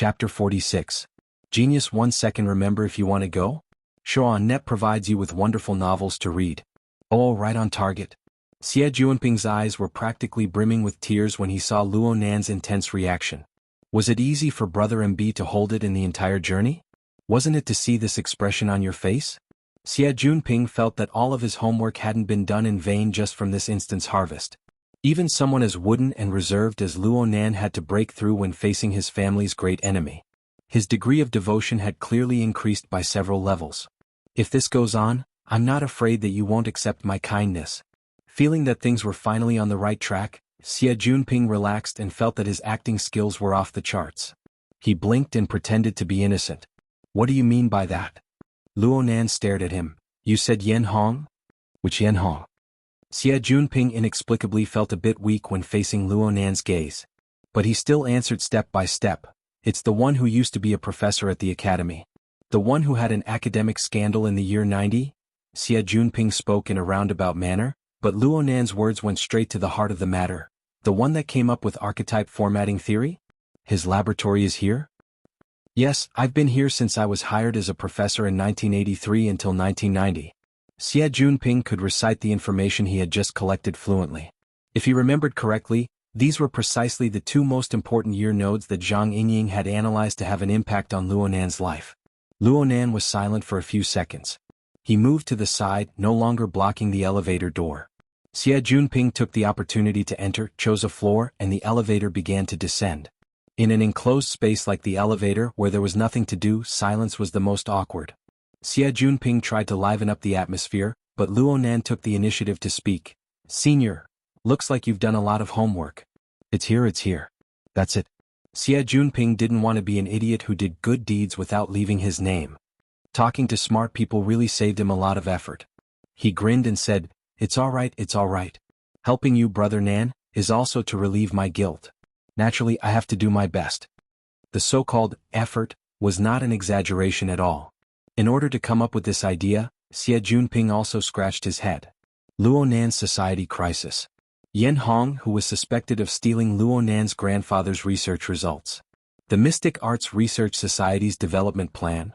Chapter 46. Genius 1 second. Remember, if you want to go? Net provides you with wonderful novels to read. Oh, right on target. Xie Juanping's eyes were practically brimming with tears when he saw Luo Nan's intense reaction. Was it easy for Brother MB to hold it in the entire journey? Wasn't it to see this expression on your face? Xie Juanping felt that all of his homework hadn't been done in vain just from this instant's harvest. Even someone as wooden and reserved as Luo Nan had to break through when facing his family's great enemy. His degree of devotion had clearly increased by several levels. If this goes on, I'm not afraid that you won't accept my kindness. Feeling that things were finally on the right track, Xie Juanping relaxed and felt that his acting skills were off the charts. He blinked and pretended to be innocent. What do you mean by that? Luo Nan stared at him. You said Yen Hong? Which Yen Hong? Xie Juanping inexplicably felt a bit weak when facing Luo Nan's gaze. But he still answered step by step. It's the one who used to be a professor at the academy. The one who had an academic scandal in the year 90? Xie Juanping spoke in a roundabout manner, but Luo Nan's words went straight to the heart of the matter. The one that came up with archetype formatting theory? His laboratory is here? Yes, I've been here since I was hired as a professor in 1983 until 1990. Xie Juanping could recite the information he had just collected fluently. If he remembered correctly, these were precisely the two most important year nodes that Zhang Yingying had analyzed to have an impact on Luo Nan's life. Luo Nan was silent for a few seconds. He moved to the side, no longer blocking the elevator door. Xie Juanping took the opportunity to enter, chose a floor, and the elevator began to descend. In an enclosed space like the elevator where there was nothing to do, silence was the most awkward. Xie Juanping tried to liven up the atmosphere, but Luo Nan took the initiative to speak. Senior, looks like you've done a lot of homework. It's here. That's it. Xie Juanping didn't want to be an idiot who did good deeds without leaving his name. Talking to smart people really saved him a lot of effort. He grinned and said, it's all right. Helping you, Brother Nan, is also to relieve my guilt. Naturally, I have to do my best. The so-called effort was not an exaggeration at all. In order to come up with this idea, Xie Juanping also scratched his head. Luo Nan's society crisis. Yen Hong, who was suspected of stealing Luo Nan's grandfather's research results. The Mystic Arts Research Society's development plan.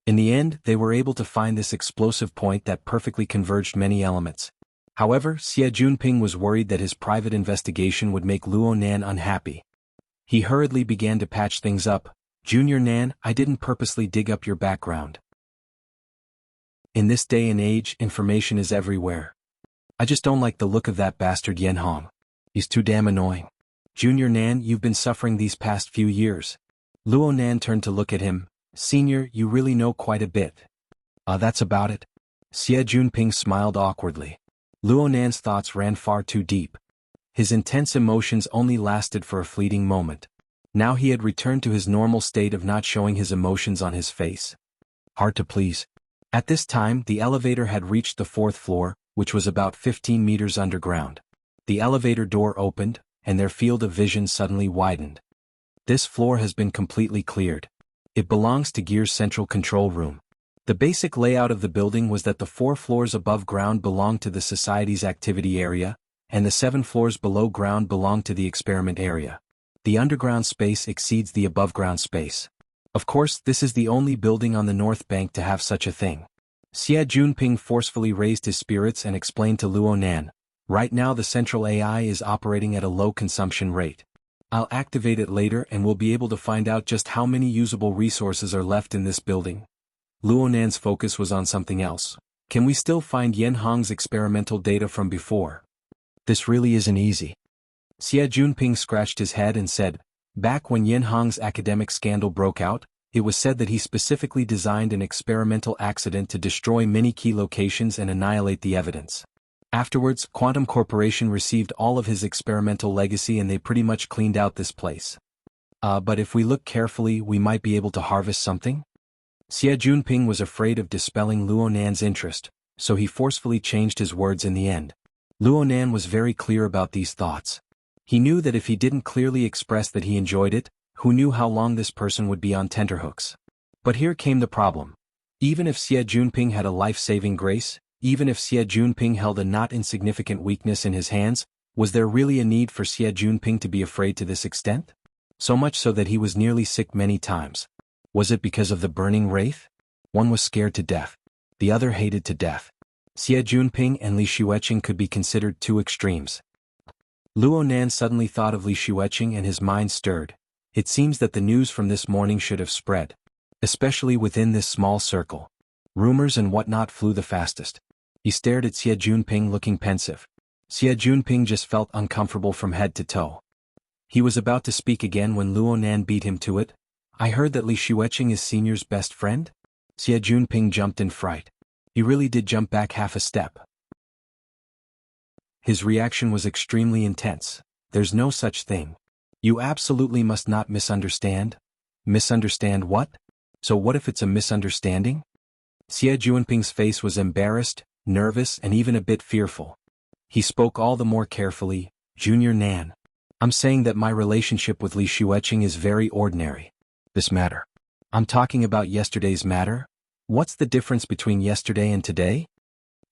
In the end, they were able to find this explosive point that perfectly converged many elements. However, Xie Juanping was worried that his private investigation would make Luo Nan unhappy. He hurriedly began to patch things up. Junior Nan, I didn't purposely dig up your background. In this day and age, information is everywhere. I just don't like the look of that bastard Yen Hong. He's too damn annoying. Junior Nan, you've been suffering these past few years. Luo Nan turned to look at him. Senior, you really know quite a bit. That's about it. Xie Juanping smiled awkwardly. Luo Nan's thoughts ran far too deep. His intense emotions only lasted for a fleeting moment. Now he had returned to his normal state of not showing his emotions on his face. Hard to please. At this time, the elevator had reached the 4th floor, which was about 15 meters underground. The elevator door opened, and their field of vision suddenly widened. This floor has been completely cleared. It belongs to Gear's central control room. The basic layout of the building was that the 4 floors above ground belonged to the Society's activity area, and the 7 floors below ground belonged to the experiment area. The underground space exceeds the above-ground space. Of course, this is the only building on the North Bank to have such a thing. Xie Juanping forcefully raised his spirits and explained to Luo Nan, right now the central AI is operating at a low consumption rate. I'll activate it later and we'll be able to find out just how many usable resources are left in this building. Luo Nan's focus was on something else. Can we still find Yen Hong's experimental data from before? This really isn't easy. Xie Juanping scratched his head and said, back when Yen Hong's academic scandal broke out, it was said that he specifically designed an experimental accident to destroy many key locations and annihilate the evidence. Afterwards, Quantum Corporation received all of his experimental legacy and they pretty much cleaned out this place. But if we look carefully, we might be able to harvest something? Xie Juanping was afraid of dispelling Luo Nan's interest, so he forcefully changed his words in the end. Luo Nan was very clear about these thoughts. He knew that if he didn't clearly express that he enjoyed it, who knew how long this person would be on tenterhooks. But here came the problem. Even if Xie Juanping had a life-saving grace, even if Xie Juanping held a not insignificant weakness in his hands, was there really a need for Xie Juanping to be afraid to this extent? so much so that he was nearly sick many times. Was it because of the burning wraith? One was scared to death. The other hated to death. Xie Junping and Li Xueqing could be considered two extremes. Luo Nan suddenly thought of Li Xueqing and his mind stirred. It seems that the news from this morning should have spread. Especially within this small circle. Rumors and whatnot flew the fastest. He stared at Xie Junping looking pensive. Xie Junping just felt uncomfortable from head to toe. He was about to speak again when Luo Nan beat him to it. I heard that Li Xueqing is Senior's best friend? Xie Junping jumped in fright. He really did jump back half a step. His reaction was extremely intense. There's no such thing. You absolutely must not misunderstand. Misunderstand what? So what if it's a misunderstanding? Xie Junping's face was embarrassed, nervous, and even a bit fearful. He spoke all the more carefully, Junior Nan. I'm saying that my relationship with Li Xueqing is very ordinary. This matter. I'm talking about yesterday's matter? What's the difference between yesterday and today?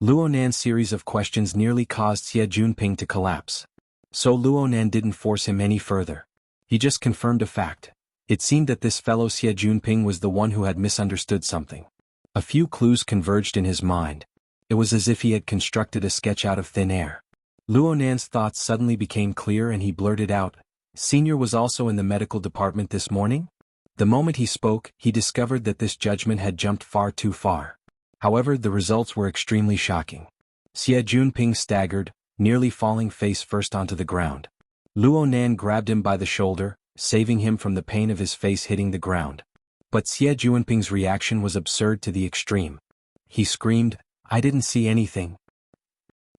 Luo Nan's series of questions nearly caused Xie Junping to collapse. So Luo Nan didn't force him any further. He just confirmed a fact. It seemed that this fellow Xie Junping was the one who had misunderstood something. A few clues converged in his mind. It was as if he had constructed a sketch out of thin air. Luo Nan's thoughts suddenly became clear and he blurted out, Senior was also in the medical department this morning? The moment he spoke, he discovered that this judgment had jumped far too far. However, the results were extremely shocking. Xie Junping staggered, nearly falling face first onto the ground. Luo Nan grabbed him by the shoulder, saving him from the pain of his face hitting the ground. But Xie Junping's reaction was absurd to the extreme. He screamed, I didn't see anything.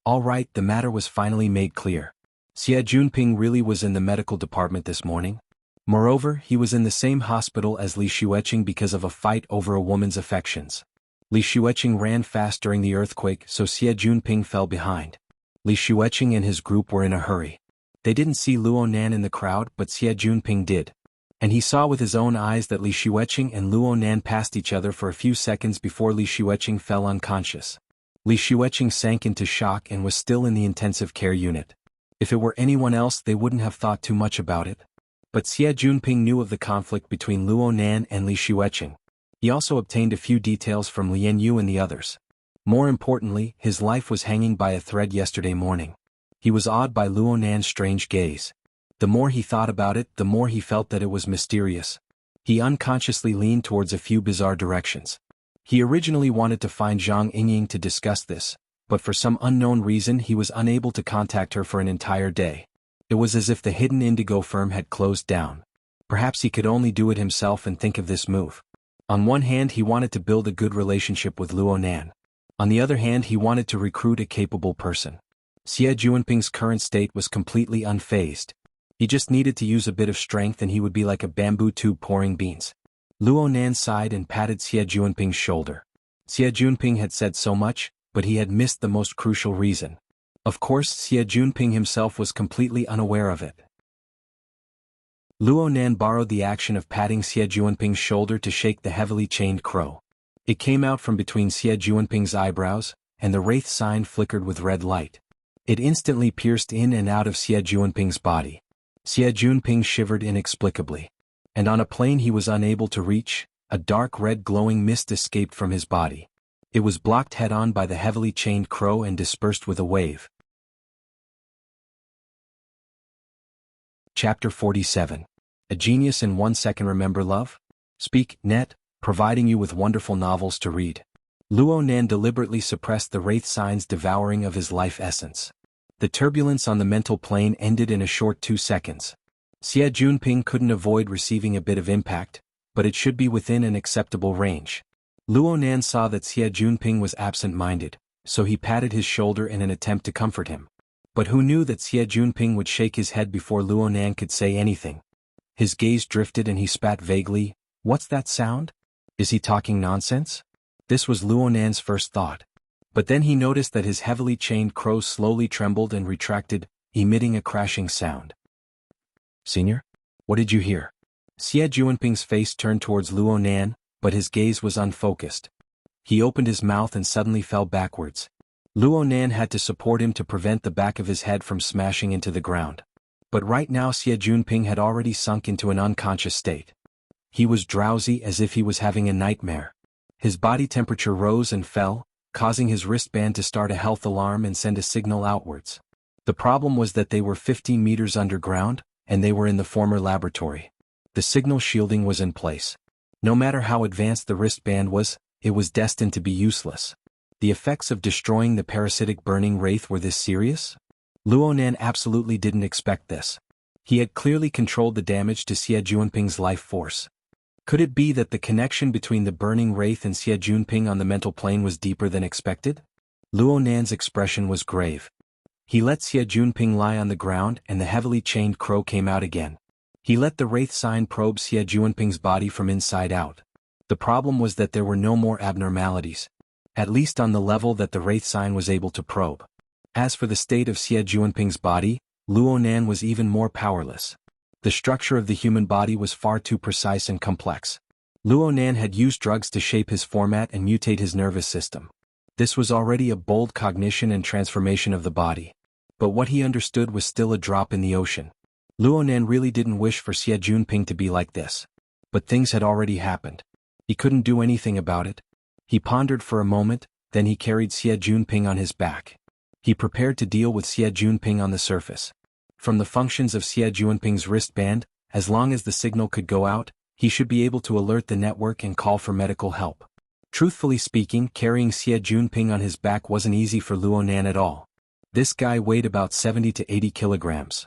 All right, the matter was finally made clear. Xie Junping really was in the medical department this morning. Moreover, he was in the same hospital as Li Xueqing because of a fight over a woman's affections. Li Xueqing ran fast during the earthquake, so Xie Junping fell behind. Li Xueqing and his group were in a hurry. They didn't see Luo Nan in the crowd, but Xie Junping did. And he saw with his own eyes that Li Xueqing and Luo Nan passed each other for a few seconds before Li Xueqing fell unconscious. Li Xueqing sank into shock and was still in the intensive care unit. If it were anyone else, they wouldn't have thought too much about it. But Xie Junping knew of the conflict between Luo Nan and Li Xueqing. He also obtained a few details from Lian Yu and the others. More importantly, his life was hanging by a thread yesterday morning. He was awed by Luo Nan's strange gaze. The more he thought about it, the more he felt that it was mysterious. He unconsciously leaned towards a few bizarre directions. He originally wanted to find Zhang Yingying to discuss this, but for some unknown reason he was unable to contact her for an entire day. It was as if the hidden indigo firm had closed down. Perhaps he could only do it himself and think of this move. On one hand, he wanted to build a good relationship with Luo Nan. On the other hand, he wanted to recruit a capable person. Xie Junping's current state was completely unfazed. He just needed to use a bit of strength and he would be like a bamboo tube pouring beans. Luo Nan sighed and patted Xie Junping's shoulder. Xie Junping had said so much, but he had missed the most crucial reason. Of course, Xie Junping himself was completely unaware of it. Luo Nan borrowed the action of patting Xie Junping's shoulder to shake the heavily chained crow. It came out from between Xie Junping's eyebrows, and the wraith sign flickered with red light. It instantly pierced in and out of Xie Junping's body. Xie Junping shivered inexplicably. And on a plane he was unable to reach, a dark red glowing mist escaped from his body. It was blocked head-on by the heavily chained crow and dispersed with a wave. Chapter 47. A Genius in 1 Second. Remember love? Speak, net, providing you with wonderful novels to read. Luo Nan deliberately suppressed the wraith sign's devouring of his life essence. The turbulence on the mental plane ended in a short 2 seconds. Xie Junping couldn't avoid receiving a bit of impact, but it should be within an acceptable range. Luo Nan saw that Xie Junping was absent-minded, so he patted his shoulder in an attempt to comfort him. But who knew that Xie Junping would shake his head before Luo Nan could say anything? His gaze drifted and he spat vaguely. What's that sound? Is he talking nonsense? This was Luo Nan's first thought. But then he noticed that his heavily chained crow slowly trembled and retracted, emitting a crashing sound. Senior? What did you hear? Xie Junping's face turned towards Luo Nan, but his gaze was unfocused. He opened his mouth and suddenly fell backwards. Luo Nan had to support him to prevent the back of his head from smashing into the ground. But right now Xie Junping had already sunk into an unconscious state. He was drowsy as if he was having a nightmare. His body temperature rose and fell, causing his wristband to start a health alarm and send a signal outwards. The problem was that they were 15 meters underground, and they were in the former laboratory. The signal shielding was in place. No matter how advanced the wristband was, it was destined to be useless. The effects of destroying the parasitic burning wraith were this serious? Luonan absolutely didn't expect this. He had clearly controlled the damage to Xie Junping's life force. Could it be that the connection between the burning wraith and Xie Junping on the mental plane was deeper than expected? Luonan's expression was grave. He let Xie Junping lie on the ground and the heavily chained crow came out again. He let the wraith sign probe Xie Junping's body from inside out. The problem was that there were no more abnormalities, at least on the level that the wraith sign was able to probe. As for the state of Xie Junping's body, Luonan was even more powerless. The structure of the human body was far too precise and complex. Luonan had used drugs to shape his format and mutate his nervous system. This was already a bold cognition and transformation of the body. But what he understood was still a drop in the ocean. Luonan really didn't wish for Xie Junping to be like this. But things had already happened. He couldn't do anything about it. He pondered for a moment, then he carried Xie Junping on his back. He prepared to deal with Xie Junping on the surface. From the functions of Xie Junping's wristband, as long as the signal could go out, he should be able to alert the network and call for medical help. Truthfully speaking, carrying Xie Junping on his back wasn't easy for Luonan at all. This guy weighed about 70 to 80 kilograms.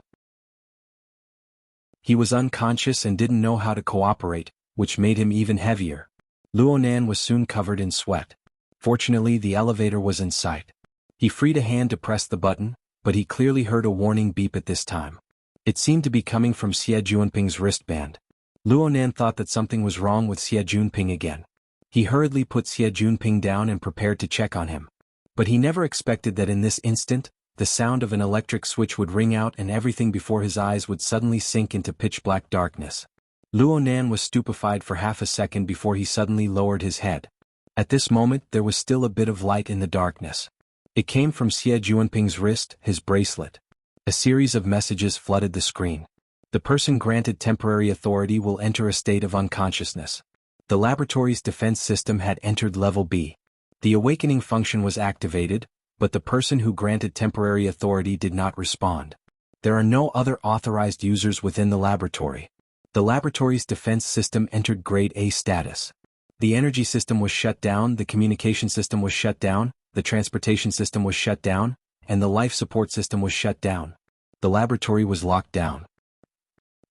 He was unconscious and didn't know how to cooperate, which made him even heavier. Luonan was soon covered in sweat. Fortunately, the elevator was in sight. He freed a hand to press the button, but he clearly heard a warning beep at this time. It seemed to be coming from Xie Junping's wristband. Luonan thought that something was wrong with Xie Junping again. He hurriedly put Xie Junping down and prepared to check on him. But he never expected that in this instant, the sound of an electric switch would ring out and everything before his eyes would suddenly sink into pitch-black darkness. Luonan was stupefied for half a second before he suddenly lowered his head. At this moment there was still a bit of light in the darkness. It came from Xie Junping's wrist, his bracelet. A series of messages flooded the screen. The person granted temporary authority will enter a state of unconsciousness. The laboratory's defense system had entered level B. The awakening function was activated, but the person who granted temporary authority did not respond. There are no other authorized users within the laboratory. The laboratory's defense system entered Grade A status. The energy system was shut down, the communication system was shut down, the transportation system was shut down, and the life support system was shut down. The laboratory was locked down.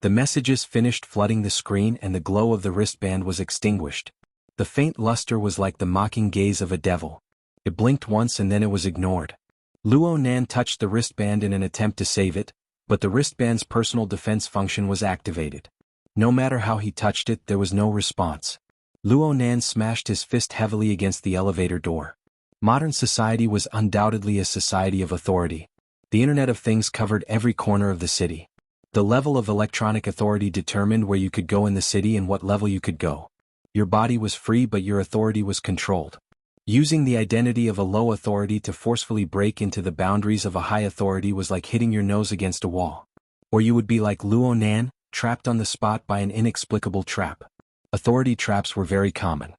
The messages finished flooding the screen and the glow of the wristband was extinguished. The faint luster was like the mocking gaze of a devil. It blinked once and then it was ignored. Luonan touched the wristband in an attempt to save it, but the wristband's personal defense function was activated. No matter how he touched it, there was no response. Luonan smashed his fist heavily against the elevator door. Modern society was undoubtedly a society of authority. The Internet of Things covered every corner of the city. The level of electronic authority determined where you could go in the city and what level you could go. Your body was free but your authority was controlled. Using the identity of a low authority to forcefully break into the boundaries of a high authority was like hitting your nose against a wall. Or you would be like Luonan, trapped on the spot by an inexplicable trap. Authority traps were very common.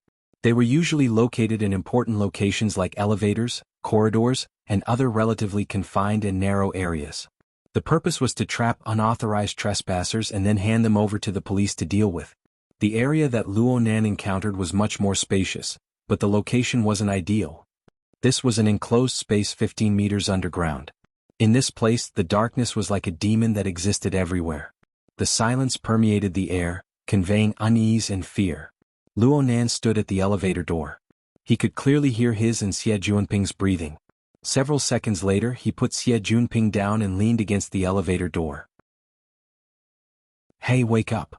They were usually located in important locations like elevators, corridors, and other relatively confined and narrow areas. The purpose was to trap unauthorized trespassers and then hand them over to the police to deal with. The area that Luonan encountered was much more spacious, but the location wasn't ideal. This was an enclosed space 15 meters underground. In this place, the darkness was like a demon that existed everywhere. The silence permeated the air, conveying unease and fear. Luonan stood at the elevator door. He could clearly hear his and Xie Junping's breathing. Several seconds later, he put Xie Junping down and leaned against the elevator door. "Hey, wake up."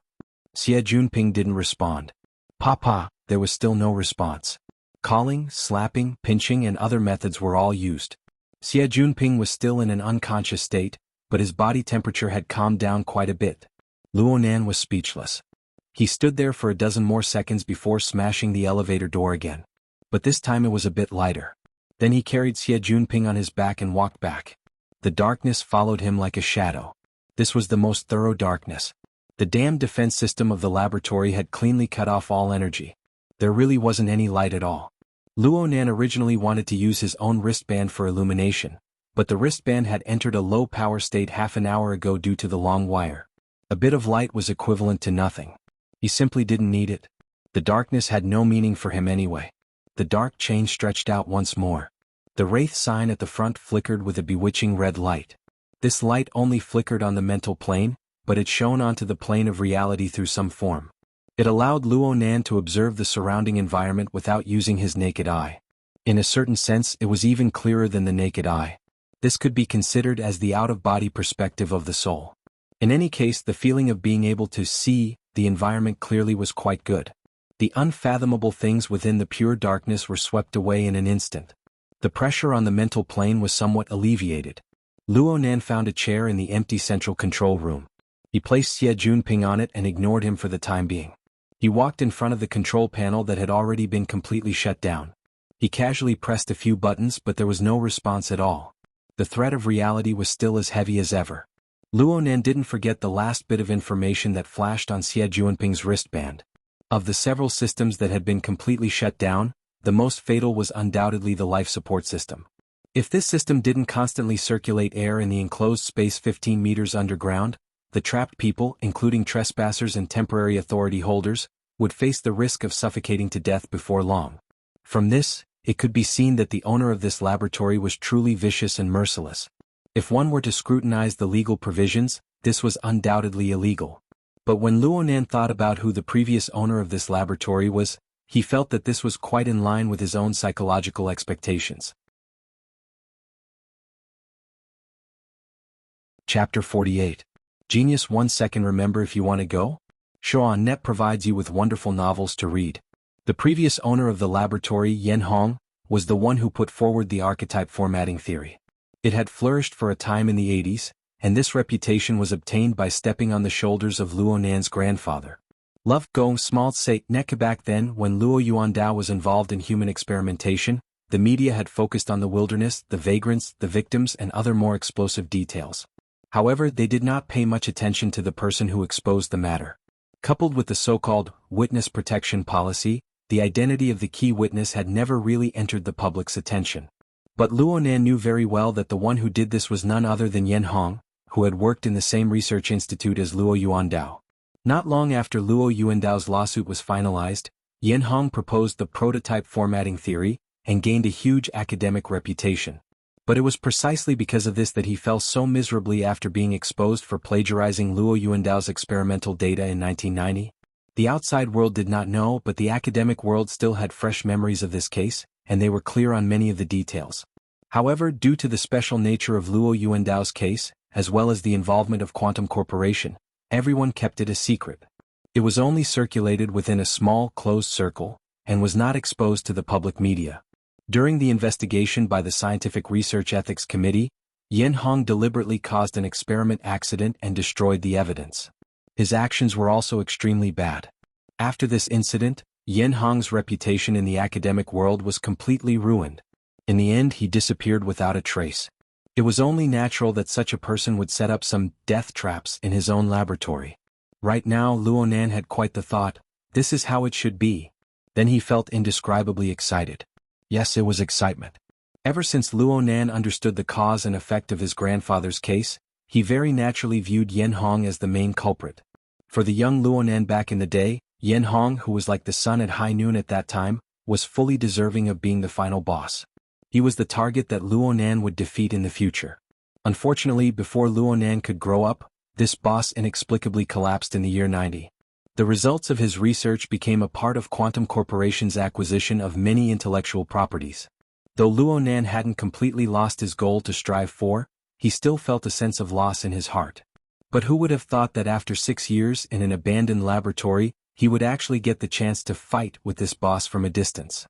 Xie Junping didn't respond. "Papa," there was still no response. Calling, slapping, pinching and other methods were all used. Xie Junping was still in an unconscious state, but his body temperature had calmed down quite a bit. Luonan was speechless. He stood there for a dozen more seconds before smashing the elevator door again. But this time it was a bit lighter. Then he carried Xie Junping on his back and walked back. The darkness followed him like a shadow. This was the most thorough darkness. The damned defense system of the laboratory had cleanly cut off all energy. There really wasn't any light at all. Luonan originally wanted to use his own wristband for illumination, but the wristband had entered a low power state half an hour ago due to the long wire. A bit of light was equivalent to nothing. He simply didn't need it. The darkness had no meaning for him anyway. The dark chain stretched out once more. The wraith sign at the front flickered with a bewitching red light. This light only flickered on the mental plane, but it shone onto the plane of reality through some form. It allowed Luonan to observe the surrounding environment without using his naked eye. In a certain sense, it was even clearer than the naked eye. This could be considered as the out-of-body perspective of the soul. In any case, the feeling of being able to see the environment clearly was quite good. The unfathomable things within the pure darkness were swept away in an instant. The pressure on the mental plane was somewhat alleviated. Luonan found a chair in the empty central control room. He placed Xie Junping on it and ignored him for the time being. He walked in front of the control panel that had already been completely shut down. He casually pressed a few buttons, but there was no response at all. The threat of reality was still as heavy as ever. Luonan didn't forget the last bit of information that flashed on Xie Junping's wristband. Of the several systems that had been completely shut down, the most fatal was undoubtedly the life support system. If this system didn't constantly circulate air in the enclosed space 15 meters underground, the trapped people, including trespassers and temporary authority holders, would face the risk of suffocating to death before long. From this, it could be seen that the owner of this laboratory was truly vicious and merciless. If one were to scrutinize the legal provisions, this was undoubtedly illegal. But when Luonan thought about who the previous owner of this laboratory was, he felt that this was quite in line with his own psychological expectations. Chapter 48. Genius 1 second. Remember if you want to go? Net provides you with wonderful novels to read. The previous owner of the laboratory, Yen Hong, was the one who put forward the archetype formatting theory. It had flourished for a time in the 80s, and this reputation was obtained by stepping on the shoulders of Luonan's grandfather. Love Gong Small Say Neka. Back then, when Luo Yuandao was involved in human experimentation, the media had focused on the wilderness, the vagrants, the victims, and other more explosive details. However, they did not pay much attention to the person who exposed the matter. Coupled with the so-called witness protection policy, the identity of the key witness had never really entered the public's attention. But Luonan knew very well that the one who did this was none other than Yen Hong, who had worked in the same research institute as Luo Yuandao. Not long after Luo Yuandao's lawsuit was finalized, Yen Hong proposed the prototype formatting theory, and gained a huge academic reputation. But it was precisely because of this that he fell so miserably after being exposed for plagiarizing Luo Yuandao's experimental data in 1990. The outside world did not know, but the academic world still had fresh memories of this case, and they were clear on many of the details. However, due to the special nature of Luo Yuandao's case, as well as the involvement of Quantum Corporation, everyone kept it a secret. It was only circulated within a small, closed circle, and was not exposed to the public media. During the investigation by the Scientific Research Ethics Committee, Yen Hong deliberately caused an experiment accident and destroyed the evidence. His actions were also extremely bad. After this incident, Yen Hong's reputation in the academic world was completely ruined. In the end, he disappeared without a trace. It was only natural that such a person would set up some death traps in his own laboratory. Right now, Luonan had quite the thought, this is how it should be. Then he felt indescribably excited. Yes, it was excitement. Ever since Luonan understood the cause and effect of his grandfather's case, he very naturally viewed Yen Hong as the main culprit. For the young Luonan back in the day, Yen Hong, who was like the sun at high noon at that time, was fully deserving of being the final boss. He was the target that Luonan would defeat in the future. Unfortunately, before Luonan could grow up, this boss inexplicably collapsed in the year 90. The results of his research became a part of Quantum Corporation's acquisition of many intellectual properties. Though Luonan hadn't completely lost his goal to strive for, he still felt a sense of loss in his heart. But who would have thought that after 6 years in an abandoned laboratory, he would actually get the chance to fight with this boss from a distance?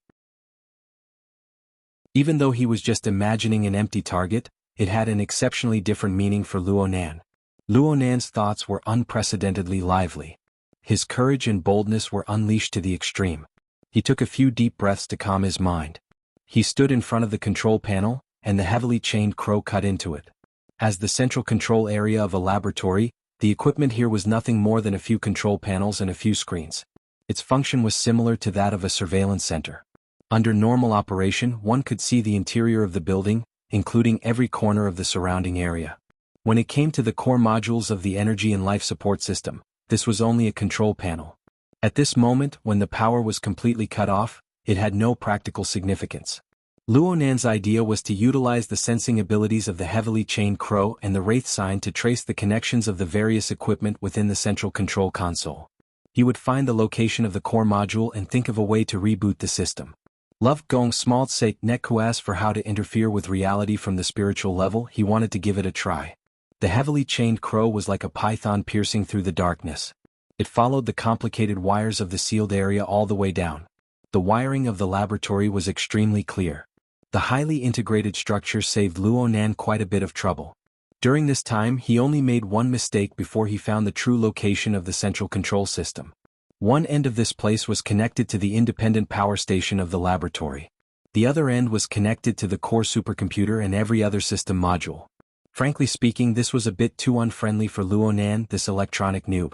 Even though he was just imagining an empty target, it had an exceptionally different meaning for Luonan. Luonan's thoughts were unprecedentedly lively. His courage and boldness were unleashed to the extreme. He took a few deep breaths to calm his mind. He stood in front of the control panel, and the heavily chained crow cut into it. As the central control area of a laboratory, the equipment here was nothing more than a few control panels and a few screens. Its function was similar to that of a surveillance center. Under normal operation, one could see the interior of the building, including every corner of the surrounding area. When it came to the core modules of the energy and life support system, this was only a control panel. At this moment, when the power was completely cut off, it had no practical significance. Luonan's idea was to utilize the sensing abilities of the heavily chained crow and the wraith sign to trace the connections of the various equipment within the central control console. He would find the location of the core module and think of a way to reboot the system. Love Gong smalt sake nekuas for how to interfere with reality from the spiritual level. He wanted to give it a try. The heavily chained crow was like a python piercing through the darkness. It followed the complicated wires of the sealed area all the way down. The wiring of the laboratory was extremely clear. The highly integrated structure saved Luonan quite a bit of trouble. During this time, he only made one mistake before he found the true location of the central control system. One end of this place was connected to the independent power station of the laboratory. The other end was connected to the core supercomputer and every other system module. Frankly speaking, this was a bit too unfriendly for Luonan, this electronic noob.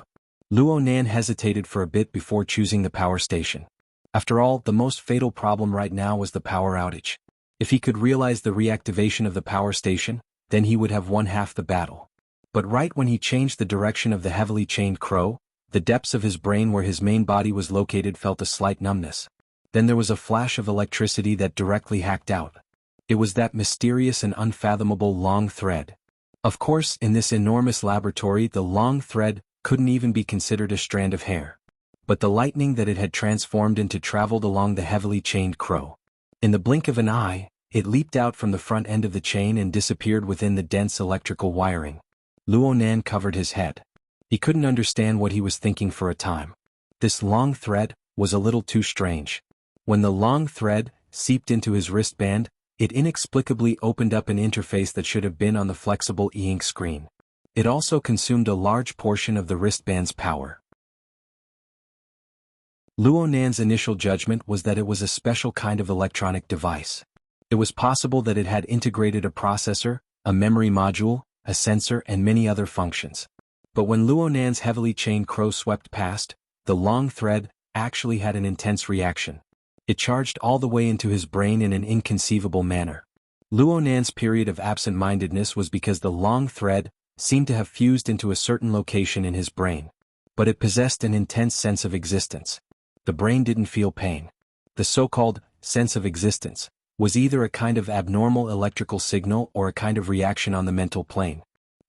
Luonan hesitated for a bit before choosing the power station. After all, the most fatal problem right now was the power outage. If he could realize the reactivation of the power station, then he would have won half the battle. But right when he changed the direction of the heavily chained crow, the depths of his brain where his main body was located felt a slight numbness. Then there was a flash of electricity that directly hacked out. It was that mysterious and unfathomable long thread. Of course, in this enormous laboratory, the long thread couldn't even be considered a strand of hair. But the lightning that it had transformed into traveled along the heavily chained crow. In the blink of an eye, it leaped out from the front end of the chain and disappeared within the dense electrical wiring. Luonan covered his head. He couldn't understand what he was thinking for a time. This long thread was a little too strange. When the long thread seeped into his wristband, it inexplicably opened up an interface that should have been on the flexible e-ink screen. It also consumed a large portion of the wristband's power. Luonan's initial judgment was that it was a special kind of electronic device. It was possible that it had integrated a processor, a memory module, a sensor and many other functions. But when Luonan's heavily chained crow swept past, the long thread actually had an intense reaction. It charged all the way into his brain in an inconceivable manner. Luonan's period of absent-mindedness was because the long thread seemed to have fused into a certain location in his brain. But it possessed an intense sense of existence. The brain didn't feel pain. The so-called sense of existence was either a kind of abnormal electrical signal or a kind of reaction on the mental plane.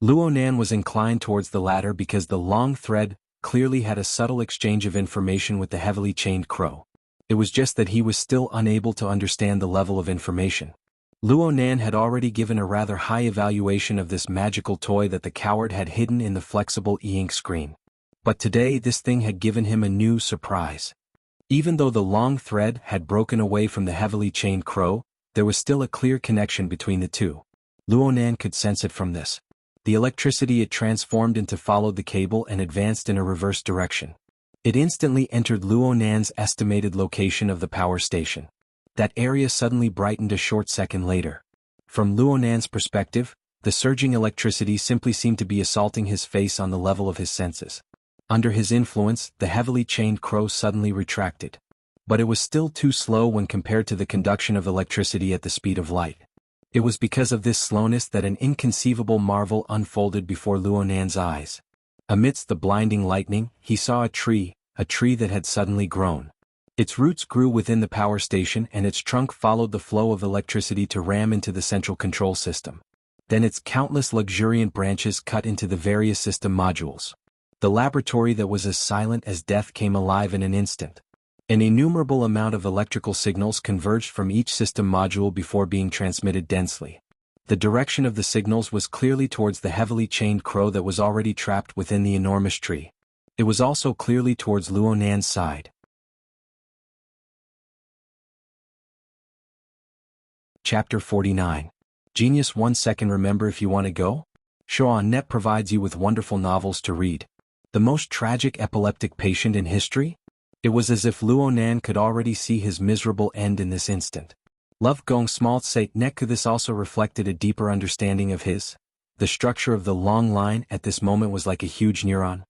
Luonan was inclined towards the latter because the long thread clearly had a subtle exchange of information with the heavily chained crow. It was just that he was still unable to understand the level of information. Luonan had already given a rather high evaluation of this magical toy that the coward had hidden in the flexible e-ink screen. But today this thing had given him a new surprise. Even though the long thread had broken away from the heavily chained crow, there was still a clear connection between the two. Luonan could sense it from this. The electricity it transformed into followed the cable and advanced in a reverse direction. It instantly entered Luonan's estimated location of the power station. That area suddenly brightened a short second later. From Luonan's perspective, the surging electricity simply seemed to be assaulting his face on the level of his senses. Under his influence, the heavily chained crow suddenly retracted. But it was still too slow when compared to the conduction of electricity at the speed of light. It was because of this slowness that an inconceivable marvel unfolded before Luonan's eyes. Amidst the blinding lightning, he saw a tree that had suddenly grown. Its roots grew within the power station and its trunk followed the flow of electricity to ram into the central control system. Then its countless luxuriant branches cut into the various system modules. The laboratory that was as silent as death came alive in an instant. An innumerable amount of electrical signals converged from each system module before being transmitted densely. The direction of the signals was clearly towards the heavily chained crow that was already trapped within the enormous tree. It was also clearly towards Luonan's side. Chapter 49. Genius 1 second. Remember if you want to go? Shoan.net provides you with wonderful novels to read. The most tragic epileptic patient in history? It was as if Luonan could already see his miserable end in this instant. Love Gong smalt sake nek. This also reflected a deeper understanding of his The structure of the long line at this moment was like a huge neuron.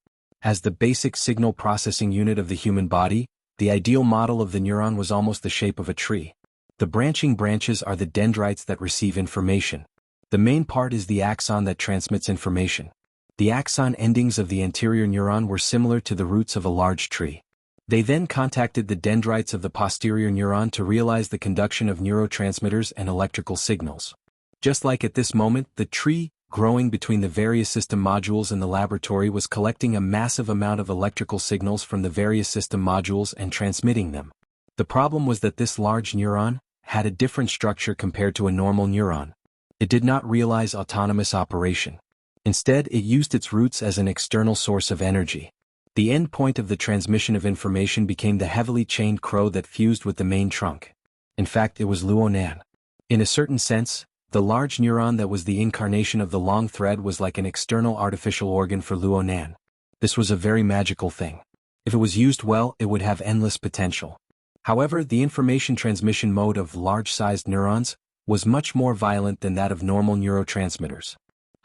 As the basic signal processing unit of the human body, the ideal model of the neuron was almost the shape of a tree. The branching branches are the dendrites that receive information. The main part is the axon that transmits information. The axon endings of the anterior neuron were similar to the roots of a large tree. They then contacted the dendrites of the posterior neuron to realize the conduction of neurotransmitters and electrical signals. Just like at this moment, the tree, growing between the various system modules in the laboratory, was collecting a massive amount of electrical signals from the various system modules and transmitting them. The problem was that this large neuron had a different structure compared to a normal neuron. It did not realize autonomous operation. Instead, it used its roots as an external source of energy. The end point of the transmission of information became the heavily chained crow that fused with the main trunk. In fact, it was Luonan. In a certain sense, the large neuron that was the incarnation of the long thread was like an external artificial organ for Luonan. This was a very magical thing. If it was used well, it would have endless potential. However, the information transmission mode of large-sized neurons was much more violent than that of normal neurotransmitters.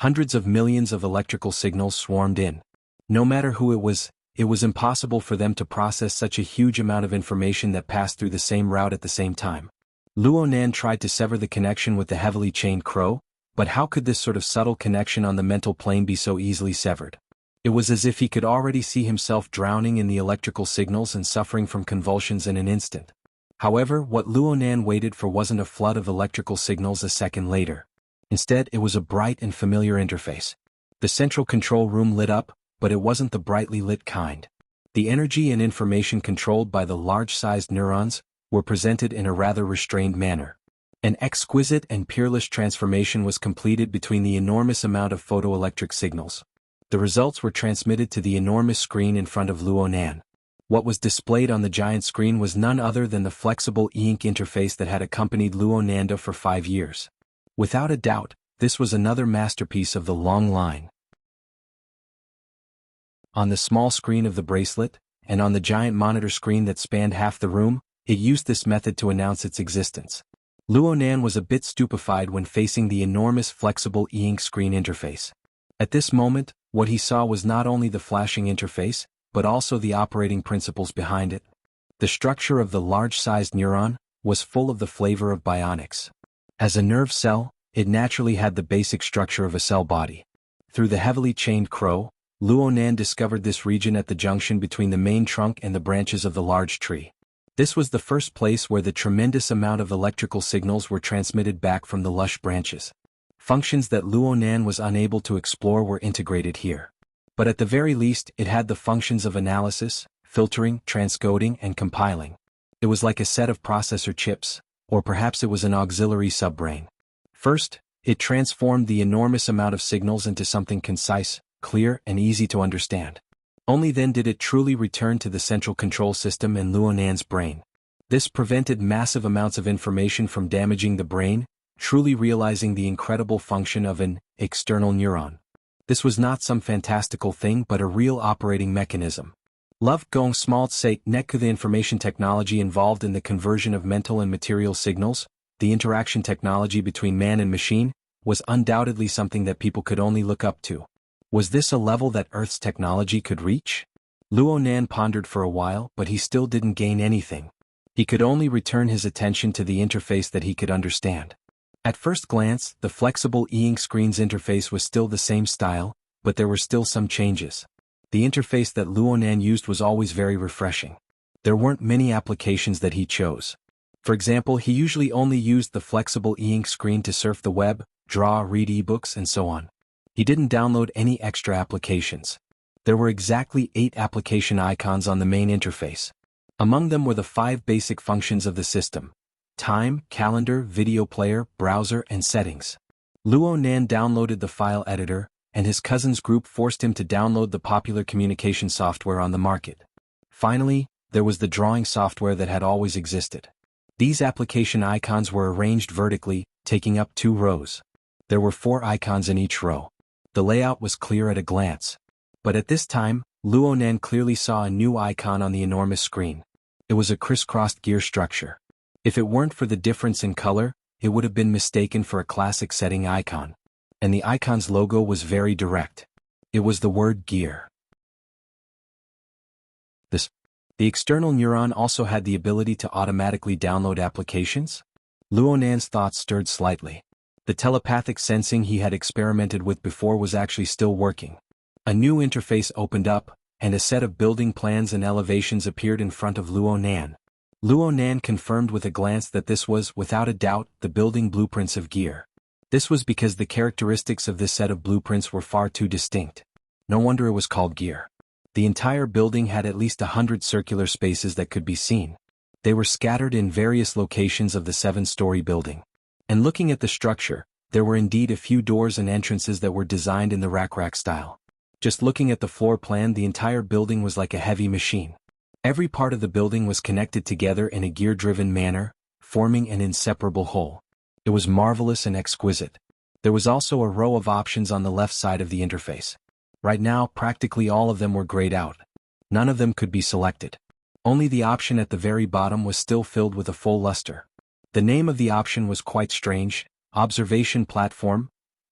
Hundreds of millions of electrical signals swarmed in. No matter who it was impossible for them to process such a huge amount of information that passed through the same route at the same time. Luonan tried to sever the connection with the heavily chained crow, but how could this sort of subtle connection on the mental plane be so easily severed? It was as if he could already see himself drowning in the electrical signals and suffering from convulsions in an instant. However, what Luonan waited for wasn't a flood of electrical signals a second later. Instead, it was a bright and familiar interface. The central control room lit up, but it wasn't the brightly lit kind. The energy and information controlled by the large-sized neurons were presented in a rather restrained manner. An exquisite and peerless transformation was completed between the enormous amount of photoelectric signals. The results were transmitted to the enormous screen in front of Luonan. What was displayed on the giant screen was none other than the flexible e-ink interface that had accompanied Luonanda for 5 years. Without a doubt, this was another masterpiece of the long line. On the small screen of the bracelet, and on the giant monitor screen that spanned half the room, it used this method to announce its existence. Luonan was a bit stupefied when facing the enormous flexible e-ink screen interface. At this moment, what he saw was not only the flashing interface, but also the operating principles behind it. The structure of the large-sized neuron was full of the flavor of bionics. As a nerve cell, it naturally had the basic structure of a cell body. Through the heavily chained crow, Luonan discovered this region at the junction between the main trunk and the branches of the large tree. This was the first place where the tremendous amount of electrical signals were transmitted back from the lush branches. Functions that Luonan was unable to explore were integrated here. But at the very least, it had the functions of analysis, filtering, transcoding, and compiling. It was like a set of processor chips, or perhaps it was an auxiliary subbrain. First, it transformed the enormous amount of signals into something concise, clear, and easy to understand. Only then did it truly return to the central control system in Luonan's brain. This prevented massive amounts of information from damaging the brain, truly realizing the incredible function of an external neuron. This was not some fantastical thing but a real operating mechanism. Love Gong Smalt Sake Nekku, the information technology involved in the conversion of mental and material signals, the interaction technology between man and machine, was undoubtedly something that people could only look up to. Was this a level that Earth's technology could reach? Luonan pondered for a while, but he still didn't gain anything. He could only return his attention to the interface that he could understand. At first glance, the flexible e-ink screen's interface was still the same style, but there were still some changes. The interface that Luonan used was always very refreshing. There weren't many applications that he chose. For example, he usually only used the flexible e-ink screen to surf the web, draw, read ebooks, and so on. He didn't download any extra applications. There were exactly 8 application icons on the main interface. Among them were the 5 basic functions of the system: time, calendar, video player, browser, and settings. Luonan downloaded the file editor, and his cousin's group forced him to download the popular communication software on the market. Finally, there was the drawing software that had always existed. These application icons were arranged vertically, taking up 2 rows. There were 4 icons in each row. The layout was clear at a glance. But at this time, Luonan clearly saw a new icon on the enormous screen. It was a crisscrossed gear structure. If it weren't for the difference in color, it would have been mistaken for a classic setting icon. and the icon's logo was very direct. It was the word gear. The external neuron also had the ability to automatically download applications? Luonan's thoughts stirred slightly. The telepathic sensing he had experimented with before was actually still working. A new interface opened up, and a set of building plans and elevations appeared in front of Luonan. Luonan confirmed with a glance that this was, without a doubt, the building blueprints of gear. This was because the characteristics of this set of blueprints were far too distinct. No wonder it was called gear. The entire building had at least 100 circular spaces that could be seen. They were scattered in various locations of the 7-story building. And looking at the structure, there were indeed a few doors and entrances that were designed in the rack style. Just looking at the floor plan, the entire building was like a heavy machine. Every part of the building was connected together in a gear-driven manner, forming an inseparable whole. It was marvelous and exquisite. There was also a row of options on the left side of the interface. Right now, practically all of them were grayed out. None of them could be selected. Only the option at the very bottom was still filled with a full luster. The name of the option was quite strange, Observation Platform.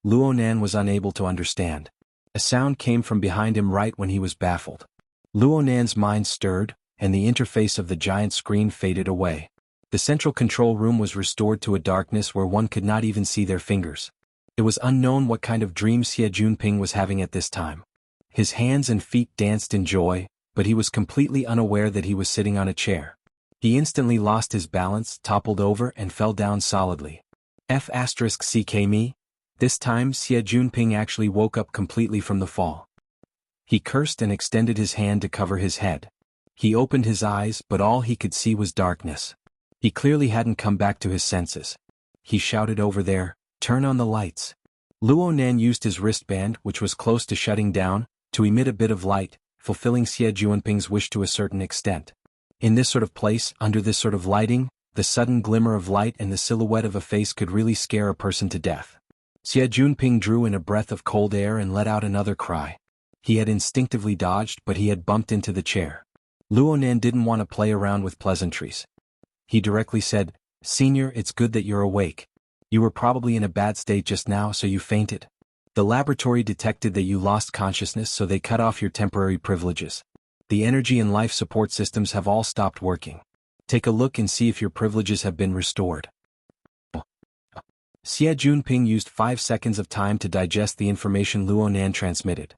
Luonan was unable to understand. A sound came from behind him right when he was baffled. Luonan's mind stirred, and the interface of the giant screen faded away. The central control room was restored to a darkness where one could not even see their fingers. It was unknown what kind of dream Xie Junping was having at this time. His hands and feet danced in joy, but he was completely unaware that he was sitting on a chair. He instantly lost his balance, toppled over, and fell down solidly. F***ck me? This time Xie Junping actually woke up completely from the fall. He cursed and extended his hand to cover his head. He opened his eyes, but all he could see was darkness. He clearly hadn't come back to his senses. He shouted over there, "Turn on the lights." Luonan used his wristband, which was close to shutting down, to emit a bit of light, fulfilling Xie Junping's wish to a certain extent. In this sort of place, under this sort of lighting, the sudden glimmer of light and the silhouette of a face could really scare a person to death. Xie Junping drew in a breath of cold air and let out another cry. He had instinctively dodged, but he had bumped into the chair. Luonan didn't want to play around with pleasantries. He directly said, "Senior, it's good that you're awake. You were probably in a bad state just now, so you fainted. The laboratory detected that you lost consciousness, so they cut off your temporary privileges. The energy and life support systems have all stopped working. Take a look and see if your privileges have been restored." Xie Junping used 5 seconds of time to digest the information Luonan transmitted.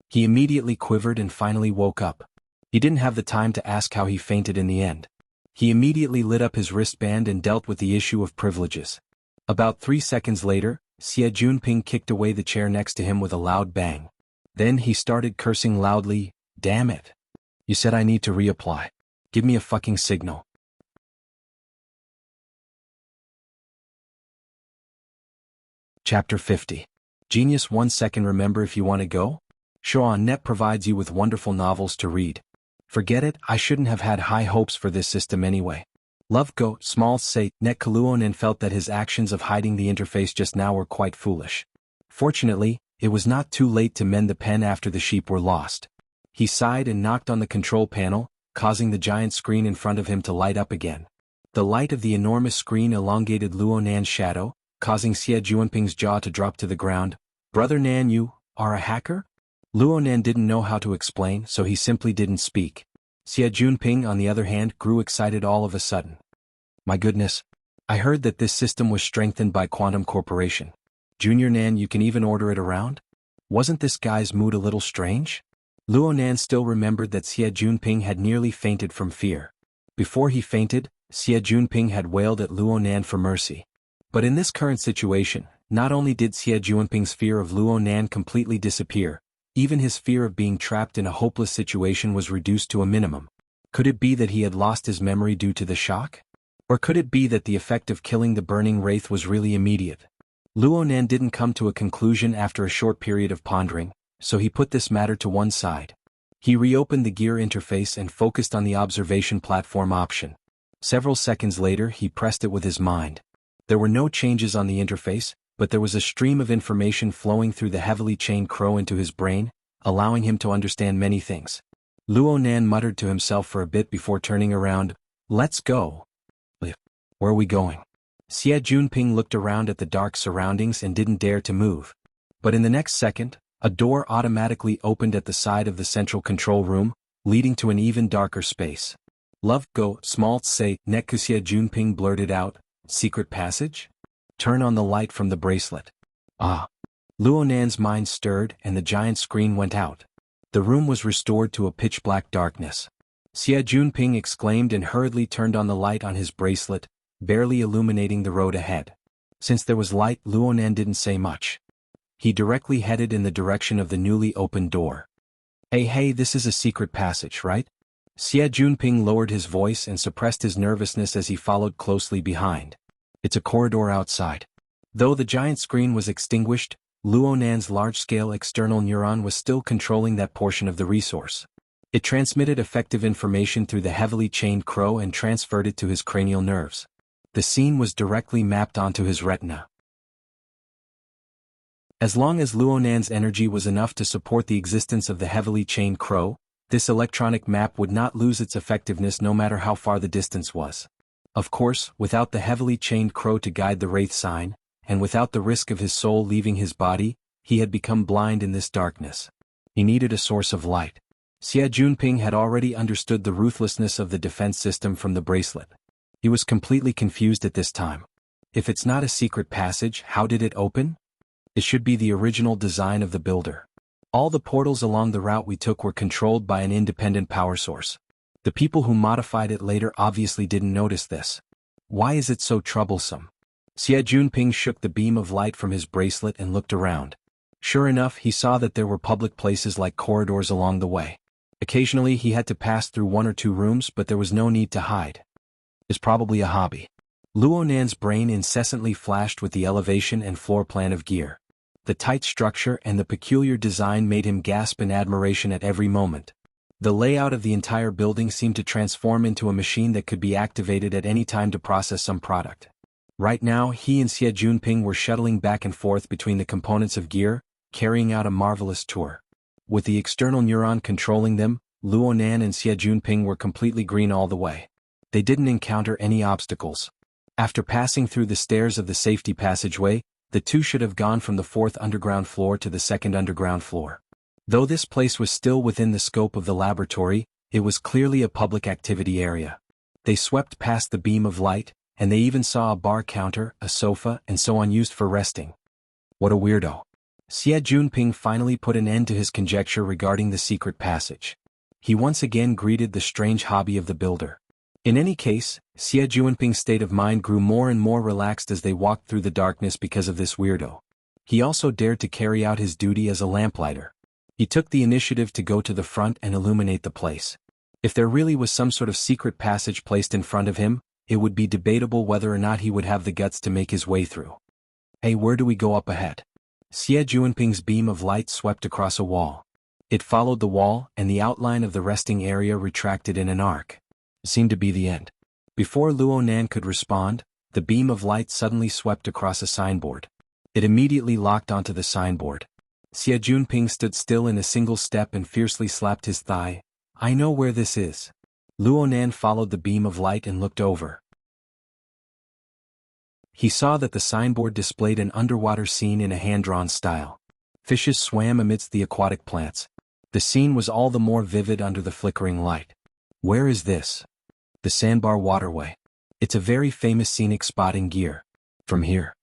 He immediately quivered and finally woke up. He didn't have the time to ask how he fainted in the end. He immediately lit up his wristband and dealt with the issue of privileges. About 3 seconds later, Xie Junping kicked away the chair next to him with a loud bang. Then he started cursing loudly, "Damn it. You said I need to reapply. Give me a fucking signal." Chapter 50. Genius 1 second. Remember if you want to go? Shoan.net provides you with wonderful novels to read. Forget it, I shouldn't have had high hopes for this system anyway. Love go, small say, net Luonan felt that his actions of hiding the interface just now were quite foolish. Fortunately, it was not too late to mend the pen after the sheep were lost. He sighed and knocked on the control panel, causing the giant screen in front of him to light up again. The light of the enormous screen elongated Luonan's shadow, causing Xie Junping's jaw to drop to the ground. "Brother Nan, you are a hacker?" Luonan didn't know how to explain, so he simply didn't speak. Xie Junping, on the other hand, grew excited all of a sudden. "My goodness. I heard that this system was strengthened by Quantum Corporation. Junior Nan, you can even order it around? Wasn't this guy's mood a little strange?" Luonan still remembered that Xie Junping had nearly fainted from fear. Before he fainted, Xie Junping had wailed at Luonan for mercy. But in this current situation, not only did Xie Junping's fear of Luonan completely disappear, even his fear of being trapped in a hopeless situation was reduced to a minimum. Could it be that he had lost his memory due to the shock? Or could it be that the effect of killing the burning wraith was really immediate? Luonan didn't come to a conclusion after a short period of pondering, so he put this matter to one side. He reopened the gear interface and focused on the observation platform option. Several seconds later, he pressed it with his mind. There were no changes on the interface, but there was a stream of information flowing through the heavily chained crow into his brain, allowing him to understand many things. Luonan muttered to himself for a bit before turning around. "Let's go." "Where are we going?" Xie Junping looked around at the dark surroundings and didn't dare to move. But in the next second, a door automatically opened at the side of the central control room, leading to an even darker space. Love, go, small, say, Neku. Xie Junping blurted out, secret passage? Turn on the light from the bracelet. Ah. Luonan's mind stirred and the giant screen went out. The room was restored to a pitch-black darkness. Xie Junping exclaimed and hurriedly turned on the light on his bracelet, barely illuminating the road ahead. Since there was light, Luonan didn't say much. He directly headed in the direction of the newly opened door. Hey, this is a secret passage, right? Xie Junping lowered his voice and suppressed his nervousness as he followed closely behind. It's a corridor outside. Though the giant screen was extinguished, Luonan's large-scale external neuron was still controlling that portion of the resource. It transmitted effective information through the heavily chained crow and transferred it to his cranial nerves. The scene was directly mapped onto his retina. As long as Luonan's energy was enough to support the existence of the heavily chained crow, this electronic map would not lose its effectiveness no matter how far the distance was. Of course, without the heavily chained crow to guide the wraith sign, and without the risk of his soul leaving his body, he had become blind in this darkness. He needed a source of light. Xie Junping had already understood the ruthlessness of the defense system from the bracelet. He was completely confused at this time. If it's not a secret passage, how did it open? It should be the original design of the builder. All the portals along the route we took were controlled by an independent power source. The people who modified it later obviously didn't notice this. Why is it so troublesome? Xie Junping shook the beam of light from his bracelet and looked around. Sure enough, he saw that there were public places like corridors along the way. Occasionally he had to pass through one or two rooms, but there was no need to hide. It's probably a hobby. Luonan's brain incessantly flashed with the elevation and floor plan of gear. The tight structure and the peculiar design made him gasp in admiration at every moment. The layout of the entire building seemed to transform into a machine that could be activated at any time to process some product. Right now, he and Xie Junping were shuttling back and forth between the components of gear, carrying out a marvelous tour. With the external neuron controlling them, Luonan and Xie Junping were completely green all the way. They didn't encounter any obstacles. After passing through the stairs of the safety passageway, the two should have gone from the 4th underground floor to the 2nd underground floor. Though this place was still within the scope of the laboratory, it was clearly a public activity area. They swept past the beam of light, and they even saw a bar counter, a sofa, and so on used for resting. What a weirdo. Xie Junping finally put an end to his conjecture regarding the secret passage. He once again greeted the strange hobby of the builder. In any case, Xie Junping's state of mind grew more and more relaxed as they walked through the darkness because of this weirdo. He also dared to carry out his duty as a lamplighter. He took the initiative to go to the front and illuminate the place. If there really was some sort of secret passage placed in front of him, it would be debatable whether or not he would have the guts to make his way through. Hey, where do we go up ahead? Xie Junping's beam of light swept across a wall. It followed the wall, and the outline of the resting area retracted in an arc. It seemed to be the end. Before Luonan could respond, the beam of light suddenly swept across a signboard. It immediately locked onto the signboard. Xie Junping stood still in a single step and fiercely slapped his thigh. I know where this is. Luonan followed the beam of light and looked over. He saw that the signboard displayed an underwater scene in a hand-drawn style. Fishes swam amidst the aquatic plants. The scene was all the more vivid under the flickering light. Where is this? The Sandbar Waterway. It's a very famous scenic spot in Gear. From here.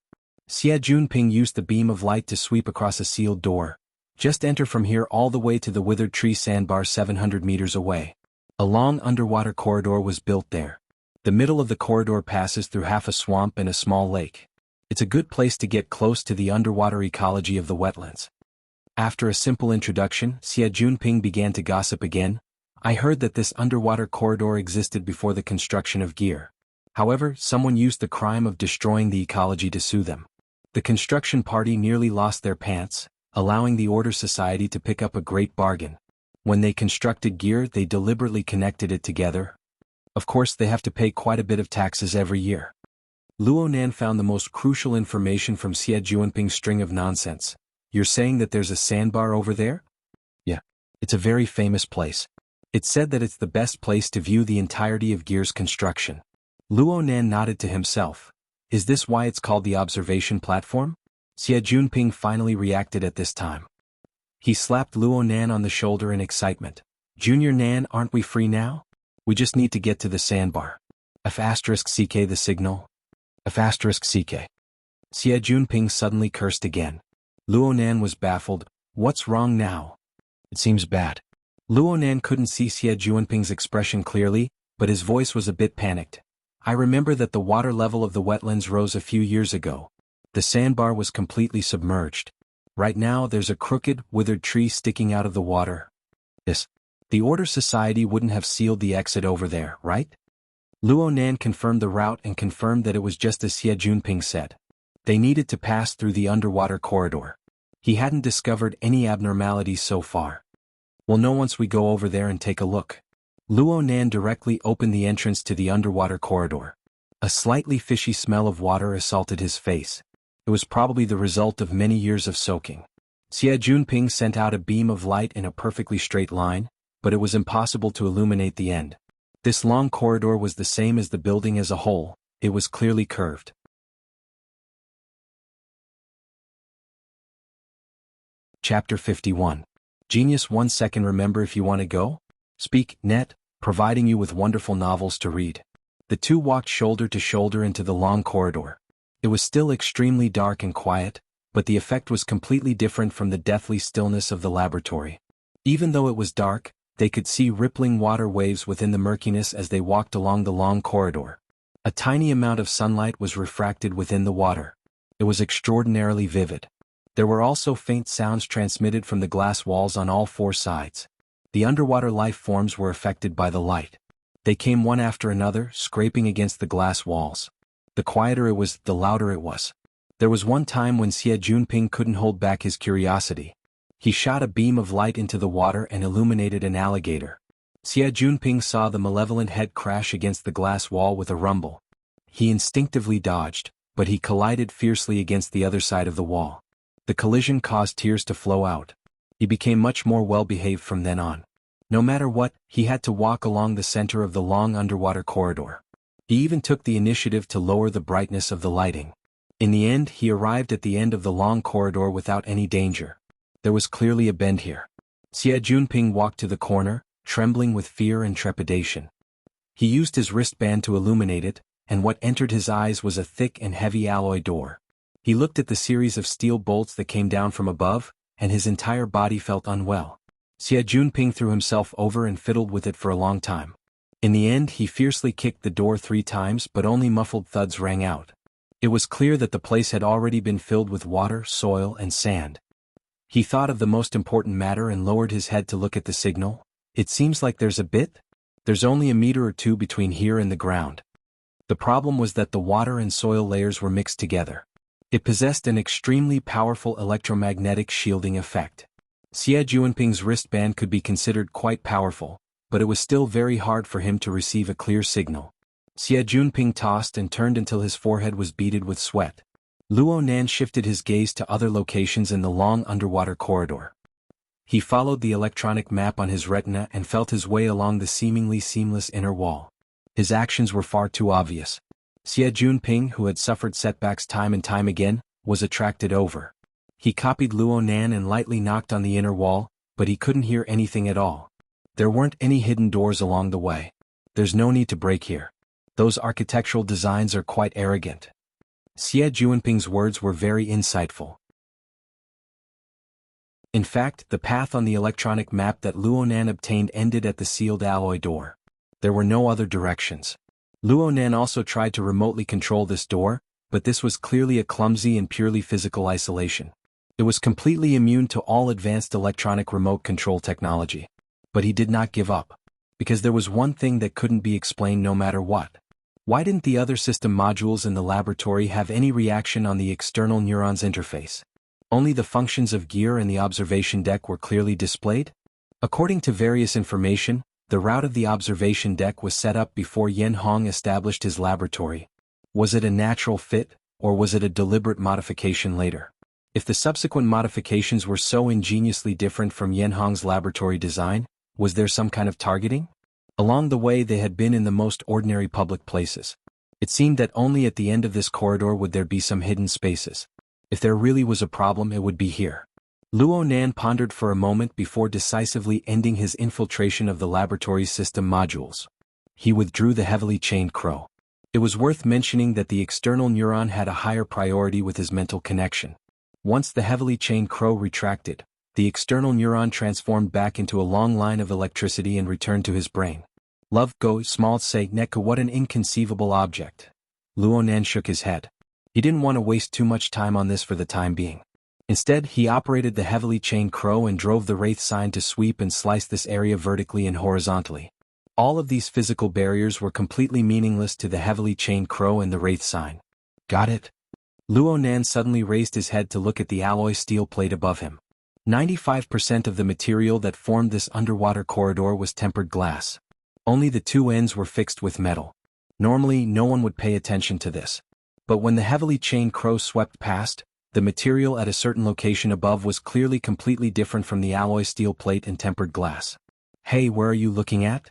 Xie Junping used the beam of light to sweep across a sealed door. Just enter from here all the way to the Withered Tree Sandbar 700 meters away. A long underwater corridor was built there. The middle of the corridor passes through half a swamp and a small lake. It's a good place to get close to the underwater ecology of the wetlands. After a simple introduction, Xie Junping began to gossip again. I heard that this underwater corridor existed before the construction of Gear. However, someone used the crime of destroying the ecology to sue them. The construction party nearly lost their pants, allowing the Order Society to pick up a great bargain. When they constructed Gear, they deliberately connected it together. Of course, they have to pay quite a bit of taxes every year. Luonan found the most crucial information from Xie Junping's string of nonsense. You're saying that there's a sandbar over there? Yeah. It's a very famous place. It's said that it's the best place to view the entirety of Gear's construction. Luonan nodded to himself. Is this why it's called the observation platform? Xie Junping finally reacted at this time. He slapped Luo Nan on the shoulder in excitement. Junior Nan, aren't we free now? We just need to get to the sandbar. F***ck the signal. F***ck. Xie Junping suddenly cursed again. Luo Nan was baffled. What's wrong now? It seems bad. Luo Nan couldn't see Xie Junping's expression clearly, but his voice was a bit panicked. I remember that the water level of the wetlands rose a few years ago. The sandbar was completely submerged. Right now there's a crooked, withered tree sticking out of the water. The Order Society wouldn't have sealed the exit over there, right? Luo Nan confirmed the route and confirmed that it was just as Xie Junping said. They needed to pass through the underwater corridor. He hadn't discovered any abnormalities so far. We'll know once we go over there and take a look. Luo Nan directly opened the entrance to the underwater corridor. A slightly fishy smell of water assaulted his face. It was probably the result of many years of soaking. Xie Junping sent out a beam of light in a perfectly straight line, but it was impossible to illuminate the end. This long corridor was the same as the building as a whole. It was clearly curved. Chapter 51. Genius 1 second. Remember if you want to go? Speak, net, providing you with wonderful novels to read. The two walked shoulder to shoulder into the long corridor. It was still extremely dark and quiet, but the effect was completely different from the deathly stillness of the laboratory. Even though it was dark, they could see rippling water waves within the murkiness as they walked along the long corridor. A tiny amount of sunlight was refracted within the water. It was extraordinarily vivid. There were also faint sounds transmitted from the glass walls on all four sides. The underwater life forms were affected by the light. They came one after another, scraping against the glass walls. The quieter it was, the louder it was. There was one time when Xie Junping couldn't hold back his curiosity. He shot a beam of light into the water and illuminated an alligator. Xie Junping saw the malevolent head crash against the glass wall with a rumble. He instinctively dodged, but he collided fiercely against the other side of the wall. The collision caused tears to flow out. He became much more well-behaved from then on. No matter what, he had to walk along the center of the long underwater corridor. He even took the initiative to lower the brightness of the lighting. In the end, he arrived at the end of the long corridor without any danger. There was clearly a bend here. Xie Junping walked to the corner, trembling with fear and trepidation. He used his wristband to illuminate it, and what entered his eyes was a thick and heavy alloy door. He looked at the series of steel bolts that came down from above, and his entire body felt unwell. Xie Junping threw himself over and fiddled with it for a long time. In the end, he fiercely kicked the door 3 times, but only muffled thuds rang out. It was clear that the place had already been filled with water, soil, and sand. He thought of the most important matter and lowered his head to look at the signal. It seems like there's only a meter or two between here and the ground. The problem was that the water and soil layers were mixed together. It possessed an extremely powerful electromagnetic shielding effect. Xie Junping's wristband could be considered quite powerful, but it was still very hard for him to receive a clear signal. Xie Junping tossed and turned until his forehead was beaded with sweat. Luo Nan shifted his gaze to other locations in the long underwater corridor. He followed the electronic map on his retina and felt his way along the seemingly seamless inner wall. His actions were far too obvious. Xie Junping, who had suffered setbacks time and time again, was attracted over. He copied Luo Nan and lightly knocked on the inner wall, but he couldn't hear anything at all. There weren't any hidden doors along the way. There's no need to break here. Those architectural designs are quite arrogant. Xie Junping's words were very insightful. In fact, the path on the electronic map that Luo Nan obtained ended at the sealed alloy door. There were no other directions. Luo Nan also tried to remotely control this door, but this was clearly a clumsy and purely physical isolation. It was completely immune to all advanced electronic remote control technology. But he did not give up. Because there was one thing that couldn't be explained no matter what. Why didn't the other system modules in the laboratory have any reaction on the external neurons interface? Only the functions of gear and the observation deck were clearly displayed? According to various information, the route of the observation deck was set up before Yen Hong established his laboratory. Was it a natural fit, or was it a deliberate modification later? If the subsequent modifications were so ingeniously different from Yen Hong's laboratory design, was there some kind of targeting? Along the way they had been in the most ordinary public places. It seemed that only at the end of this corridor would there be some hidden spaces. If there really was a problem, it would be here. Luo Nan pondered for a moment before decisively ending his infiltration of the laboratory's system modules. He withdrew the heavily chained crow. It was worth mentioning that the external neuron had a higher priority with his mental connection. Once the heavily chained crow retracted, the external neuron transformed back into a long line of electricity and returned to his brain. Love go small say Neko, what an inconceivable object. Luo Nan shook his head. He didn't want to waste too much time on this for the time being. Instead, he operated the heavily chained crow and drove the wraith sign to sweep and slice this area vertically and horizontally. All of these physical barriers were completely meaningless to the heavily chained crow and the wraith sign. Got it? Luo Nan suddenly raised his head to look at the alloy steel plate above him. 95% of the material that formed this underwater corridor was tempered glass. Only the two ends were fixed with metal. Normally, no one would pay attention to this. But when the heavily chained crow swept past, the material at a certain location above was clearly completely different from the alloy steel plate and tempered glass. Hey, where are you looking at?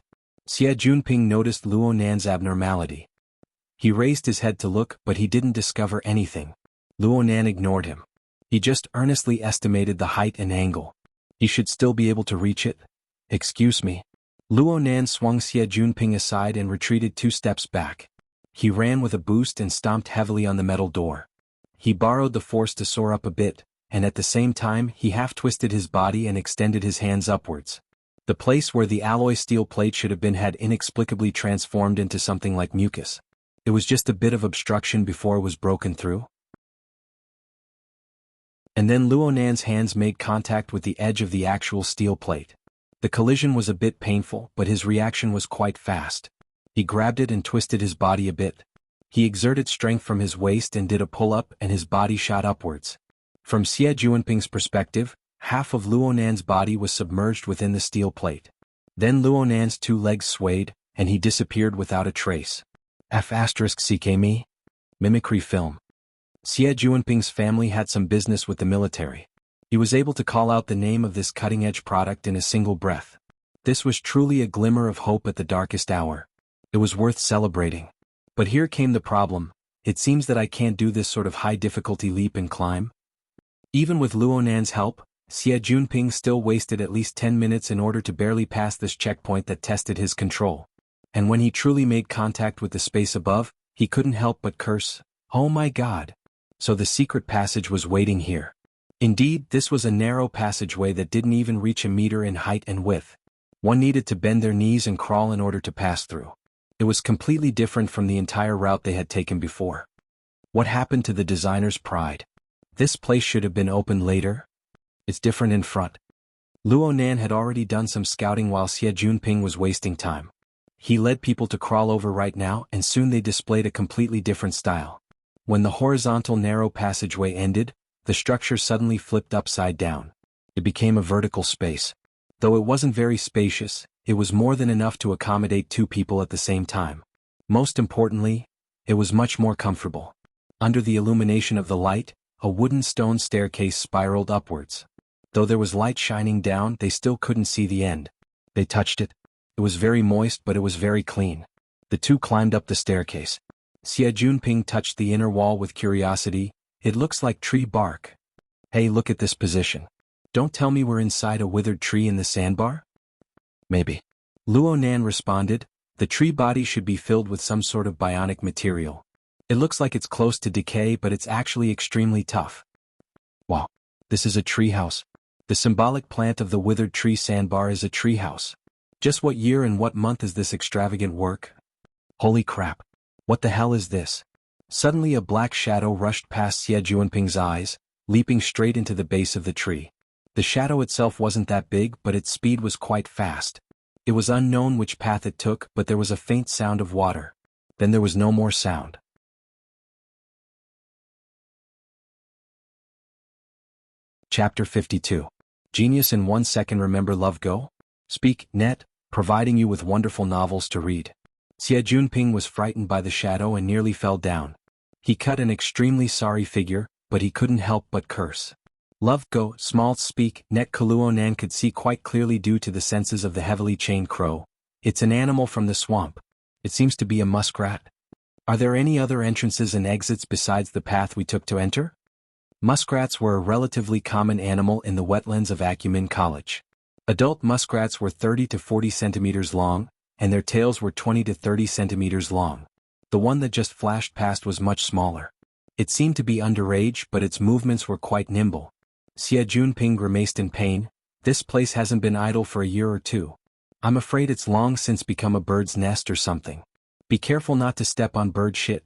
Xie Junping noticed Luo Nan's abnormality. He raised his head to look, but he didn't discover anything. Luo Nan ignored him. He just earnestly estimated the height and angle. He should still be able to reach it. Excuse me. Luo Nan swung Xie Junping aside and retreated 2 steps back. He ran with a boost and stomped heavily on the metal door. He borrowed the force to soar up a bit, and at the same time he half-twisted his body and extended his hands upwards. The place where the alloy steel plate should have been had inexplicably transformed into something like mucus. It was just a bit of obstruction before it was broken through. And then Luo Nan's hands made contact with the edge of the actual steel plate. The collision was a bit painful, but his reaction was quite fast. He grabbed it and twisted his body a bit. He exerted strength from his waist and did a pull-up, and his body shot upwards. From Xie Junping's perspective, half of Luo Nan's body was submerged within the steel plate. Then Luo Nan's 2 legs swayed, and he disappeared without a trace. F***CK Mimicry film. Xie Junping's family had some business with the military. He was able to call out the name of this cutting-edge product in a single breath. This was truly a glimmer of hope at the darkest hour. It was worth celebrating. But here came the problem. It seems that I can't do this sort of high-difficulty leap and climb. Even with Luo Nan's help, Xie Junping still wasted at least 10 minutes in order to barely pass this checkpoint that tested his control. And when he truly made contact with the space above, he couldn't help but curse, "Oh my God!" So the secret passage was waiting here. Indeed, this was a narrow passageway that didn't even reach a meter in height and width. One needed to bend their knees and crawl in order to pass through. It was completely different from the entire route they had taken before. What happened to the designer's pride? This place should have been opened later. It's different in front. Luo Nan had already done some scouting while Xie Junping was wasting time. He led people to crawl over right now, and soon they displayed a completely different style. When the horizontal narrow passageway ended, the structure suddenly flipped upside down. It became a vertical space. Though it wasn't very spacious, it was more than enough to accommodate 2 people at the same time. Most importantly, it was much more comfortable. Under the illumination of the light, a wooden stone staircase spiraled upwards. Though there was light shining down, they still couldn't see the end. They touched it. It was very moist, but it was very clean. The 2 climbed up the staircase. Xie Junping touched the inner wall with curiosity. It looks like tree bark. Hey, look at this position. Don't tell me we're inside a withered tree in the sandbar? Maybe. Luo Nan responded, the tree body should be filled with some sort of bionic material. It looks like it's close to decay, but it's actually extremely tough. Wow. This is a treehouse. The symbolic plant of the withered tree sandbar is a treehouse. Just what year and what month is this extravagant work? Holy crap. What the hell is this? Suddenly a black shadow rushed past Xie Junping's eyes, leaping straight into the base of the tree. The shadow itself wasn't that big, but its speed was quite fast. It was unknown which path it took, but there was a faint sound of water. Then there was no more sound. Chapter 52. Genius in 1 second. Remember Love Go? Speak, net, providing you with wonderful novels to read. Xie Junping was frightened by the shadow and nearly fell down. He cut an extremely sorry figure, but he couldn't help but curse. Love Go, small speak, net. Luo Nan could see quite clearly due to the senses of the heavily chained crow. It's an animal from the swamp. It seems to be a muskrat. Are there any other entrances and exits besides the path we took to enter? Muskrats were a relatively common animal in the wetlands of Acumen College. Adult muskrats were 30 to 40 centimeters long, and their tails were 20 to 30 centimeters long. The one that just flashed past was much smaller. It seemed to be underage, but its movements were quite nimble. Xie Junping grimaced in pain. This place hasn't been idle for a year or two. I'm afraid it's long since become a bird's nest or something. Be careful not to step on bird shit.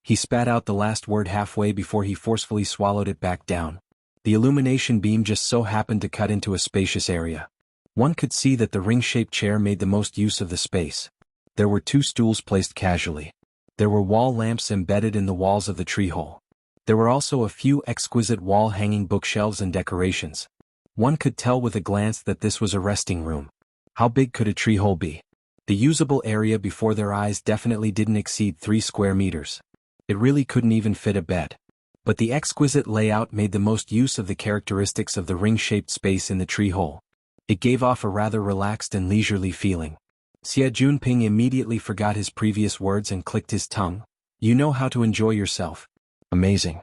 He spat out the last word halfway before he forcefully swallowed it back down. The illumination beam just so happened to cut into a spacious area. One could see that the ring-shaped chair made the most use of the space. There were 2 stools placed casually. There were wall lamps embedded in the walls of the tree hole. There were also a few exquisite wall-hanging bookshelves and decorations. One could tell with a glance that this was a resting room. How big could a tree hole be? The usable area before their eyes definitely didn't exceed 3 square meters. It really couldn't even fit a bed. But the exquisite layout made the most use of the characteristics of the ring-shaped space in the tree hole. It gave off a rather relaxed and leisurely feeling. Xie Junping immediately forgot his previous words and clicked his tongue. You know how to enjoy yourself. Amazing.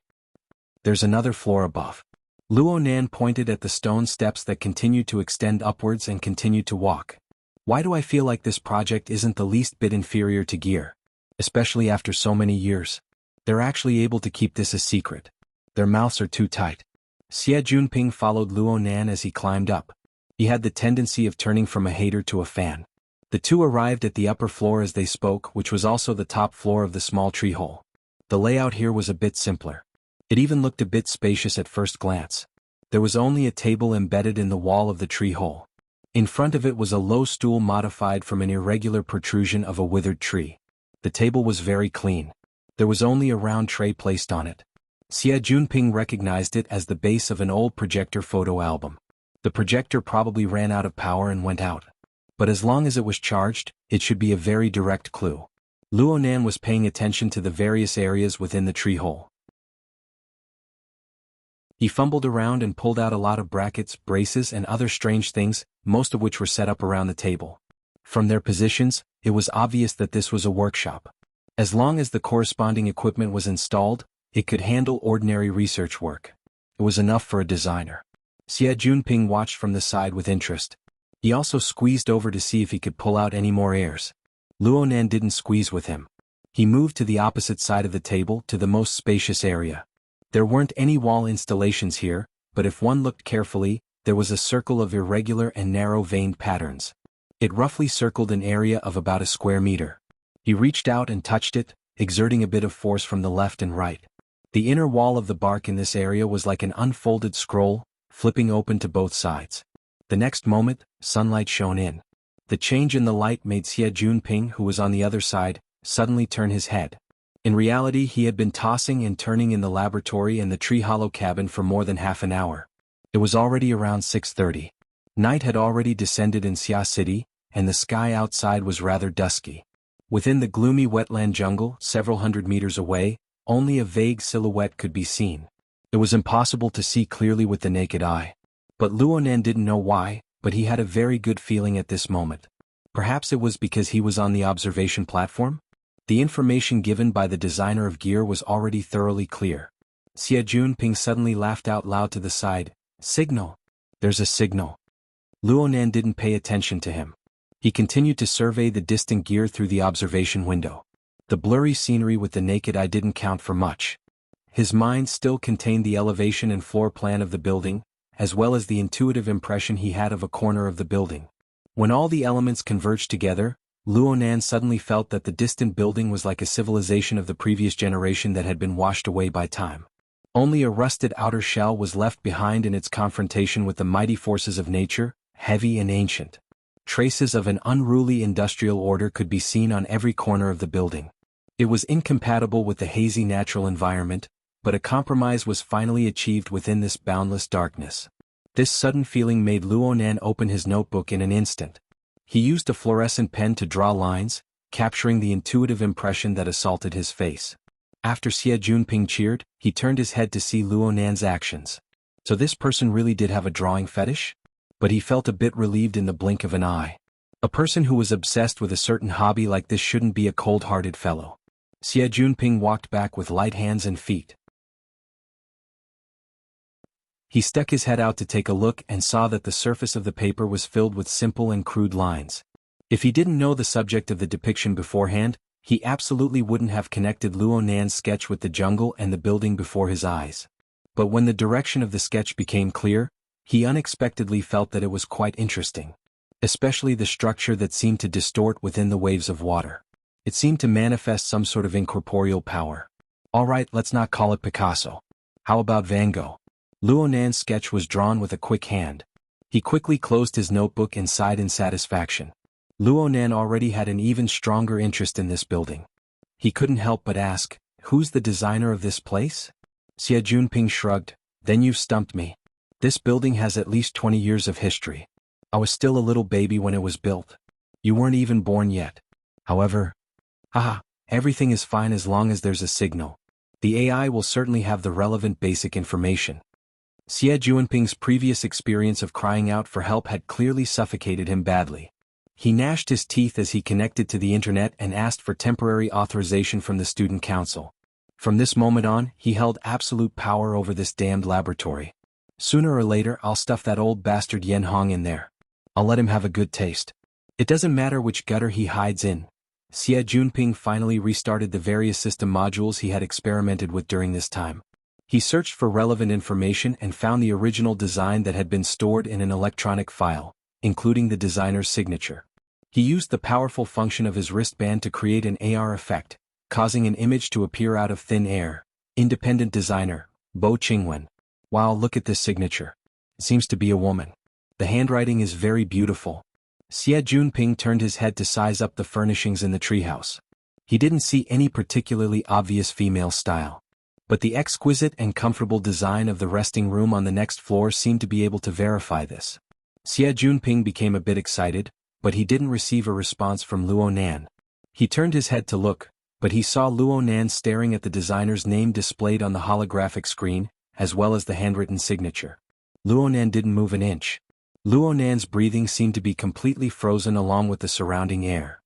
There's another floor above. Luo Nan pointed at the stone steps that continued to extend upwards and continued to walk. Why do I feel like this project isn't the least bit inferior to Gear? Especially after so many years. They're actually able to keep this a secret. Their mouths are too tight. Xie Junping followed Luo Nan as he climbed up. He had the tendency of turning from a hater to a fan. The two arrived at the upper floor as they spoke, which was also the top floor of the small tree hole. The layout here was a bit simpler. It even looked a bit spacious at first glance. There was only a table embedded in the wall of the tree hole. In front of it was a low stool modified from an irregular protrusion of a withered tree. The table was very clean. There was only a round tray placed on it. Xie Junping recognized it as the base of an old projector photo album. The projector probably ran out of power and went out. But as long as it was charged, it should be a very direct clue. Luo Nan was paying attention to the various areas within the tree hole. He fumbled around and pulled out a lot of brackets, braces and other strange things, most of which were set up around the table. From their positions, it was obvious that this was a workshop. As long as the corresponding equipment was installed, it could handle ordinary research work. It was enough for a designer. Xie Junping watched from the side with interest. He also squeezed over to see if he could pull out any more airs. Luo Nan didn't squeeze with him. He moved to the opposite side of the table to the most spacious area. There weren't any wall installations here, but if one looked carefully, there was a circle of irregular and narrow-veined patterns. It roughly circled an area of about a square meter. He reached out and touched it, exerting a bit of force from the left and right. The inner wall of the bark in this area was like an unfolded scroll, flipping open to both sides. The next moment, sunlight shone in. The change in the light made Xie Junping, who was on the other side, suddenly turn his head. In reality, he had been tossing and turning in the laboratory and the tree hollow cabin for more than half an hour. It was already around 6:30. Night had already descended in Xia City, and the sky outside was rather dusky. Within the gloomy wetland jungle, several hundred meters away, only a vague silhouette could be seen. It was impossible to see clearly with the naked eye. But Luo Nan didn't know why, but he had a very good feeling at this moment. Perhaps it was because he was on the observation platform? The information given by the designer of gear was already thoroughly clear. Xie Junping suddenly laughed out loud to the side. Signal. There's a signal. Luo Nan didn't pay attention to him. He continued to survey the distant gear through the observation window. The blurry scenery with the naked eye didn't count for much. His mind still contained the elevation and floor plan of the building, as well as the intuitive impression he had of a corner of the building. When all the elements converged together, Luo Nan suddenly felt that the distant building was like a civilization of the previous generation that had been washed away by time. Only a rusted outer shell was left behind in its confrontation with the mighty forces of nature, heavy and ancient. Traces of an unruly industrial order could be seen on every corner of the building. It was incompatible with the hazy natural environment, but a compromise was finally achieved within this boundless darkness. This sudden feeling made Luo Nan open his notebook in an instant. He used a fluorescent pen to draw lines, capturing the intuitive impression that assaulted his face. After Xie Junping cheered, he turned his head to see Luo Nan's actions. So this person really did have a drawing fetish? But he felt a bit relieved in the blink of an eye. A person who was obsessed with a certain hobby like this shouldn't be a cold-hearted fellow. Xie Junping walked back with light hands and feet. He stuck his head out to take a look and saw that the surface of the paper was filled with simple and crude lines. If he didn't know the subject of the depiction beforehand, he absolutely wouldn't have connected Luo Nan's sketch with the jungle and the building before his eyes. But when the direction of the sketch became clear, he unexpectedly felt that it was quite interesting. Especially the structure that seemed to distort within the waves of water. It seemed to manifest some sort of incorporeal power. Alright, let's not call it Picasso. How about Van Gogh? Luo Nan's sketch was drawn with a quick hand. He quickly closed his notebook and sighed in satisfaction. Luo Nan already had an even stronger interest in this building. He couldn't help but ask, "Who's the designer of this place?" Xie Junping shrugged, "Then you've stumped me. This building has at least 20 years of history. I was still a little baby when it was built. You weren't even born yet. However, everything is fine as long as there's a signal. The AI will certainly have the relevant basic information." Xie Junping's previous experience of crying out for help had clearly suffocated him badly. He gnashed his teeth as he connected to the internet and asked for temporary authorization from the student council. From this moment on, he held absolute power over this damned laboratory. Sooner or later I'll stuff that old bastard Yen Hong in there. I'll let him have a good taste. It doesn't matter which gutter he hides in. Xie Junping finally restarted the various system modules he had experimented with during this time. He searched for relevant information and found the original design that had been stored in an electronic file, including the designer's signature. He used the powerful function of his wristband to create an AR effect, causing an image to appear out of thin air. Independent designer, Bo Qingwen. Wow, look at this signature. It seems to be a woman. The handwriting is very beautiful. Xie Junping turned his head to size up the furnishings in the treehouse. He didn't see any particularly obvious female style. But the exquisite and comfortable design of the resting room on the next floor seemed to be able to verify this. Xie Junping became a bit excited, but he didn't receive a response from Luo Nan. He turned his head to look, but he saw Luo Nan staring at the designer's name displayed on the holographic screen, as well as the handwritten signature. Luo Nan didn't move an inch. Luo Nan's breathing seemed to be completely frozen along with the surrounding air.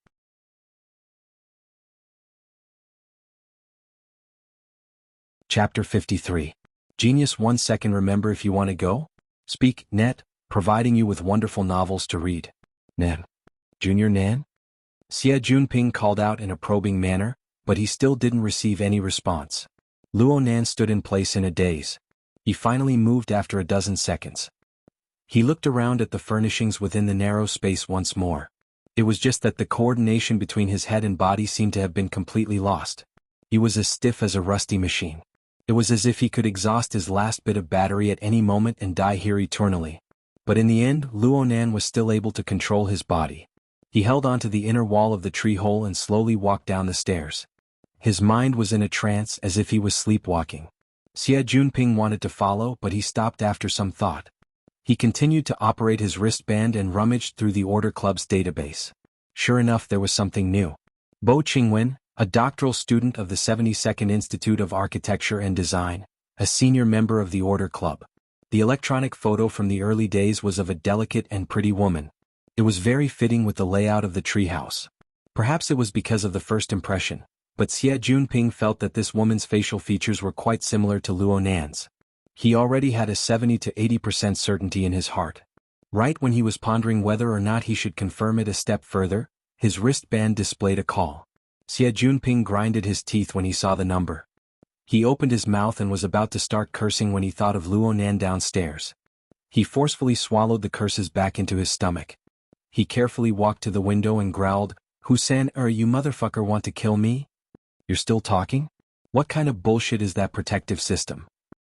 Chapter 53. Genius 1 second. Remember if you want to go? Speak, Net, providing you with wonderful novels to read. Nan. Junior Nan? Xie Junping called out in a probing manner, but he still didn't receive any response. Luo Nan stood in place in a daze. He finally moved after a dozen seconds. He looked around at the furnishings within the narrow space once more. It was just that the coordination between his head and body seemed to have been completely lost. He was as stiff as a rusty machine. It was as if he could exhaust his last bit of battery at any moment and die here eternally. But in the end, Luo Nan was still able to control his body. He held onto the inner wall of the tree hole and slowly walked down the stairs. His mind was in a trance as if he was sleepwalking. Xie Junping wanted to follow, but he stopped after some thought. He continued to operate his wristband and rummaged through the Order Club's database. Sure enough, there was something new. Bo Qingwen, a doctoral student of the 72nd Institute of Architecture and Design, a senior member of the Order Club. The electronic photo from the early days was of a delicate and pretty woman. It was very fitting with the layout of the treehouse. Perhaps it was because of the first impression, but Xie Junping felt that this woman's facial features were quite similar to Luo Nan's. He already had a 70 to 80% certainty in his heart. Right when he was pondering whether or not he should confirm it a step further, his wristband displayed a call. Xie Junping grinded his teeth when he saw the number. He opened his mouth and was about to start cursing when he thought of Luo Nan downstairs. He forcefully swallowed the curses back into his stomach. He carefully walked to the window and growled, "Husan, you motherfucker want to kill me? You're still talking? What kind of bullshit is that protective system?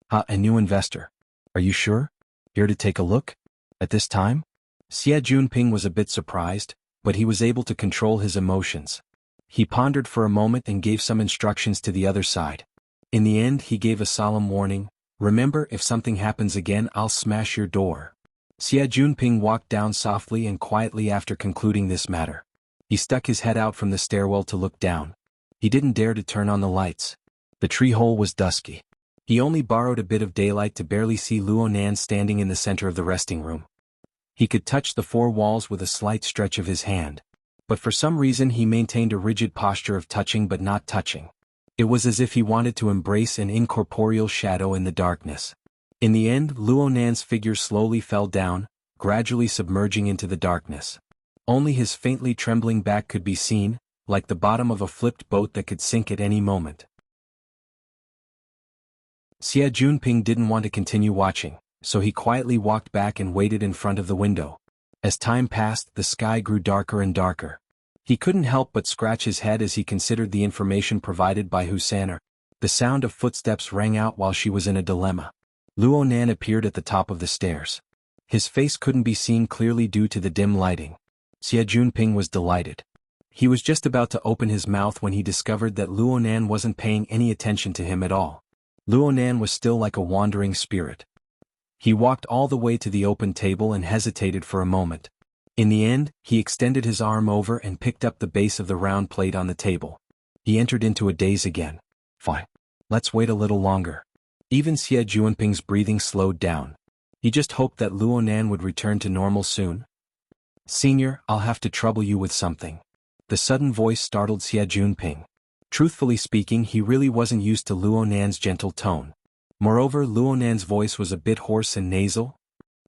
A new investor. Are you sure? Here to take a look? At this time?" Xie Junping was a bit surprised, but he was able to control his emotions. He pondered for a moment and gave some instructions to the other side. In the end, he gave a solemn warning, "Remember, if something happens again, I'll smash your door." Xie Junping walked down softly and quietly after concluding this matter. He stuck his head out from the stairwell to look down. He didn't dare to turn on the lights. The tree hole was dusky. He only borrowed a bit of daylight to barely see Luo Nan standing in the center of the resting room. He could touch the four walls with a slight stretch of his hand. But for some reason he maintained a rigid posture of touching but not touching. It was as if he wanted to embrace an incorporeal shadow in the darkness. In the end, Luo Nan's figure slowly fell down, gradually submerging into the darkness. Only his faintly trembling back could be seen, like the bottom of a flipped boat that could sink at any moment. Xie Junping didn't want to continue watching, so he quietly walked back and waited in front of the window. As time passed, the sky grew darker and darker. He couldn't help but scratch his head as he considered the information provided by Husaner. The sound of footsteps rang out while she was in a dilemma. Luo Nan appeared at the top of the stairs. His face couldn't be seen clearly due to the dim lighting. Xie Junping was delighted. He was just about to open his mouth when he discovered that Luo Nan wasn't paying any attention to him at all. Luo Nan was still like a wandering spirit. He walked all the way to the open table and hesitated for a moment. In the end, he extended his arm over and picked up the base of the round plate on the table. He entered into a daze again. Fine. Let's wait a little longer. Even Xie Junping's breathing slowed down. He just hoped that Luo Nan would return to normal soon. Senior, I'll have to trouble you with something. The sudden voice startled Xie Junping. Truthfully speaking, he really wasn't used to Luo Nan's gentle tone. Moreover, Luo Nan's voice was a bit hoarse and nasal.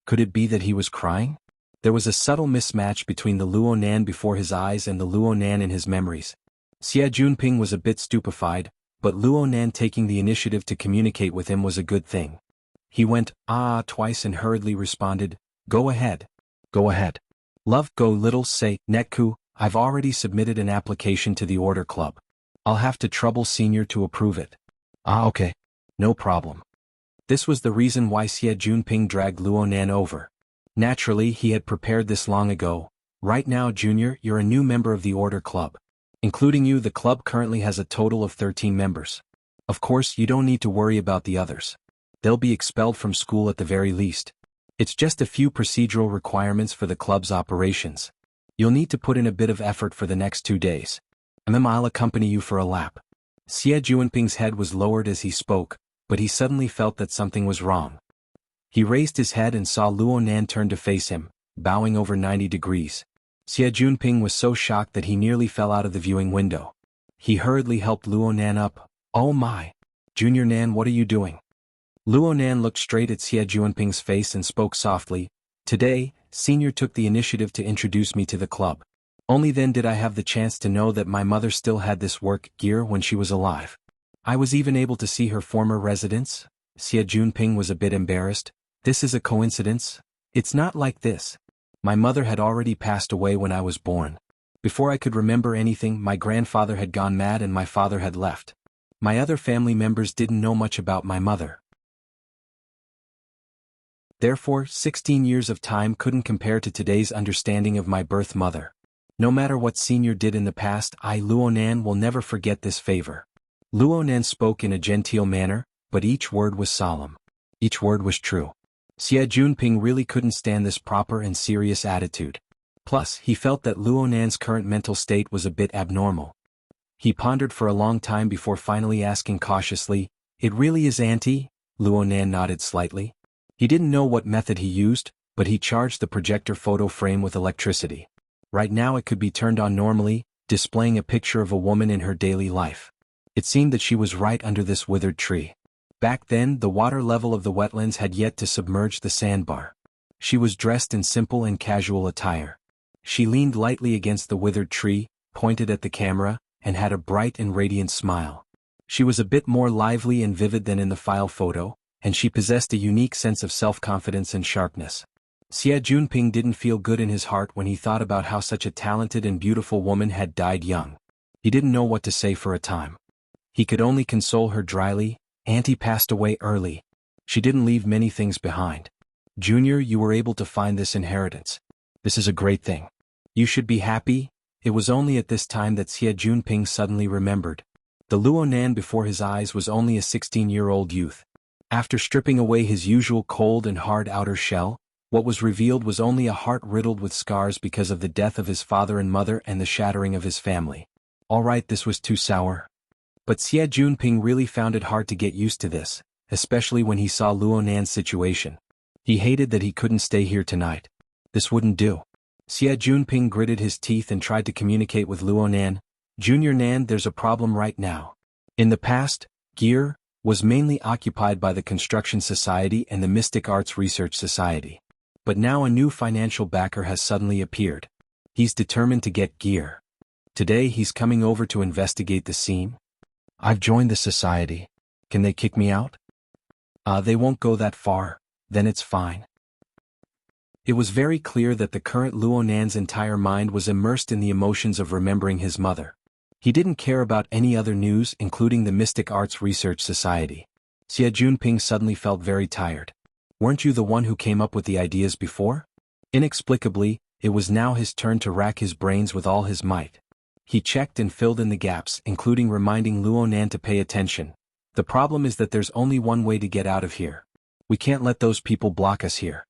Could it be that he was crying? There was a subtle mismatch between the Luo Nan before his eyes and the Luo Nan in his memories. Xie Junping was a bit stupefied, but Luo Nan taking the initiative to communicate with him was a good thing. He went, "Ah" twice and hurriedly responded, "Go ahead. Go ahead. Love, go little say, Netku, I've already submitted an application to the Order Club. I'll have to trouble Senior to approve it." "Ah, okay. No problem." This was the reason why Xie Junping dragged Luo Nan over. Naturally, he had prepared this long ago. Right now, Junior, you're a new member of the Order Club. Including you, the club currently has a total of 13 members. Of course, you don't need to worry about the others. They'll be expelled from school at the very least. It's just a few procedural requirements for the club's operations. You'll need to put in a bit of effort for the next 2 days. I'll accompany you for a lap. Xie Junping's head was lowered as he spoke, but he suddenly felt that something was wrong. He raised his head and saw Luo Nan turn to face him, bowing over 90 degrees. Xie Junping was so shocked that he nearly fell out of the viewing window. He hurriedly helped Luo Nan up. "Oh my! Junior Nan, what are you doing?" Luo Nan looked straight at Xie Junping's face and spoke softly. "Today, Senior took the initiative to introduce me to the club. Only then did I have the chance to know that my mother still had this work gear when she was alive. I was even able to see her former residence." Xie Junping was a bit embarrassed. "This is a coincidence? It's not like this. My mother had already passed away when I was born. Before I could remember anything, my grandfather had gone mad and my father had left. My other family members didn't know much about my mother. Therefore, 16 years of time couldn't compare to today's understanding of my birth mother. No matter what Senior did in the past, I, Luo Nan, will never forget this favor." Luo Nan spoke in a genteel manner, but each word was solemn. Each word was true. Xie Junping really couldn't stand this proper and serious attitude. Plus, he felt that Luo Nan's current mental state was a bit abnormal. He pondered for a long time before finally asking cautiously, "It really is Auntie?" Luo Nan nodded slightly. He didn't know what method he used, but he charged the projector photo frame with electricity. Right now it could be turned on normally, displaying a picture of a woman in her daily life. It seemed that she was right under this withered tree. Back then, the water level of the wetlands had yet to submerge the sandbar. She was dressed in simple and casual attire. She leaned lightly against the withered tree, pointed at the camera, and had a bright and radiant smile. She was a bit more lively and vivid than in the file photo, and she possessed a unique sense of self-confidence and sharpness. Xie Junping didn't feel good in his heart when he thought about how such a talented and beautiful woman had died young. He didn't know what to say for a time. He could only console her dryly. "Auntie passed away early. She didn't leave many things behind. Junior, you were able to find this inheritance. This is a great thing. You should be happy." It was only at this time that Xie Junping suddenly remembered. The Luo Nan before his eyes was only a 16-year-old youth. After stripping away his usual cold and hard outer shell, what was revealed was only a heart riddled with scars because of the death of his father and mother and the shattering of his family. All right, this was too sour. But Xie Junping really found it hard to get used to this, especially when he saw Luo Nan's situation. He hated that he couldn't stay here tonight. This wouldn't do. Xie Junping gritted his teeth and tried to communicate with Luo Nan. Junior Nan, there's a problem right now. In the past, Gear was mainly occupied by the Construction Society and the Mystic Arts Research Society. But now a new financial backer has suddenly appeared. He's determined to get Gear. Today he's coming over to investigate the scene. I've joined the society. Can they kick me out? They won't go that far, then it's fine. It was very clear that the current Luo Nan's entire mind was immersed in the emotions of remembering his mother. He didn't care about any other news, including the Mystic Arts Research Society. Xie Junping suddenly felt very tired. Weren't you the one who came up with the ideas before? Inexplicably, it was now his turn to rack his brains with all his might. He checked and filled in the gaps, including reminding Luo Nan to pay attention. The problem is that there's only one way to get out of here. We can't let those people block us here.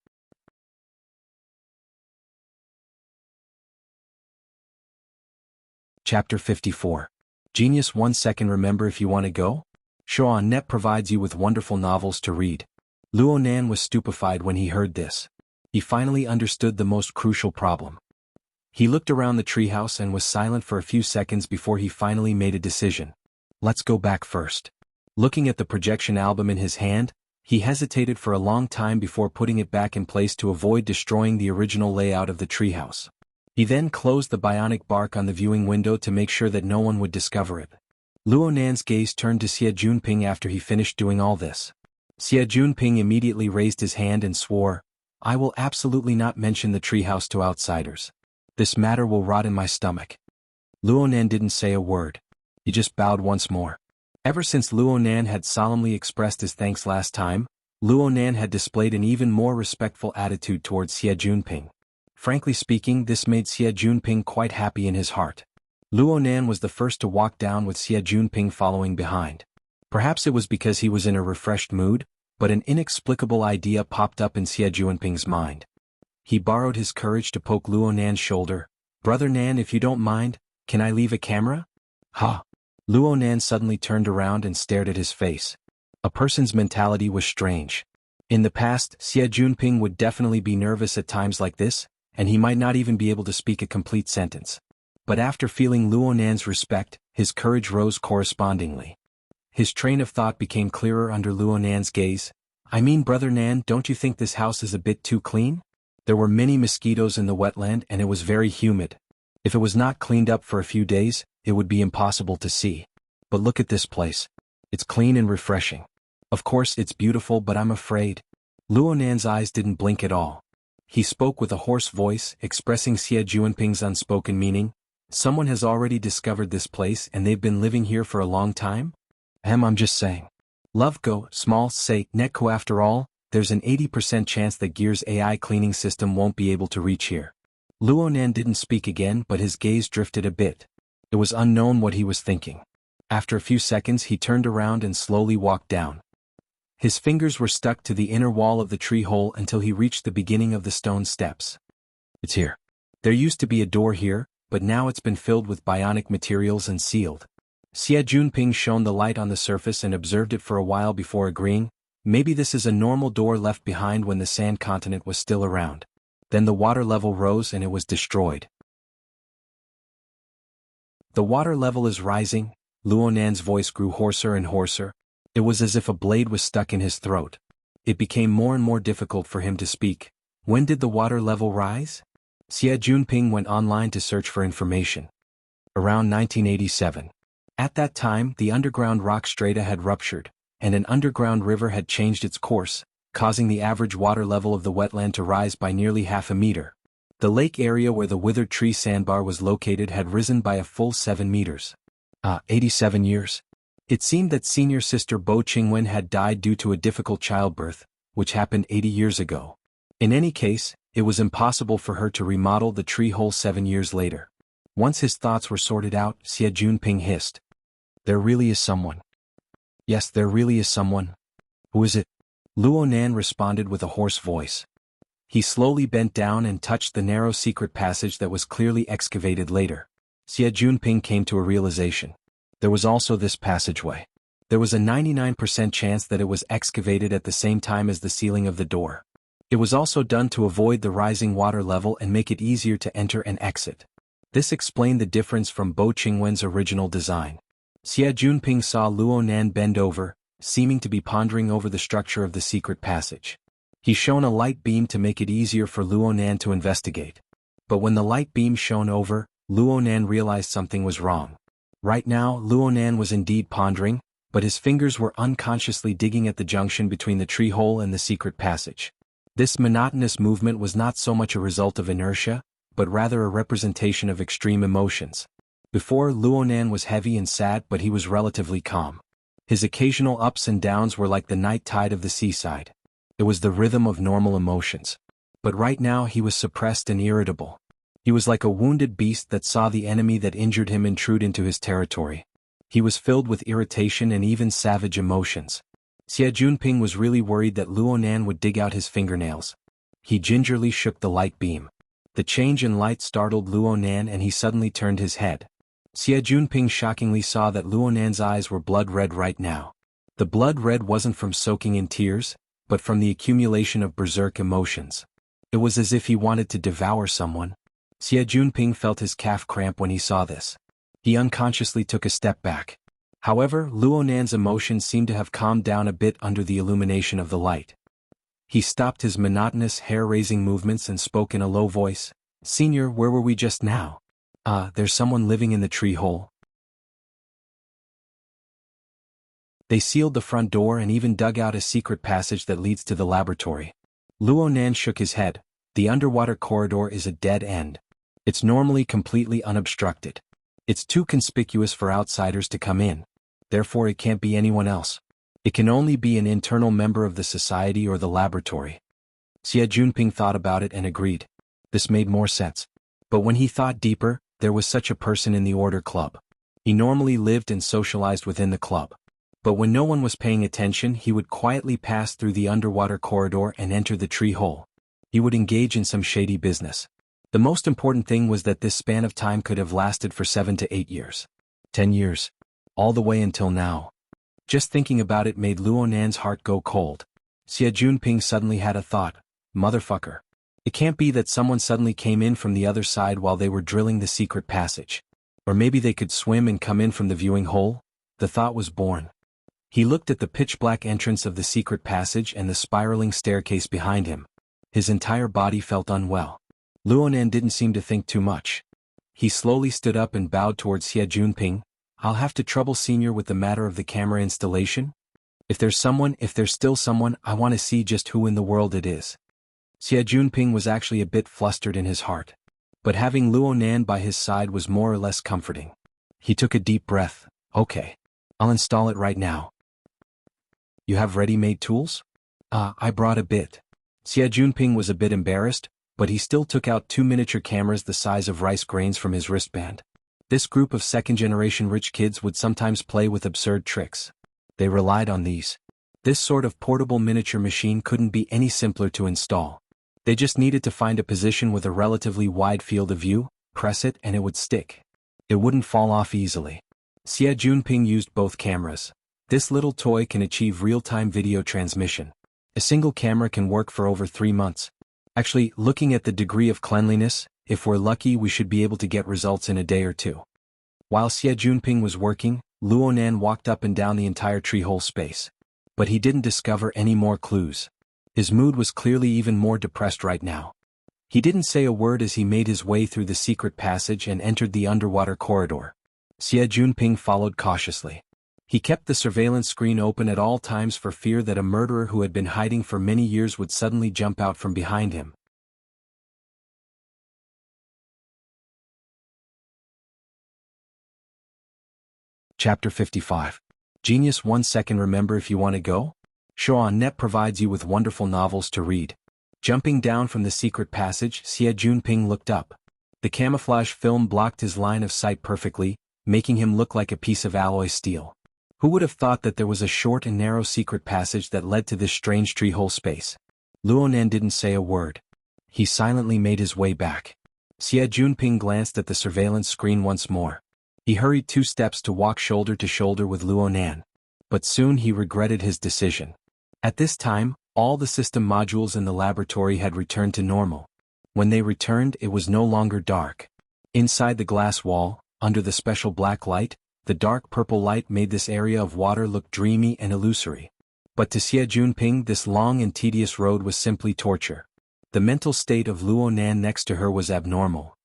Chapter 54. Genius 1 second. Remember if you want to go? Net provides you with wonderful novels to read. Luo Nan was stupefied when he heard this. He finally understood the most crucial problem. He looked around the treehouse and was silent for a few seconds before he finally made a decision. Let's go back first. Looking at the projection album in his hand, he hesitated for a long time before putting it back in place to avoid destroying the original layout of the treehouse. He then closed the bionic bark on the viewing window to make sure that no one would discover it. Luo Nan's gaze turned to Xie Junping after he finished doing all this. Xie Junping immediately raised his hand and swore, I will absolutely not mention the treehouse to outsiders. This matter will rot in my stomach. Luo Nan didn't say a word. He just bowed once more. Ever since Luo Nan had solemnly expressed his thanks last time, Luo Nan had displayed an even more respectful attitude towards Xie Junping. Frankly speaking, this made Xie Junping quite happy in his heart. Luo Nan was the first to walk down with Xie Junping following behind. Perhaps it was because he was in a refreshed mood, but an inexplicable idea popped up in Xie Junping's mind. He borrowed his courage to poke Luo Nan's shoulder. Brother Nan, if you don't mind, can I leave a camera? Ha! Luo Nan suddenly turned around and stared at his face. A person's mentality was strange. In the past, Xie Junping would definitely be nervous at times like this, and he might not even be able to speak a complete sentence. But after feeling Luo Nan's respect, his courage rose correspondingly. His train of thought became clearer under Luo Nan's gaze. I mean, Brother Nan, don't you think this house is a bit too clean? There were many mosquitoes in the wetland and it was very humid. If it was not cleaned up for a few days, it would be impossible to see. But look at this place. It's clean and refreshing. Of course it's beautiful, but I'm afraid. Luo Nan's eyes didn't blink at all. He spoke with a hoarse voice, expressing Xie Junping's unspoken meaning. Someone has already discovered this place and they've been living here for a long time? I'm just saying. Love go, small, say, netco after all, there's an 80% chance that Gear's AI cleaning system won't be able to reach here. Luo Nan didn't speak again, but his gaze drifted a bit. It was unknown what he was thinking. After a few seconds he turned around and slowly walked down. His fingers were stuck to the inner wall of the tree hole until he reached the beginning of the stone steps. It's here. There used to be a door here, but now it's been filled with bionic materials and sealed. Xie Junping shone the light on the surface and observed it for a while before agreeing, maybe this is a normal door left behind when the sand continent was still around. Then the water level rose and it was destroyed. The water level is rising. Luo Nan's voice grew hoarser and hoarser. It was as if a blade was stuck in his throat. It became more and more difficult for him to speak. When did the water level rise? Xie Junping went online to search for information. Around 1987. At that time, the underground rock strata had ruptured, and an underground river had changed its course, causing the average water level of the wetland to rise by nearly half a meter. The lake area where the withered tree sandbar was located had risen by a full 7 meters. 87 years. It seemed that senior sister Bo Qingwen had died due to a difficult childbirth, which happened 80 years ago. In any case, it was impossible for her to remodel the tree hole 7 years later. Once his thoughts were sorted out, Xie Junping hissed. There really is someone. Yes, there really is someone. Who is it? Luo Nan responded with a hoarse voice. He slowly bent down and touched the narrow secret passage that was clearly excavated later. Xie Junping came to a realization. There was also this passageway. There was a 99% chance that it was excavated at the same time as the ceiling of the door. It was also done to avoid the rising water level and make it easier to enter and exit. This explained the difference from Bo Qingwen's original design. Xie Junping saw Luo Nan bend over, seeming to be pondering over the structure of the secret passage. He shone a light beam to make it easier for Luo Nan to investigate. But when the light beam shone over, Luo Nan realized something was wrong. Right now, Luo Nan was indeed pondering, but his fingers were unconsciously digging at the junction between the tree hole and the secret passage. This monotonous movement was not so much a result of inertia, but rather a representation of extreme emotions. Before, Luo Nan was heavy and sad, but he was relatively calm. His occasional ups and downs were like the night tide of the seaside. It was the rhythm of normal emotions. But right now he was suppressed and irritable. He was like a wounded beast that saw the enemy that injured him intrude into his territory. He was filled with irritation and even savage emotions. Xie Junping was really worried that Luo Nan would dig out his fingernails. He gingerly shook the light beam. The change in light startled Luo Nan and he suddenly turned his head. Xie Junping shockingly saw that Luo Nan's eyes were blood red right now. The blood red wasn't from soaking in tears, but from the accumulation of berserk emotions. It was as if he wanted to devour someone. Xie Junping felt his calf cramp when he saw this. He unconsciously took a step back. However, Luo Nan's emotions seemed to have calmed down a bit under the illumination of the light. He stopped his monotonous hair-raising movements and spoke in a low voice. "Senior, where were we just now? There's someone living in the tree hole." They sealed the front door and even dug out a secret passage that leads to the laboratory. Luo Nan shook his head. The underwater corridor is a dead end. It's normally completely unobstructed. It's too conspicuous for outsiders to come in. Therefore it can't be anyone else. It can only be an internal member of the society or the laboratory. Xie Junping thought about it and agreed. This made more sense. But when he thought deeper, there was such a person in the Order Club. He normally lived and socialized within the club. But when no one was paying attention, he would quietly pass through the underwater corridor and enter the tree hole. He would engage in some shady business. The most important thing was that this span of time could have lasted for 7 to 8 years. 10 years. All the way until now. Just thinking about it made Luo Nan's heart go cold. Xie Junping suddenly had a thought. Motherfucker. It can't be that someone suddenly came in from the other side while they were drilling the secret passage. Or maybe they could swim and come in from the viewing hole? The thought was born. He looked at the pitch-black entrance of the secret passage and the spiraling staircase behind him. His entire body felt unwell. Luo Nan didn't seem to think too much. He slowly stood up and bowed towards Xie Junping. "I'll have to trouble Senior with the matter of the camera installation? If there's still someone, I want to see just who in the world it is." Xie Junping was actually a bit flustered in his heart. But having Luo Nan by his side was more or less comforting. He took a deep breath. "Okay. I'll install it right now." "You have ready-made tools?" I brought a bit." Xie Junping was a bit embarrassed, but he still took out 2 miniature cameras the size of rice grains from his wristband. This group of second-generation rich kids would sometimes play with absurd tricks. They relied on these. This sort of portable miniature machine couldn't be any simpler to install. They just needed to find a position with a relatively wide field of view, press it and it would stick. It wouldn't fall off easily. Xie Junping used both cameras. This little toy can achieve real-time video transmission. A single camera can work for over 3 months. Actually, looking at the degree of cleanliness, if we're lucky we should be able to get results in a day or 2. While Xie Junping was working, Luo Nan walked up and down the entire tree-hole space. But he didn't discover any more clues. His mood was clearly even more depressed right now. He didn't say a word as he made his way through the secret passage and entered the underwater corridor. Xie Junping followed cautiously. He kept the surveillance screen open at all times for fear that a murderer who had been hiding for many years would suddenly jump out from behind him. Chapter 55. Genius 1 second. Remember if you want to go? Shoan.net provides you with wonderful novels to read. Jumping down from the secret passage, Xie Junping looked up. The camouflage film blocked his line of sight perfectly, making him look like a piece of alloy steel. Who would have thought that there was a short and narrow secret passage that led to this strange tree-hole space? Luo Nan didn't say a word. He silently made his way back. Xie Junping glanced at the surveillance screen once more. He hurried 2 steps to walk shoulder to shoulder with Luo Nan. But soon he regretted his decision. At this time, All the system modules in the laboratory had returned to normal. When they returned, it was no longer dark. Inside the glass wall, under the special black light, the dark purple light made this area of water look dreamy and illusory. But to Xie Junping, this long and tedious road was simply torture. The mental state of Luo Nan next to her was abnormal.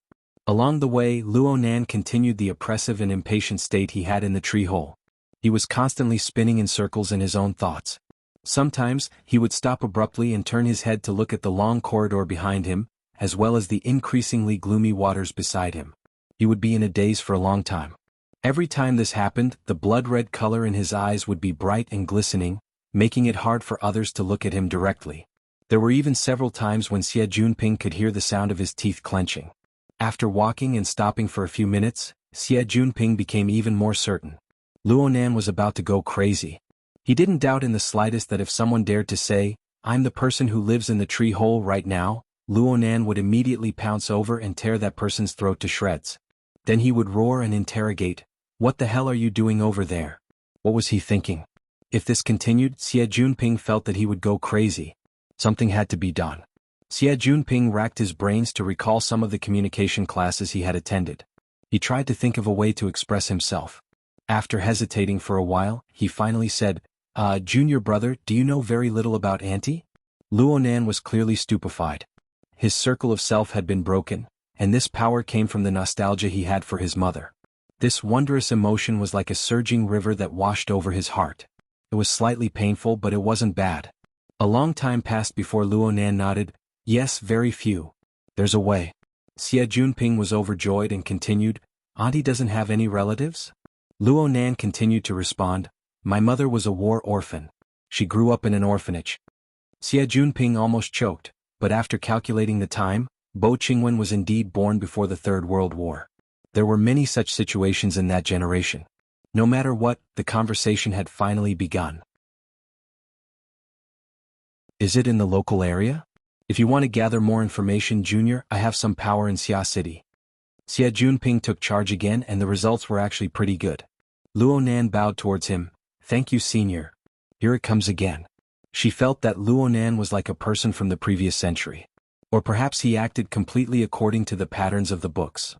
Along the way, Luo Nan continued the oppressive and impatient state he had in the tree hole. He was constantly spinning in circles in his own thoughts. Sometimes, he would stop abruptly and turn his head to look at the long corridor behind him, as well as the increasingly gloomy waters beside him. He would be in a daze for a long time. Every time this happened, the blood-red color in his eyes would be bright and glistening, making it hard for others to look at him directly. There were even several times when Xie Junping could hear the sound of his teeth clenching. After walking and stopping for a few minutes, Xie Junping became even more certain. Luo Nan was about to go crazy. He didn't doubt in the slightest that if someone dared to say, "I'm the person who lives in the tree hole right now," Luo Nan would immediately pounce over and tear that person's throat to shreds. Then he would roar and interrogate, "What the hell are you doing over there?" What was he thinking? If this continued, Xie Junping felt that he would go crazy. Something had to be done. Xie Junping racked his brains to recall some of the communication classes he had attended. He tried to think of a way to express himself. After hesitating for a while, he finally said, "Junior brother, do you know very little about Auntie?" Luo Nan was clearly stupefied. His circle of self had been broken, and this power came from the nostalgia he had for his mother. This wondrous emotion was like a surging river that washed over his heart. It was slightly painful, but it wasn't bad. A long time passed before Luo Nan nodded, "Yes, very few. There's a way." Xie Junping was overjoyed and continued, "Auntie doesn't have any relatives?" Luo Nan continued to respond, "My mother was a war orphan. She grew up in an orphanage." Xie Junping almost choked, but after calculating the time, Bo Qingwen was indeed born before the Third World War. There were many such situations in that generation. No matter what, the conversation had finally begun. "Is it in the local area? If you want to gather more information, Junior, I have some power in Xia City." Xie Junping took charge again, and the results were actually pretty good. Luo Nan bowed towards him, "Thank you, Senior." Here it comes again. She felt that Luo Nan was like a person from the previous century. Or perhaps he acted completely according to the patterns of the books.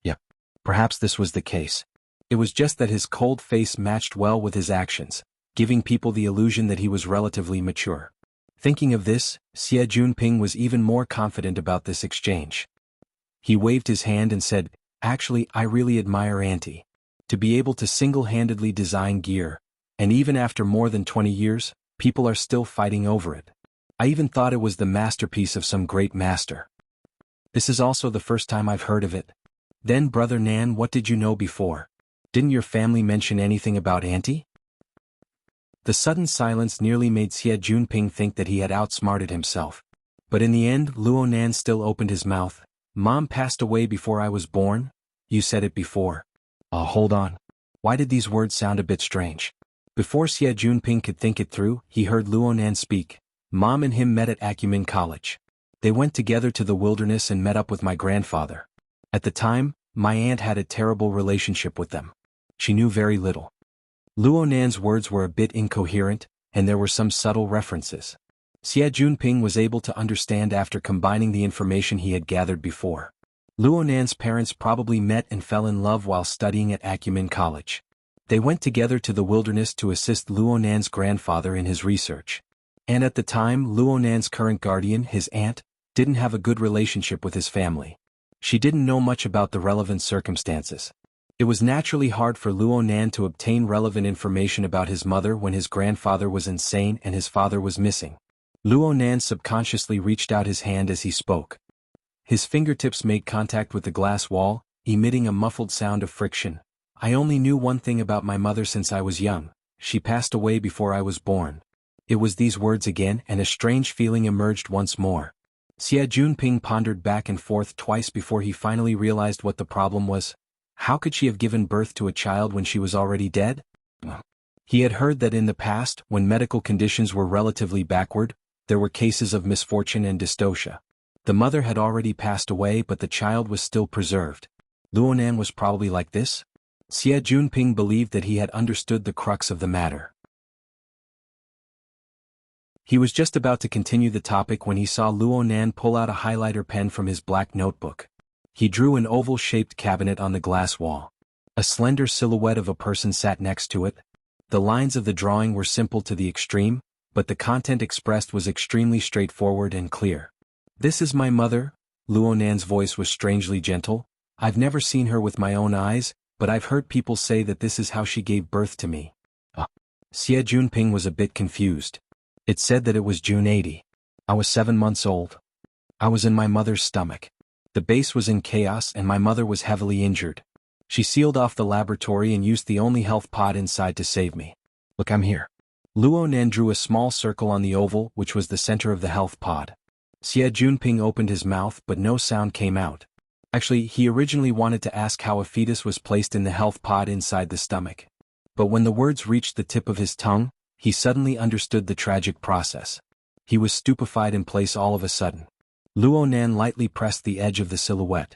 Yep, perhaps this was the case. It was just that his cold face matched well with his actions, giving people the illusion that he was relatively mature. Thinking of this, Xie Junping was even more confident about this exchange. He waved his hand and said, "Actually, I really admire Auntie. To be able to single-handedly design gear, and even after more than 20 years, people are still fighting over it. I even thought it was the masterpiece of some great master. This is also the first time I've heard of it." "Then, Brother Nan, what did you know before? Didn't your family mention anything about Auntie?" The sudden silence nearly made Xie Junping think that he had outsmarted himself. But in the end, Luo Nan still opened his mouth. "Mom passed away before I was born? You said it before." Hold on. Why did these words sound a bit strange? Before Xie Junping could think it through, he heard Luo Nan speak. "Mom and him met at Acumen College. They went together to the wilderness and met up with my grandfather. At the time, my aunt had a terrible relationship with them. She knew very little." Luo Nan's words were a bit incoherent, and there were some subtle references. Xie Junping was able to understand after combining the information he had gathered before. Luo Nan's parents probably met and fell in love while studying at Acumen College. They went together to the wilderness to assist Luo Nan's grandfather in his research. And at the time, Luo Nan's current guardian, his aunt, didn't have a good relationship with his family. She didn't know much about the relevant circumstances. It was naturally hard for Luo Nan to obtain relevant information about his mother when his grandfather was insane and his father was missing. Luo Nan subconsciously reached out his hand as he spoke. His fingertips made contact with the glass wall, emitting a muffled sound of friction. "I only knew one thing about my mother since I was young. She passed away before I was born." It was these words again, and a strange feeling emerged once more. Xie Junping pondered back and forth twice before he finally realized what the problem was. How could she have given birth to a child when she was already dead? He had heard that in the past, when medical conditions were relatively backward, there were cases of misfortune and dystocia. The mother had already passed away, but the child was still preserved. Luo Nan was probably like this? Xie Junping believed that he had understood the crux of the matter. He was just about to continue the topic when he saw Luo Nan pull out a highlighter pen from his black notebook. He drew an oval-shaped cabinet on the glass wall. A slender silhouette of a person sat next to it. The lines of the drawing were simple to the extreme, but the content expressed was extremely straightforward and clear. "This is my mother." Luo Nan's voice was strangely gentle. "I've never seen her with my own eyes, but I've heard people say that this is how she gave birth to me." Xie Junping was a bit confused. "It said that it was June 80. I was 7 months old. I was in my mother's stomach. The base was in chaos and my mother was heavily injured. She sealed off the laboratory and used the only health pod inside to save me. Look, I'm here." Luo Nan drew a small circle on the oval, which was the center of the health pod. Xie Junping opened his mouth but no sound came out. Actually, he originally wanted to ask how a fetus was placed in the health pod inside the stomach. But when the words reached the tip of his tongue, he suddenly understood the tragic process. He was stupefied in place all of a sudden. Luo Nan lightly pressed the edge of the silhouette.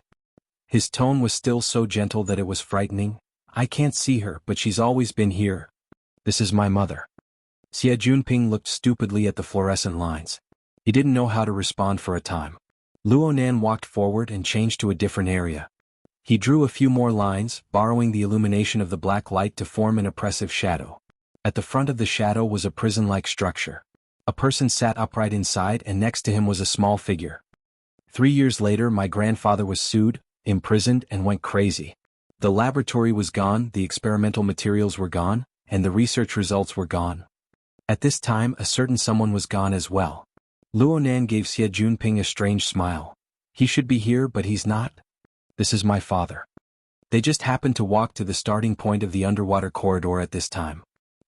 His tone was still so gentle that it was frightening. "I can't see her, but she's always been here. This is my mother." Xie Junping looked stupidly at the fluorescent lines. He didn't know how to respond for a time. Luo Nan walked forward and changed to a different area. He drew a few more lines, borrowing the illumination of the black light to form an oppressive shadow. At the front of the shadow was a prison-like structure. A person sat upright inside and next to him was a small figure. 3 years later my grandfather was sued, imprisoned and went crazy. The laboratory was gone, the experimental materials were gone, and the research results were gone. At this time a certain someone was gone as well. Luo Nan gave Xie Junping a strange smile. "He should be here but he's not. This is my father." They just happened to walk to the starting point of the underwater corridor at this time.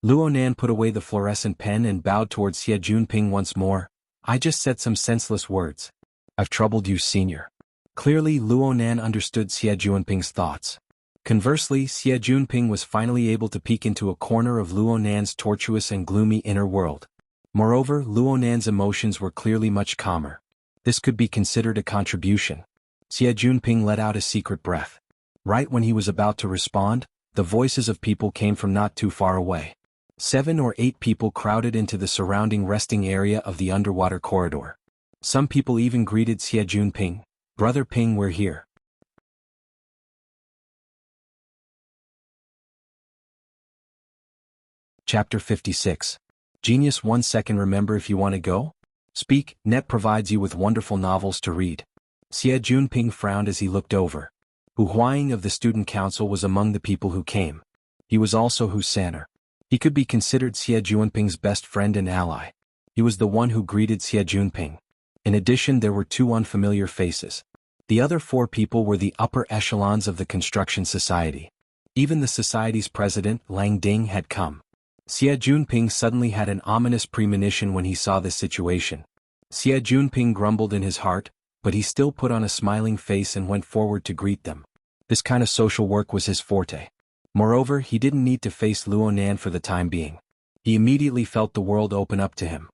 Luo Nan put away the fluorescent pen and bowed towards Xie Junping once more. "I just said some senseless words. I've troubled you, senior." Clearly Luo Nan understood Xie Junping's thoughts. Conversely, Xie Junping was finally able to peek into a corner of Luo Nan's tortuous and gloomy inner world. Moreover, Luo Nan's emotions were clearly much calmer. This could be considered a contribution. Xie Junping let out a secret breath. Right when he was about to respond, the voices of people came from not too far away. 7 or 8 people crowded into the surrounding resting area of the underwater corridor. Some people even greeted Xie Junping. "Brother Ping, we're here." Chapter 56. Genius 1 second. Remember if you want to go? Speak. Net provides you with wonderful novels to read. Xie Junping frowned as he looked over. Hu Huaying of the student council was among the people who came. He was also Hu San'er. He could be considered Xie Junping's best friend and ally. He was the one who greeted Xie Junping. In addition, there were 2 unfamiliar faces. The other 4 people were the upper echelons of the construction society. Even the society's president, Lang Ding, had come. Xie Junping suddenly had an ominous premonition when he saw this situation. Xie Junping grumbled in his heart, but he still put on a smiling face and went forward to greet them. This kind of social work was his forte. Moreover, he didn't need to face Luo Nan for the time being. He immediately felt the world open up to him.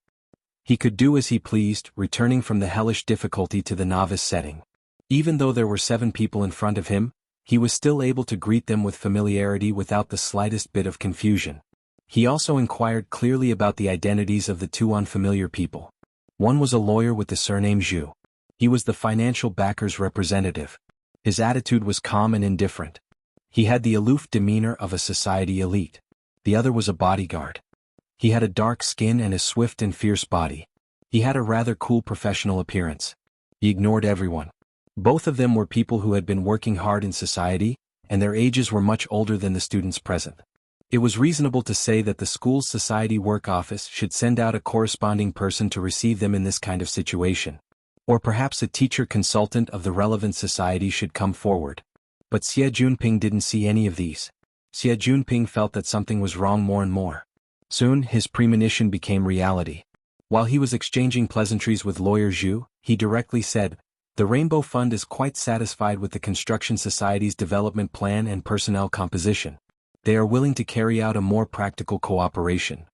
He could do as he pleased, returning from the hellish difficulty to the novice setting. Even though there were 7 people in front of him, he was still able to greet them with familiarity without the slightest bit of confusion. He also inquired clearly about the identities of the 2 unfamiliar people. One was a lawyer with the surname Zhu. He was the financial backer's representative. His attitude was calm and indifferent. He had the aloof demeanor of a society elite. The other was a bodyguard. He had a dark skin and a swift and fierce body. He had a rather cool professional appearance. He ignored everyone. Both of them were people who had been working hard in society, and their ages were much older than the students present. It was reasonable to say that the school's society work office should send out a corresponding person to receive them in this kind of situation. Or perhaps a teacher consultant of the relevant society should come forward. But Xie Junping didn't see any of these. Xie Junping felt that something was wrong more and more. Soon, his premonition became reality. While he was exchanging pleasantries with lawyer Zhu, he directly said, "The Rainbow Fund is quite satisfied with the Construction Society's development plan and personnel composition. They are willing to carry out a more practical cooperation.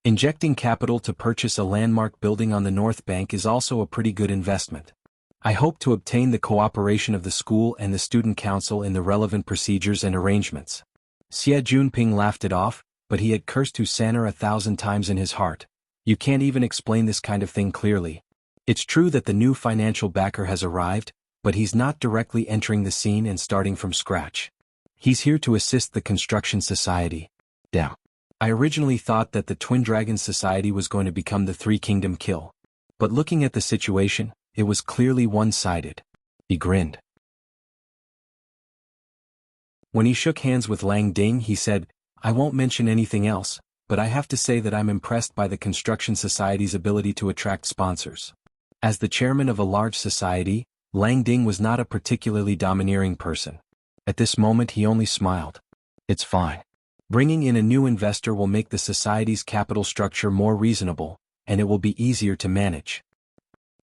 Injecting capital to purchase a landmark building on the North Bank is also a pretty good investment. I hope to obtain the cooperation of the school and the student council in the relevant procedures and arrangements." Xie Junping laughed it off, but he had cursed Hu San'er 1,000 times in his heart. You can't even explain this kind of thing clearly. It's true that the new financial backer has arrived, but he's not directly entering the scene and starting from scratch. He's here to assist the construction society. Damn. I originally thought that the Twin Dragons Society was going to become the Three Kingdom Kill. But looking at the situation, it was clearly one-sided. He grinned. When he shook hands with Lang Ding, he said, "I won't mention anything else, but I have to say that I'm impressed by the Construction Society's ability to attract sponsors." As the chairman of a large society, Lang Ding was not a particularly domineering person. At this moment he only smiled. It's fine. Bringing in a new investor will make the society's capital structure more reasonable, and it will be easier to manage.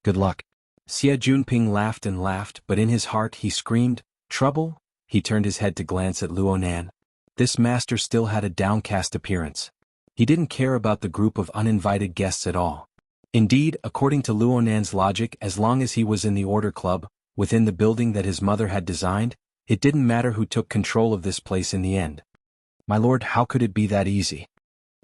Good luck. Xie Junping laughed and laughed, but in his heart he screamed, "Trouble?" He turned his head to glance at Luonan. This master still had a downcast appearance. He didn't care about the group of uninvited guests at all. Indeed, according to Luonan's logic, as long as he was in the Order Club, within the building that his mother had designed, it didn't matter who took control of this place in the end. My lord, how could it be that easy?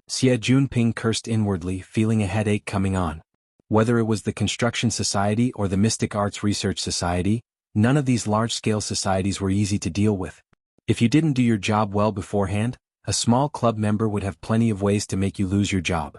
Xie Junping cursed inwardly, feeling a headache coming on. Whether it was the Construction Society or the Mystic Arts Research Society, none of these large-scale societies were easy to deal with. If you didn't do your job well beforehand, a small club member would have plenty of ways to make you lose your job.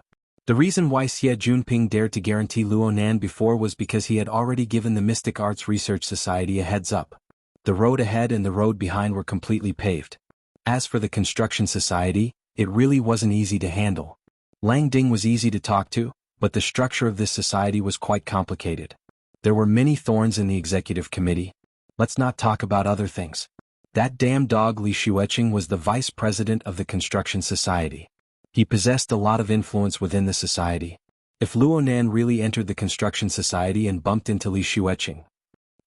The reason why Xie Junping dared to guarantee Luonan before was because he had already given the Mystic Arts Research Society a heads up. The road ahead and the road behind were completely paved. As for the Construction Society, it really wasn't easy to handle. Lang Ding was easy to talk to, but the structure of this society was quite complicated. There were many thorns in the executive committee. Let's not talk about other things. That damn dog Li Xueqing was the vice president of the Construction Society. He possessed a lot of influence within the society. If Luonan really entered the Construction Society and bumped into Li Xueqing,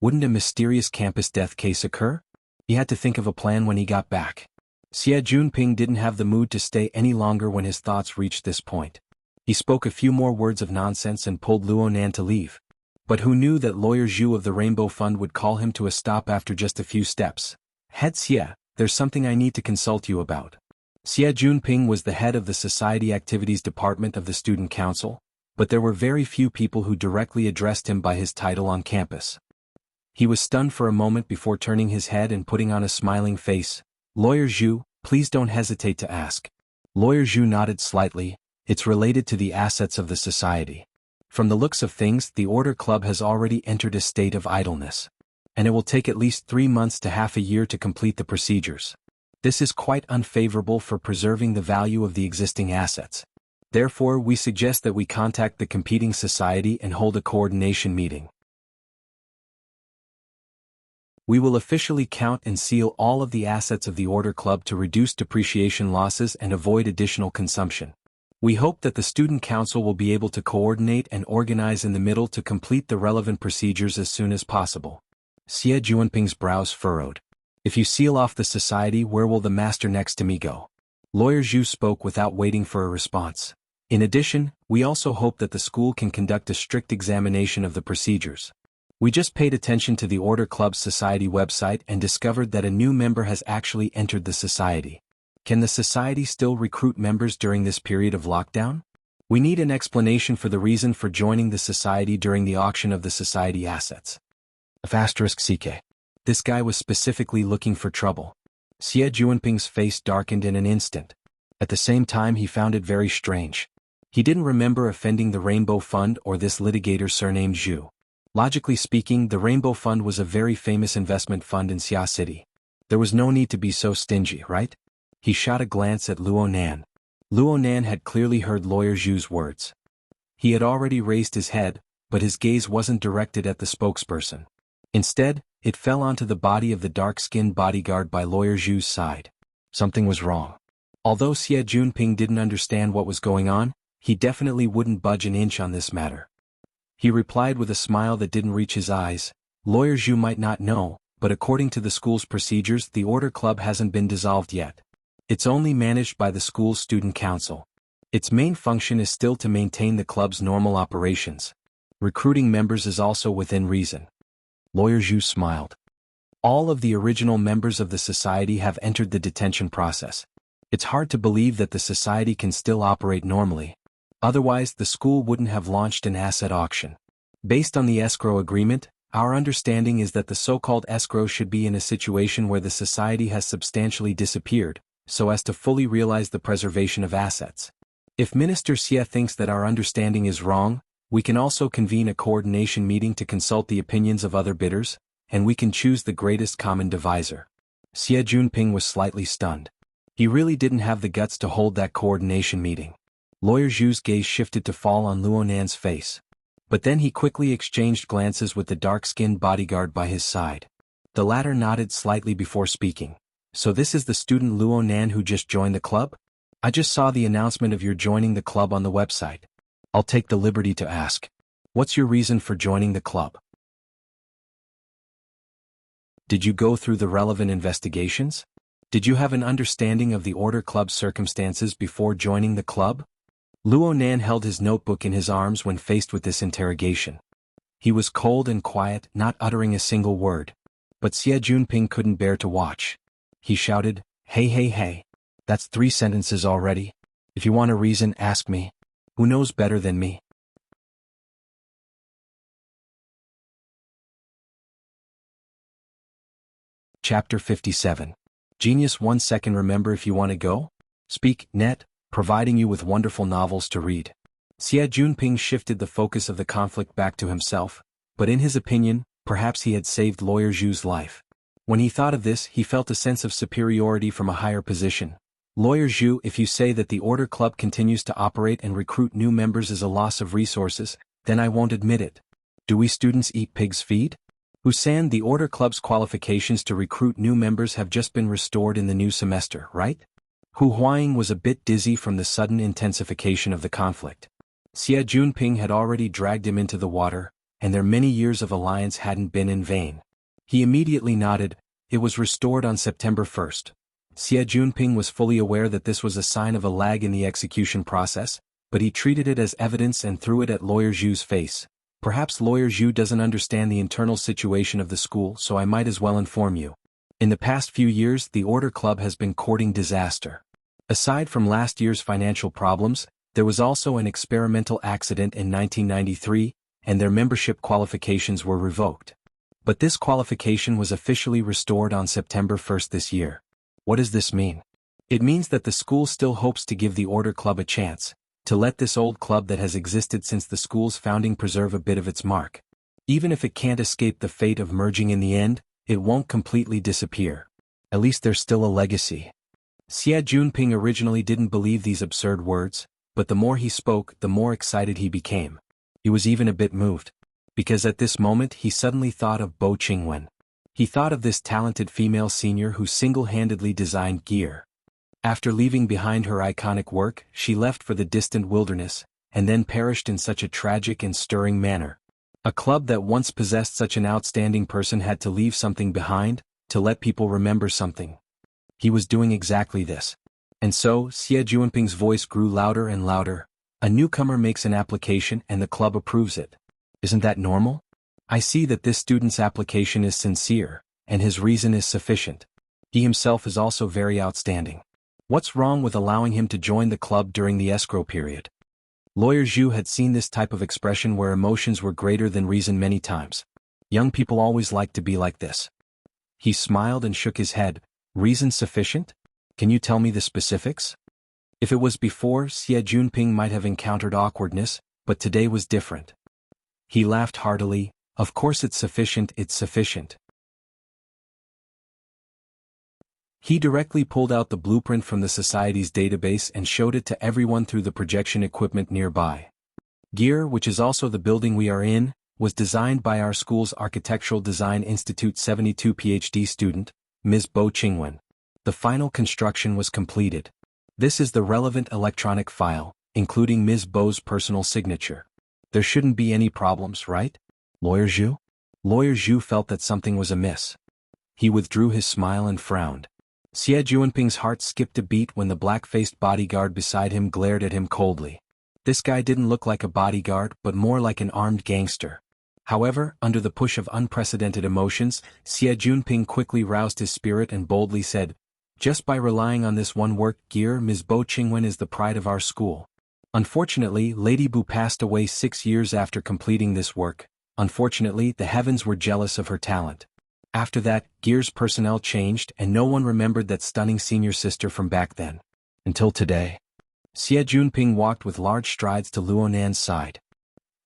wouldn't a mysterious campus death case occur? He had to think of a plan when he got back. Xie Junping didn't have the mood to stay any longer when his thoughts reached this point. He spoke a few more words of nonsense and pulled Luonan to leave. But who knew that Lawyer Zhu of the Rainbow Fund would call him to a stop after just a few steps? "Head Xie, there's something I need to consult you about." Xie Junping was the head of the Society Activities Department of the Student Council, but there were very few people who directly addressed him by his title on campus. He was stunned for a moment before turning his head and putting on a smiling face. "Lawyer Zhu, please don't hesitate to ask." Lawyer Zhu nodded slightly. "It's related to the assets of the society. From the looks of things, the Order Club has already entered a state of idleness. And it will take at least 3 months to half a year to complete the procedures. This is quite unfavorable for preserving the value of the existing assets. Therefore, we suggest that we contact the competing society and hold a coordination meeting. We will officially count and seal all of the assets of the Order Club to reduce depreciation losses and avoid additional consumption. We hope that the Student Council will be able to coordinate and organize in the middle to complete the relevant procedures as soon as possible." Xie Junping's brows furrowed. "If you seal off the society, where will the master next to me go?" Lawyer Zhu spoke without waiting for a response. "In addition, we also hope that the school can conduct a strict examination of the procedures. We just paid attention to the Order Club's society website and discovered that a new member has actually entered the society. Can the society still recruit members during this period of lockdown? We need an explanation for the reason for joining the society during the auction of the society assets." *CK. This guy was specifically looking for trouble. Xie Junping's face darkened in an instant. At the same time he found it very strange. He didn't remember offending the Rainbow Fund or this litigator surnamed Zhu. Logically speaking, the Rainbow Fund was a very famous investment fund in Xia City. There was no need to be so stingy, right? He shot a glance at Luonan. Luonan had clearly heard Lawyer Zhu's words. He had already raised his head, but his gaze wasn't directed at the spokesperson. Instead, it fell onto the body of the dark-skinned bodyguard by Lawyer Zhu's side. Something was wrong. Although Xie Junping didn't understand what was going on, he definitely wouldn't budge an inch on this matter. He replied with a smile that didn't reach his eyes. "Lawyer Zhu might not know, but according to the school's procedures, the Order Club hasn't been dissolved yet. It's only managed by the school's student council. Its main function is still to maintain the club's normal operations. Recruiting members is also within reason." Lawyer Zhu smiled. "All of the original members of the society have entered the detention process. It's hard to believe that the society can still operate normally. Otherwise, the school wouldn't have launched an asset auction. Based on the escrow agreement, our understanding is that the so-called escrow should be in a situation where the society has substantially disappeared, so as to fully realize the preservation of assets. If Minister Xie thinks that our understanding is wrong, we can also convene a coordination meeting to consult the opinions of other bidders, and we can choose the greatest common divisor. Xie Junping was slightly stunned. He really didn't have the guts to hold that coordination meeting. Lawyer Zhu's gaze shifted to fall on Luo Nan's face. But then he quickly exchanged glances with the dark-skinned bodyguard by his side. The latter nodded slightly before speaking. So this is the student Luo Nan who just joined the club? I just saw the announcement of your joining the club on the website. I'll take the liberty to ask. What's your reason for joining the club? Did you go through the relevant investigations? Did you have an understanding of the Order Club's circumstances before joining the club? Luo Nan held his notebook in his arms when faced with this interrogation. He was cold and quiet, not uttering a single word. But Xie Junping couldn't bear to watch. He shouted, "Hey hey hey. That's 3 sentences already. If you want a reason, ask me. Who knows better than me?" Chapter 57. Genius 1 second. Remember if you want to go? Speak, net, providing you with wonderful novels to read. Xie Junping shifted the focus of the conflict back to himself, but in his opinion, perhaps he had saved Lawyer Zhu's life. When he thought of this, he felt a sense of superiority from a higher position. Lawyer Zhu, if you say that the Order Club continues to operate and recruit new members is a loss of resources, then I won't admit it. Do we students eat pig's feed? Husan, the Order Club's qualifications to recruit new members have just been restored in the new semester, right? Hu Huaying was a bit dizzy from the sudden intensification of the conflict. Xie Junping had already dragged him into the water, and their many years of alliance hadn't been in vain. He immediately nodded. It was restored on September 1st. Xie Junping was fully aware that this was a sign of a lag in the execution process, but he treated it as evidence and threw it at Lawyer Zhu's face. Perhaps Lawyer Zhu doesn't understand the internal situation of the school, so I might as well inform you. In the past few years, the Order Club has been courting disaster. Aside from last year's financial problems, there was also an experimental accident in 1993, and their membership qualifications were revoked. But this qualification was officially restored on September 1st this year. What does this mean? It means that the school still hopes to give the Order Club a chance, to let this old club that has existed since the school's founding preserve a bit of its mark. Even if it can't escape the fate of merging in the end, it won't completely disappear. At least there's still a legacy. Xie Junping originally didn't believe these absurd words, but the more he spoke, the more excited he became. He was even a bit moved. Because at this moment he suddenly thought of Bo Qingwen. He thought of this talented female senior who single-handedly designed gear. After leaving behind her iconic work, she left for the distant wilderness, and then perished in such a tragic and stirring manner. A club that once possessed such an outstanding person had to leave something behind, to let people remember something. He was doing exactly this. And so, Xie Junping's voice grew louder and louder. A newcomer makes an application and the club approves it. Isn't that normal? I see that this student's application is sincere, and his reason is sufficient. He himself is also very outstanding. What's wrong with allowing him to join the club during the escrow period? Lawyer Zhu had seen this type of expression where emotions were greater than reason many times. Young people always like to be like this. He smiled and shook his head. Reason sufficient? Can you tell me the specifics? If it was before, Xie Junping might have encountered awkwardness, but today was different. He laughed heartily. Of course it's sufficient, it's sufficient. He directly pulled out the blueprint from the society's database and showed it to everyone through the projection equipment nearby. Gear, which is also the building we are in, was designed by our school's Architectural Design Institute 72 PhD student, Ms. Bo Qingwen. The final construction was completed. This is the relevant electronic file, including Ms. Bo's personal signature. There shouldn't be any problems, right? Lawyer Zhu? Lawyer Zhu felt that something was amiss. He withdrew his smile and frowned. Xie Junping's heart skipped a beat when the black-faced bodyguard beside him glared at him coldly. This guy didn't look like a bodyguard but more like an armed gangster. However, under the push of unprecedented emotions, Xie Junping quickly roused his spirit and boldly said, "Just by relying on this one work gear, Ms. Bo Qingwen is the pride of our school. Unfortunately, Lady Bu passed away 6 years after completing this work. Unfortunately, the heavens were jealous of her talent. After that, Gear's personnel changed and no one remembered that stunning senior sister from back then. Until today. Xie Junping walked with large strides to Luo Nan's side.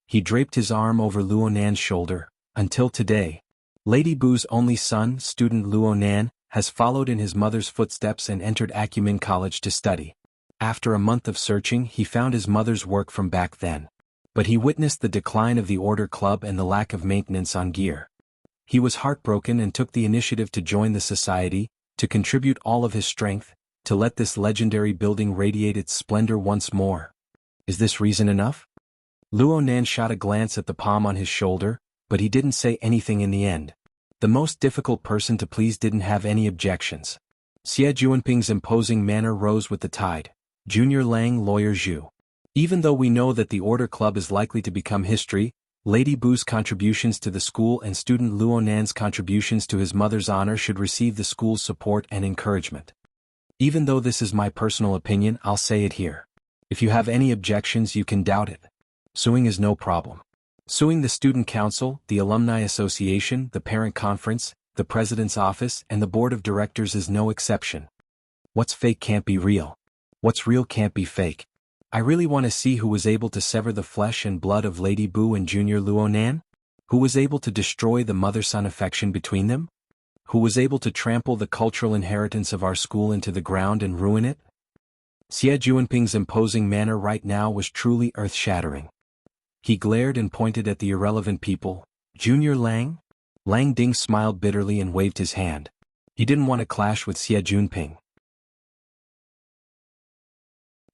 He draped his arm over Luo Nan's shoulder. Until today, Lady Bu's only son, student Luo Nan, has followed in his mother's footsteps and entered Acumen College to study. After a month of searching, he found his mother's work from back then. But he witnessed the decline of the Order Club and the lack of maintenance on Gear. He was heartbroken and took the initiative to join the society, to contribute all of his strength, to let this legendary building radiate its splendor once more. Is this reason enough? Luo Nan shot a glance at the palm on his shoulder, but he didn't say anything in the end. The most difficult person to please didn't have any objections. Xie Junping's imposing manner rose with the tide. Junior Lang, Lawyer Zhu. Even though we know that the Order Club is likely to become history, Lady Bu's contributions to the school and student Luo Nan's contributions to his mother's honor should receive the school's support and encouragement. Even though this is my personal opinion, I'll say it here. If you have any objections, you can doubt it. Suing is no problem. Suing the Student Council, the Alumni Association, the Parent Conference, the President's Office, and the Board of Directors is no exception. What's fake can't be real. What's real can't be fake. I really want to see who was able to sever the flesh and blood of Lady Bu and Junior Luo Nan? Who was able to destroy the mother-son affection between them? Who was able to trample the cultural inheritance of our school into the ground and ruin it? Xie Junping's imposing manner right now was truly earth-shattering. He glared and pointed at the irrelevant people. Junior Lang? Lang Ding smiled bitterly and waved his hand. He didn't want to clash with Xie Junping.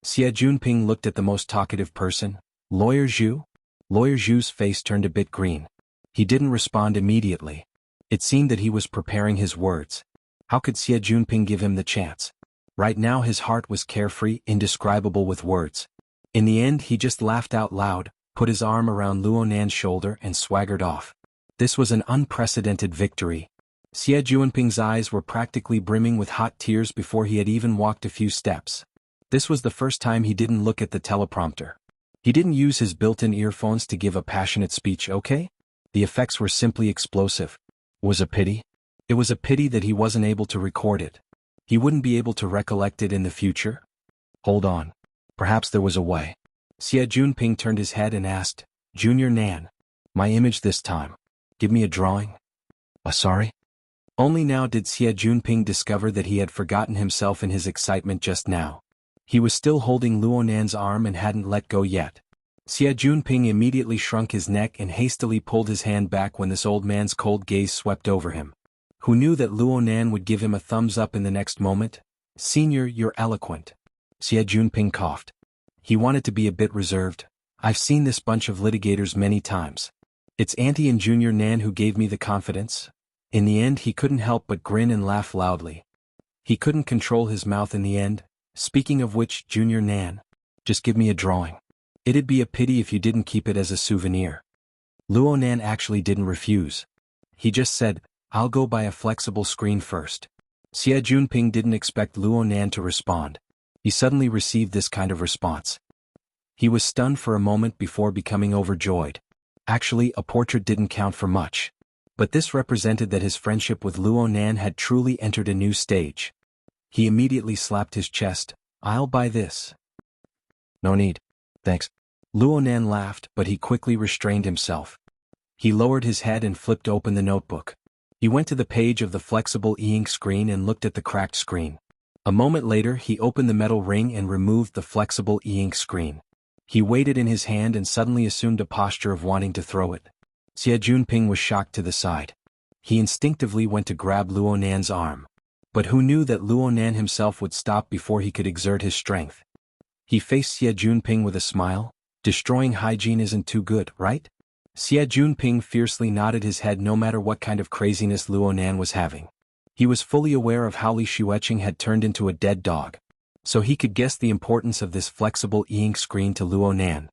Xie Junping looked at the most talkative person. Lawyer Zhu? Lawyer Zhu's face turned a bit green. He didn't respond immediately. It seemed that he was preparing his words. How could Xie Junping give him the chance? Right now his heart was carefree, indescribable with words. In the end he just laughed out loud, put his arm around Luo Nan's shoulder and swaggered off. This was an unprecedented victory. Xie Junping's eyes were practically brimming with hot tears before he had even walked a few steps. This was the first time he didn't look at the teleprompter. He didn't use his built-in earphones to give a passionate speech, okay? The effects were simply explosive. Was a pity? It was a pity that he wasn't able to record it. He wouldn't be able to recollect it in the future? Hold on. Perhaps there was a way. Xie Junping turned his head and asked, Junior Nan. My image this time. Give me a drawing. Sorry? Only now did Xie Junping discover that he had forgotten himself in his excitement just now. He was still holding Luo Nan's arm and hadn't let go yet. Xie Junping immediately shrunk his neck and hastily pulled his hand back when this old man's cold gaze swept over him. Who knew that Luo Nan would give him a thumbs up in the next moment? Senior, you're eloquent. Xie Junping coughed. He wanted to be a bit reserved. I've seen this bunch of litigators many times. It's Auntie and Junior Nan who gave me the confidence. In the end he couldn't help but grin and laugh loudly. He couldn't control his mouth in the end. Speaking of which, Junior Nan, just give me a drawing. It'd be a pity if you didn't keep it as a souvenir. Luo Nan actually didn't refuse. He just said, I'll go buy a flexible screen first. Xie Junping didn't expect Luo Nan to respond. He suddenly received this kind of response. He was stunned for a moment before becoming overjoyed. Actually, a portrait didn't count for much. But this represented that his friendship with Luo Nan had truly entered a new stage. He immediately slapped his chest. I'll buy this. No need. Thanks. Luo Nan laughed, but he quickly restrained himself. He lowered his head and flipped open the notebook. He went to the page of the flexible e-ink screen and looked at the cracked screen. A moment later he opened the metal ring and removed the flexible e-ink screen. He weighed it in his hand and suddenly assumed a posture of wanting to throw it. Xie Junping was shocked to the side. He instinctively went to grab Luo Nan's arm. But who knew that Luo Nan himself would stop before he could exert his strength? He faced Xie Junping with a smile. Destroying hygiene isn't too good, right? Xie Junping fiercely nodded his head no matter what kind of craziness Luo Nan was having. He was fully aware of how Li Xueqing had turned into a dead dog. So he could guess the importance of this flexible e-ink screen to Luo Nan.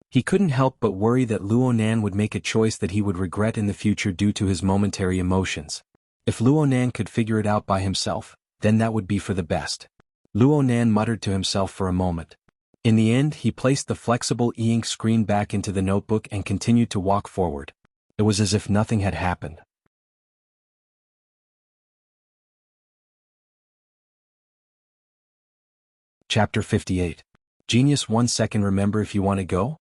He couldn't help but worry that Luo Nan would make a choice that he would regret in the future due to his momentary emotions. If Luo Nan could figure it out by himself, then that would be for the best. Luo Nan muttered to himself for a moment. In the end, he placed the flexible e-ink screen back into the notebook and continued to walk forward. It was as if nothing had happened. Chapter 58. Genius 1 second. Remember if you want to go?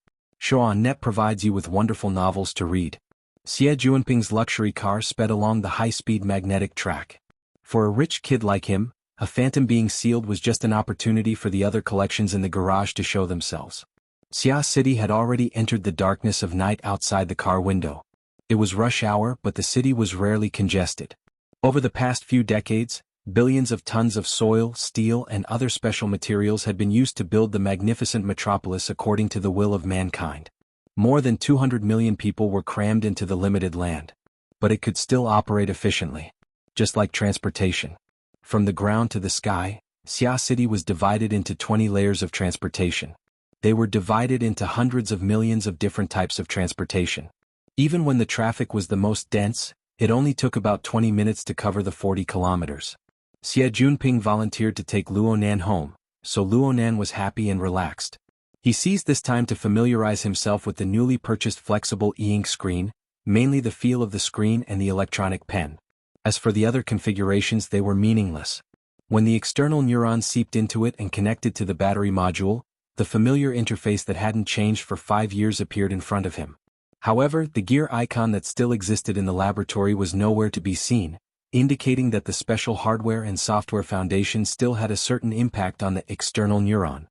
Net provides you with wonderful novels to read. Xie Juanping's luxury car sped along the high-speed magnetic track. For a rich kid like him, a phantom being sealed was just an opportunity for the other collections in the garage to show themselves. Xia City had already entered the darkness of night outside the car window. It was rush hour, but the city was rarely congested. Over the past few decades, billions of tons of soil, steel, and other special materials had been used to build the magnificent metropolis according to the will of mankind. More than 200 million people were crammed into the limited land. But it could still operate efficiently. Just like transportation. From the ground to the sky, Xia City was divided into 20 layers of transportation. They were divided into hundreds of millions of different types of transportation. Even when the traffic was the most dense, it only took about 20 minutes to cover the 40 kilometers. Xie Junping volunteered to take Luo Nan home, so Luo Nan was happy and relaxed. He seized this time to familiarize himself with the newly purchased flexible e-ink screen, mainly the feel of the screen and the electronic pen. As for the other configurations, they were meaningless. When the external neurons seeped into it and connected to the battery module, the familiar interface that hadn't changed for 5 years appeared in front of him. However, the gear icon that still existed in the laboratory was nowhere to be seen, indicating that the special hardware and software foundation still had a certain impact on the external neuron.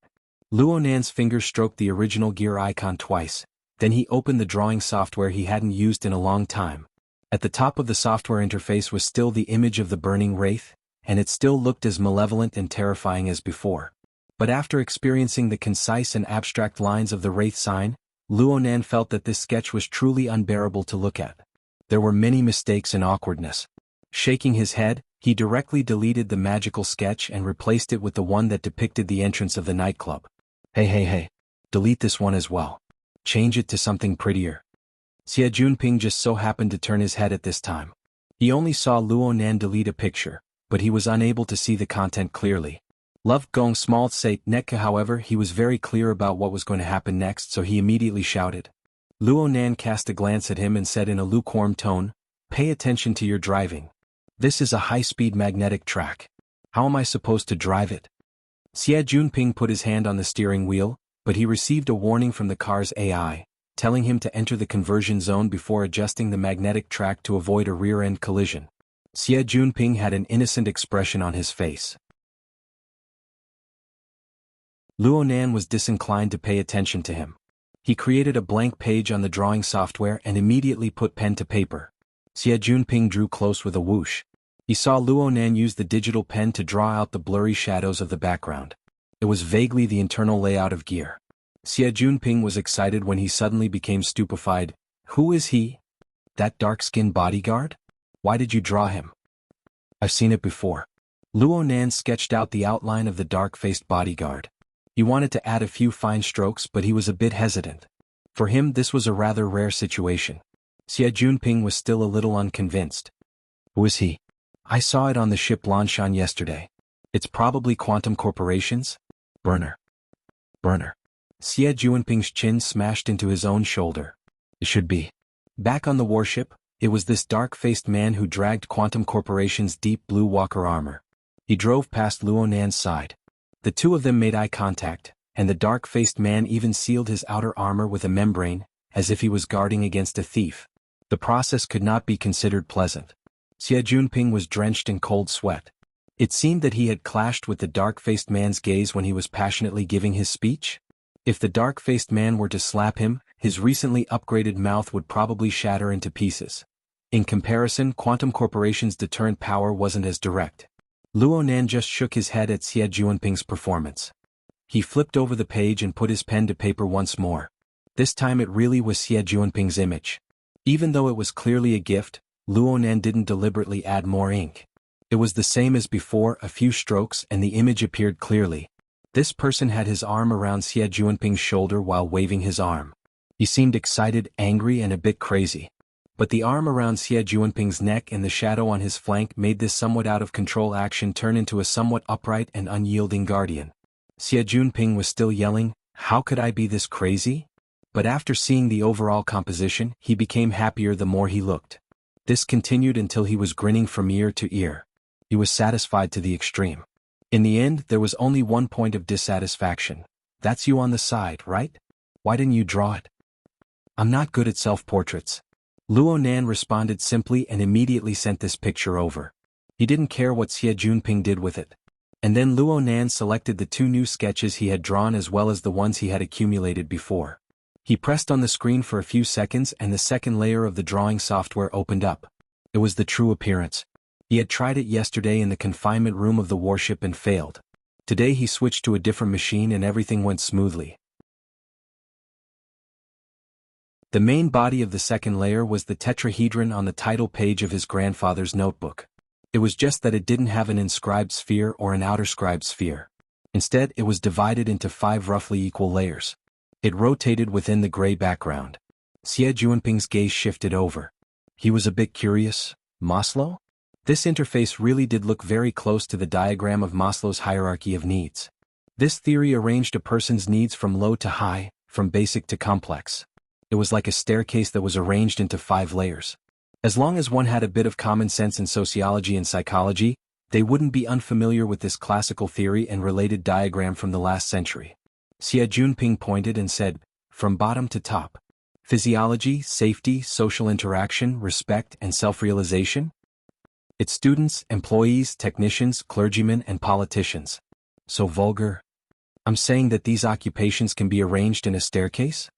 Luo Nan's fingers stroked the original gear icon twice, then he opened the drawing software he hadn't used in a long time. At the top of the software interface was still the image of the burning wraith, and it still looked as malevolent and terrifying as before. But after experiencing the concise and abstract lines of the wraith sign, Luo Nan felt that this sketch was truly unbearable to look at. There were many mistakes and awkwardness. Shaking his head, he directly deleted the magical sketch and replaced it with the one that depicted the entrance of the nightclub. Hey, delete this one as well. Change it to something prettier. Xie Junping just so happened to turn his head at this time. He only saw Luo Nan delete a picture, but he was unable to see the content clearly. Love Gong small sate netka. However, he was very clear about what was going to happen next, so he immediately shouted. Luo Nan cast a glance at him and said in a lukewarm tone, "Pay attention to your driving. This is a high-speed magnetic track. How am I supposed to drive it?" Xie Junping put his hand on the steering wheel, but he received a warning from the car's AI, telling him to enter the conversion zone before adjusting the magnetic track to avoid a rear-end collision. Xie Junping had an innocent expression on his face. Luo Nan was disinclined to pay attention to him. He created a blank page on the drawing software and immediately put pen to paper. Xie Junping drew close with a whoosh. He saw Luo Nan use the digital pen to draw out the blurry shadows of the background. It was vaguely the internal layout of gear. Xie Junping was excited when he suddenly became stupefied. Who is he? That dark-skinned bodyguard? Why did you draw him? I've seen it before. Luo Nan sketched out the outline of the dark-faced bodyguard. He wanted to add a few fine strokes, but he was a bit hesitant. For him, this was a rather rare situation. Xie Junping was still a little unconvinced. Who is he? I saw it on the ship Lanshan yesterday. It's probably Quantum Corporation's? Burner. Xie Junping's chin smashed into his own shoulder. It should be. Back on the warship, it was this dark-faced man who dragged Quantum Corporation's deep blue walker armor. He drove past Luo Nan's side. The two of them made eye contact, and the dark-faced man even sealed his outer armor with a membrane, as if he was guarding against a thief. The process could not be considered pleasant. Xie Junping was drenched in cold sweat. It seemed that he had clashed with the dark-faced man's gaze when he was passionately giving his speech. If the dark-faced man were to slap him, his recently upgraded mouth would probably shatter into pieces. In comparison, Quantum Corporation's deterrent power wasn't as direct. Luo Nan just shook his head at Xie Junping's performance. He flipped over the page and put his pen to paper once more. This time it really was Xie Junping's image. Even though it was clearly a gift, Luo Nan didn't deliberately add more ink. It was the same as before, a few strokes and the image appeared clearly. This person had his arm around Xie Junping's shoulder while waving his arm. He seemed excited, angry, and a bit crazy. But the arm around Xie Juanping's neck and the shadow on his flank made this somewhat out-of-control action turn into a somewhat upright and unyielding guardian. Xie Juanping was still yelling, "How could I be this crazy?" But after seeing the overall composition, he became happier the more he looked. This continued until he was grinning from ear to ear. He was satisfied to the extreme. In the end, there was only one point of dissatisfaction. "That's you on the side, right? Why didn't you draw it?" "I'm not good at self-portraits." Luo Nan responded simply and immediately sent this picture over. He didn't care what Xie Juanping did with it. And then Luo Nan selected the 2 new sketches he had drawn as well as the ones he had accumulated before. He pressed on the screen for a few seconds and the second layer of the drawing software opened up. It was the true appearance. He had tried it yesterday in the confinement room of the warship and failed. Today he switched to a different machine and everything went smoothly. The main body of the second layer was the tetrahedron on the title page of his grandfather's notebook. It was just that it didn't have an inscribed sphere or an outer scribed sphere. Instead, it was divided into 5 roughly equal layers. It rotated within the gray background. Xie Juanping's gaze shifted over. He was a bit curious. Maslow? This interface really did look very close to the diagram of Maslow's hierarchy of needs. This theory arranged a person's needs from low to high, from basic to complex. It was like a staircase that was arranged into 5 layers. As long as one had a bit of common sense in sociology and psychology, they wouldn't be unfamiliar with this classical theory and related diagram from the last century. Xie Juanping pointed and said, "From bottom to top. Physiology, safety, social interaction, respect, and self-realization? It's students, employees, technicians, clergymen, and politicians. So vulgar. I'm saying that these occupations can be arranged in a staircase?"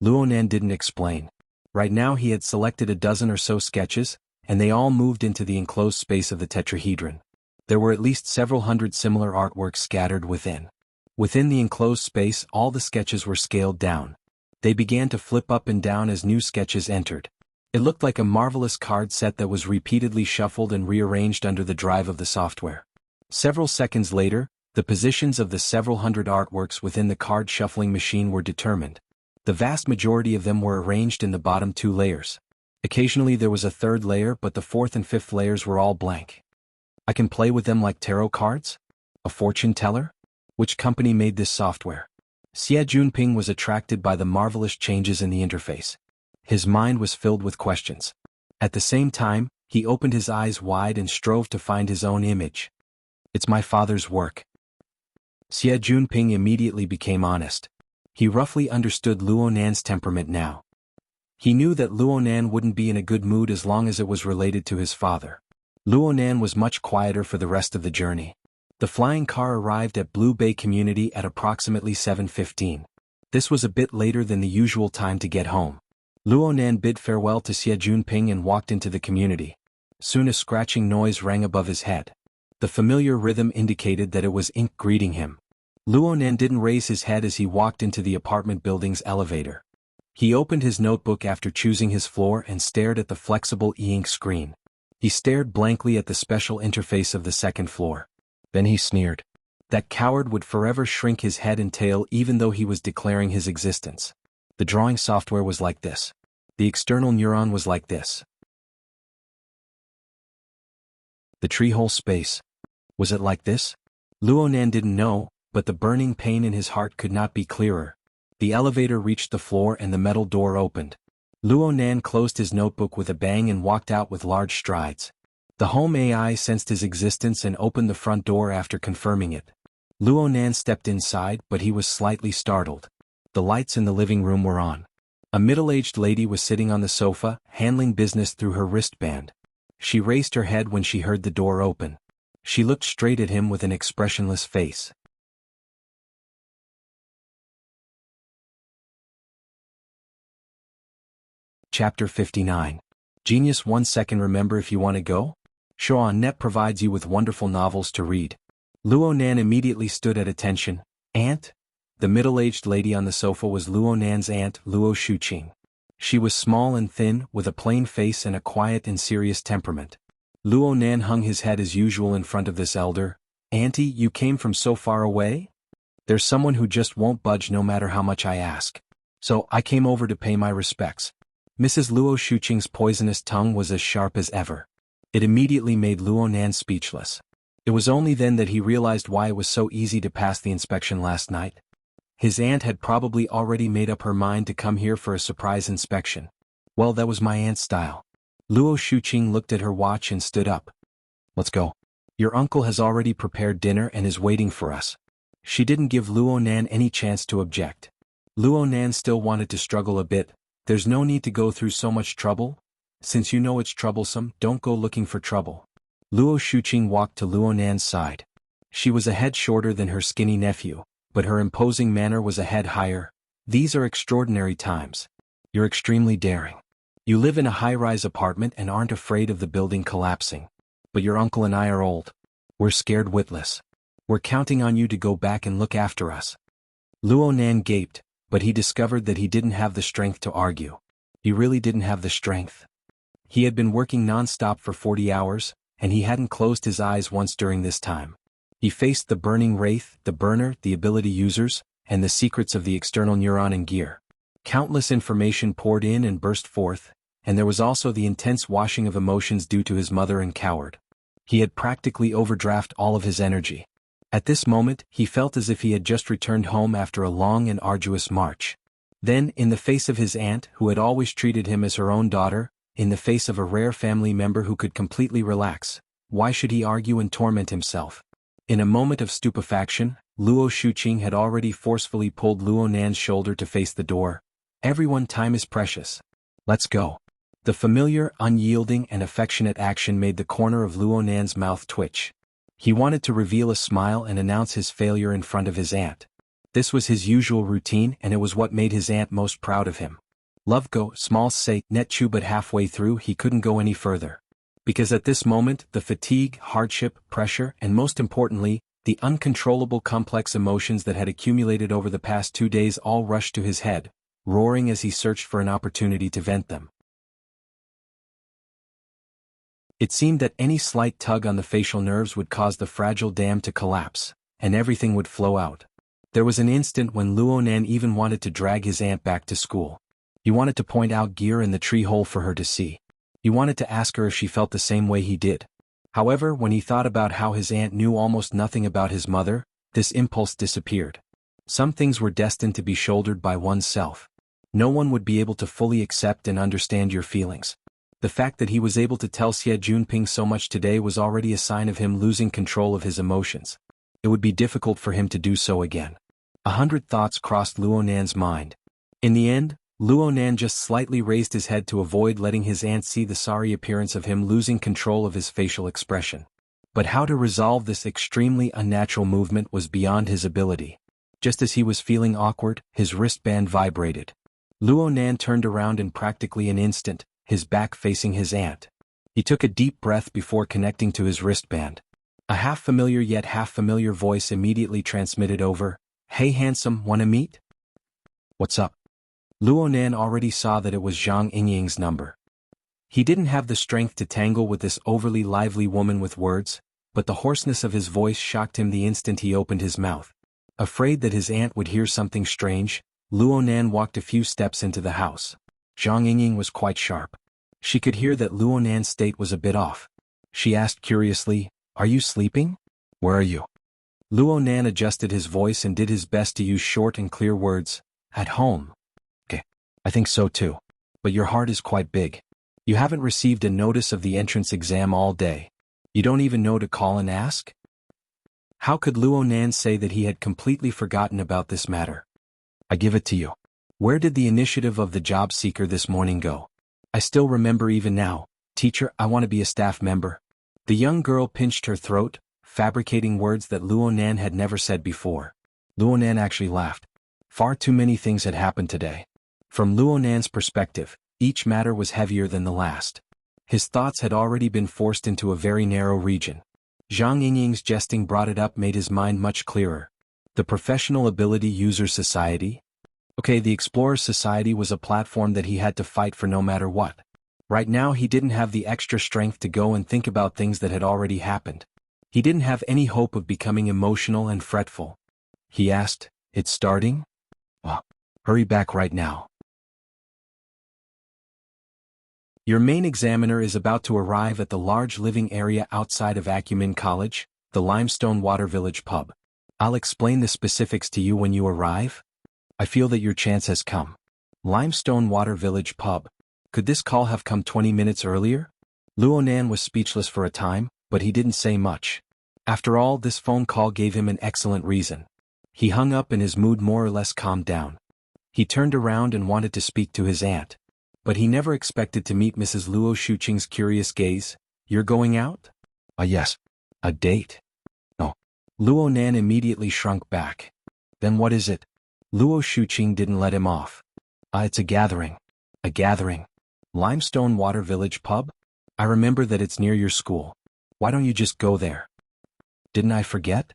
Luo Nan didn't explain. Right now he had selected a dozen or so sketches, and they all moved into the enclosed space of the tetrahedron. There were at least several hundred similar artworks scattered within. Within the enclosed space, all the sketches were scaled down. They began to flip up and down as new sketches entered. It looked like a marvelous card set that was repeatedly shuffled and rearranged under the drive of the software. Several seconds later, the positions of the several hundred artworks within the card shuffling machine were determined. The vast majority of them were arranged in the bottom 2 layers. Occasionally there was a 3rd layer, but the 4th and 5th layers were all blank. I can play with them like tarot cards? A fortune teller? Which company made this software? Xie Juanping was attracted by the marvelous changes in the interface. His mind was filled with questions. At the same time, he opened his eyes wide and strove to find his own image. "It's my father's work." Xie Juanping immediately became honest. He roughly understood Luo Nan's temperament now. He knew that Luo Nan wouldn't be in a good mood as long as it was related to his father. Luo Nan was much quieter for the rest of the journey. The flying car arrived at Blue Bay Community at approximately 7:15. This was a bit later than the usual time to get home. Luo Nan bid farewell to Xie Juanping and walked into the community. Soon a scratching noise rang above his head. The familiar rhythm indicated that it was ink greeting him. Luo Nan didn't raise his head as he walked into the apartment building's elevator. He opened his notebook after choosing his floor and stared at the flexible e-ink screen. He stared blankly at the special interface of the 2nd floor. Then he sneered. That coward would forever shrink his head and tail even though he was declaring his existence. The drawing software was like this. The external neuron was like this. The tree-hole space. Was it like this? Luo Nan didn't know, but the burning pain in his heart could not be clearer. The elevator reached the floor and the metal door opened. Luo Nan closed his notebook with a bang and walked out with large strides. The home AI sensed his existence and opened the front door after confirming it. Luo Nan stepped inside, but he was slightly startled. The lights in the living room were on. A middle-aged lady was sitting on the sofa, handling business through her wristband. She raised her head when she heard the door open. She looked straight at him with an expressionless face. Chapter 59. Genius 1 second. Remember if you want to go? Net provides you with wonderful novels to read. Luo Nan immediately stood at attention. Aunt? The middle-aged lady on the sofa was Luo Nan's aunt, Luo Shuqing. She was small and thin, with a plain face and a quiet and serious temperament. Luo Nan hung his head as usual in front of this elder. Auntie, you came from so far away? There's someone who just won't budge no matter how much I ask. So, I came over to pay my respects. Mrs. Luo Shuqing's poisonous tongue was as sharp as ever. It immediately made Luo Nan speechless. It was only then that he realized why it was so easy to pass the inspection last night. His aunt had probably already made up her mind to come here for a surprise inspection. Well, that was my aunt's style. Luo Shuqing looked at her watch and stood up. Let's go. Your uncle has already prepared dinner and is waiting for us. She didn't give Luo Nan any chance to object. Luo Nan still wanted to struggle a bit. There's no need to go through so much trouble. Since you know it's troublesome, don't go looking for trouble. Luo Shuqing walked to Luo Nan's side. She was a head shorter than her skinny nephew, but her imposing manner was a head higher. These are extraordinary times. You're extremely daring. You live in a high-rise apartment and aren't afraid of the building collapsing. But your uncle and I are old. We're scared witless. We're counting on you to go back and look after us. Luo Nan gaped, but he discovered that he didn't have the strength to argue. He really didn't have the strength. He had been working non-stop for 40 hours, and he hadn't closed his eyes once during this time. He faced the burning wraith, the burner, the ability users, and the secrets of the external neuron and gear. Countless information poured in and burst forth, and there was also the intense washing of emotions due to his mother and coward. He had practically overdrafted all of his energy. At this moment, he felt as if he had just returned home after a long and arduous march. Then, in the face of his aunt, who had always treated him as her own daughter, in the face of a rare family member who could completely relax, why should he argue and torment himself? In a moment of stupefaction, Luo Shuqing had already forcefully pulled Luo Nan's shoulder to face the door. Everyone, time is precious. Let's go. The familiar, unyielding and affectionate action made the corner of Luo Nan's mouth twitch. He wanted to reveal a smile and announce his failure in front of his aunt. This was his usual routine and it was what made his aunt most proud of him. Love go, small say, net chew, but halfway through he couldn't go any further. Because at this moment, the fatigue, hardship, pressure, and most importantly, the uncontrollable complex emotions that had accumulated over the past 2 days all rushed to his head, roaring as he searched for an opportunity to vent them. It seemed that any slight tug on the facial nerves would cause the fragile dam to collapse, and everything would flow out. There was an instant when Luo Nan even wanted to drag his aunt back to school. He wanted to point out gear in the tree hole for her to see. He wanted to ask her if she felt the same way he did. However, when he thought about how his aunt knew almost nothing about his mother, this impulse disappeared. Some things were destined to be shouldered by oneself. No one would be able to fully accept and understand your feelings. The fact that he was able to tell Xie Junping so much today was already a sign of him losing control of his emotions. It would be difficult for him to do so again. 100 thoughts crossed Luo Nan's mind. In the end, Luo Nan just slightly raised his head to avoid letting his aunt see the sorry appearance of him losing control of his facial expression. But how to resolve this extremely unnatural movement was beyond his ability. Just as he was feeling awkward, his wristband vibrated. Luo Nan turned around in practically an instant, his back facing his aunt. He took a deep breath before connecting to his wristband. A half-familiar yet half-familiar voice immediately transmitted over, "Hey handsome, wanna meet?" "What's up?" Luo Nan already saw that it was Zhang Yingying's number. He didn't have the strength to tangle with this overly lively woman with words, but the hoarseness of his voice shocked him the instant he opened his mouth. Afraid that his aunt would hear something strange, Luo Nan walked a few steps into the house. Zhang Yingying was quite sharp. She could hear that Luo Nan's state was a bit off. She asked curiously, "Are you sleeping? Where are you?" Luo Nan adjusted his voice and did his best to use short and clear words. "At home." "Okay, I think so too. But your heart is quite big. You haven't received a notice of the entrance exam all day. You don't even know to call and ask?" How could Luo Nan say that he had completely forgotten about this matter? "I give it to you. Where did the initiative of the job seeker this morning go? I still remember even now. Teacher, I want to be a staff member." The young girl pinched her throat, fabricating words that Luo Nan had never said before. Luo Nan actually laughed. Far too many things had happened today. From Luo Nan's perspective, each matter was heavier than the last. His thoughts had already been forced into a very narrow region. Zhang Yingying's jesting brought it up made his mind much clearer. The Professional Ability User Society? Okay, the Explorers Society was a platform that he had to fight for no matter what. Right now he didn't have the extra strength to go and think about things that had already happened. He didn't have any hope of becoming emotional and fretful. He asked, "It's starting?" "Well, hurry back right now." Your main examiner is about to arrive at the large living area outside of Acumen College, the Limestone Water Village pub. I'll explain the specifics to you when you arrive. I feel that your chance has come. Limestone Water Village pub. Could this call have come 20 minutes earlier? Luonan was speechless for a time, but he didn't say much. After all, this phone call gave him an excellent reason. He hung up and his mood more or less calmed down. He turned around and wanted to speak to his aunt. But he never expected to meet Mrs. Luo Shuqing's curious gaze. You're going out? Yes. A date? No. Luo Nan immediately shrunk back. Then what is it? Luo Shuqing didn't let him off. It's a gathering. A gathering? Limestone Water Village pub? I remember that it's near your school. Why don't you just go there? Didn't I forget?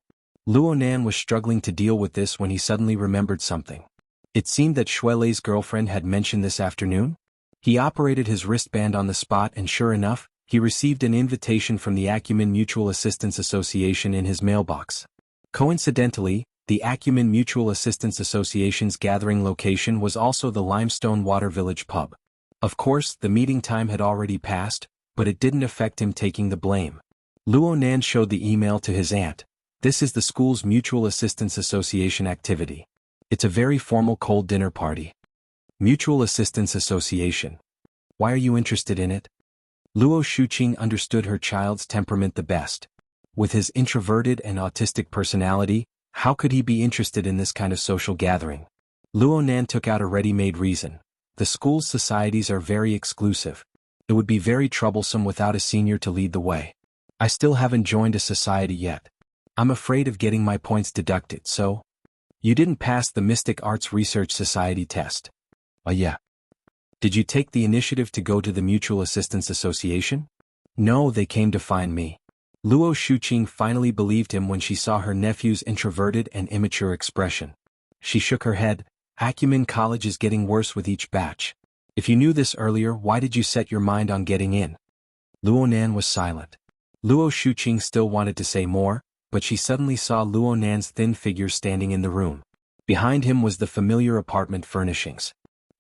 Luo Nan was struggling to deal with this when he suddenly remembered something. It seemed that Shuelei's girlfriend had mentioned this afternoon. He operated his wristband on the spot and sure enough, he received an invitation from the Acumen Mutual Assistance Association in his mailbox. Coincidentally, the Acumen Mutual Assistance Association's gathering location was also the Limestone Water Village pub. Of course, the meeting time had already passed, but it didn't affect him taking the blame. Luo Nan showed the email to his aunt. This is the school's Mutual Assistance Association activity. It's a very formal cold dinner party. Mutual Assistance Association. Why are you interested in it? Luo Shuqing understood her child's temperament the best. With his introverted and autistic personality, how could he be interested in this kind of social gathering? Luo Nan took out a ready-made reason. The school's societies are very exclusive. It would be very troublesome without a senior to lead the way. I still haven't joined a society yet. I'm afraid of getting my points deducted, so... You didn't pass the Mystic Arts Research Society test. Yeah. Did you take the initiative to go to the Mutual Assistance Association? No, they came to find me. Luo Shuqing finally believed him when she saw her nephew's introverted and immature expression. She shook her head. Acumen College is getting worse with each batch. If you knew this earlier, why did you set your mind on getting in? Luo Nan was silent. Luo Shuqing still wanted to say more, but she suddenly saw Luo Nan's thin figure standing in the room. Behind him was the familiar apartment furnishings.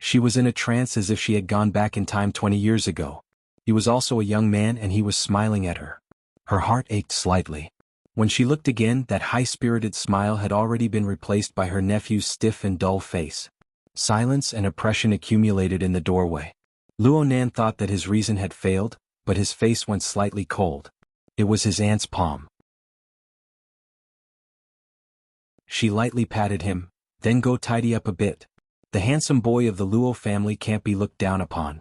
She was in a trance as if she had gone back in time 20 years ago. He was also a young man and he was smiling at her. Her heart ached slightly. When she looked again, that high-spirited smile had already been replaced by her nephew's stiff and dull face. Silence and oppression accumulated in the doorway. Luo Nan thought that his reason had failed, but his face went slightly cold. It was his aunt's palm. She lightly patted him. Then go tidy up a bit. The handsome boy of the Luo family can't be looked down upon.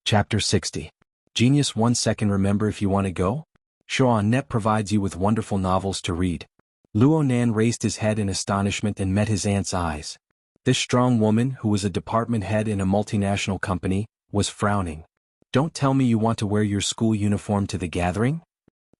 Chapter 60. Genius 1 second. Remember if you want to go? Shoan Net provides you with wonderful novels to read. Luo Nan raised his head in astonishment and met his aunt's eyes. This strong woman, who was a department head in a multinational company, was frowning. Don't tell me you want to wear your school uniform to the gathering?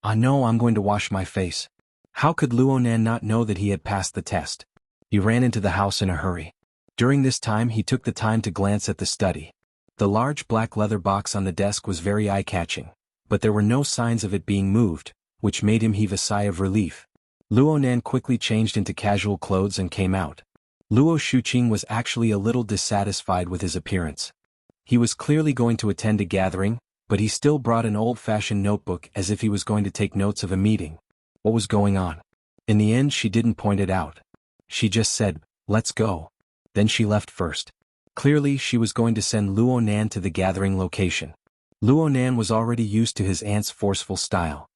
No, I'm going to wash my face. How could Luo Nan not know that he had passed the test? He ran into the house in a hurry. During this time he took the time to glance at the study. The large black leather box on the desk was very eye-catching, but there were no signs of it being moved, which made him heave a sigh of relief. Luo Nan quickly changed into casual clothes and came out. Luo Shuqing was actually a little dissatisfied with his appearance. He was clearly going to attend a gathering, but he still brought an old-fashioned notebook as if he was going to take notes of a meeting. What was going on? In the end she didn't point it out. She just said, "Let's go." Then she left first. Clearly she was going to send Luo Nan to the gathering location. Luo Nan was already used to his aunt's forceful style.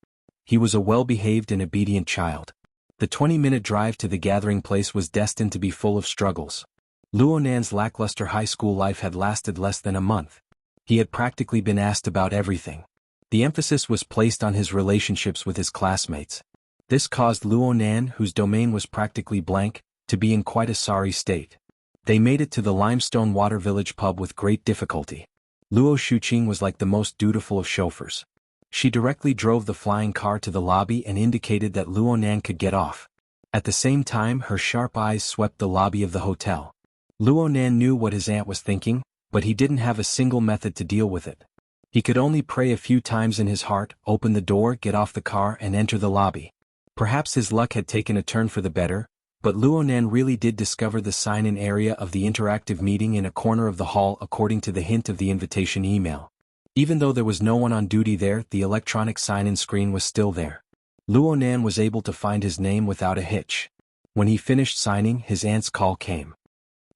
He was a well-behaved and obedient child. The 20-minute drive to the gathering place was destined to be full of struggles. Luo Nan's lackluster high school life had lasted less than a month. He had practically been asked about everything. The emphasis was placed on his relationships with his classmates. This caused Luo Nan, whose domain was practically blank, to be in quite a sorry state. They made it to the Limestone Water Village pub with great difficulty. Luo Shuqing was like the most dutiful of chauffeurs. She directly drove the flying car to the lobby and indicated that Luo Nan could get off. At the same time her sharp eyes swept the lobby of the hotel. Luo Nan knew what his aunt was thinking, but he didn't have a single method to deal with it. He could only pray a few times in his heart, open the door, get off the car and enter the lobby. Perhaps his luck had taken a turn for the better, But Luonan really did discover the sign-in area of the interactive meeting in a corner of the hall according to the hint of the invitation email. Even though there was no one on duty there, the electronic sign-in screen was still there. Luonan was able to find his name without a hitch. When he finished signing, his aunt's call came.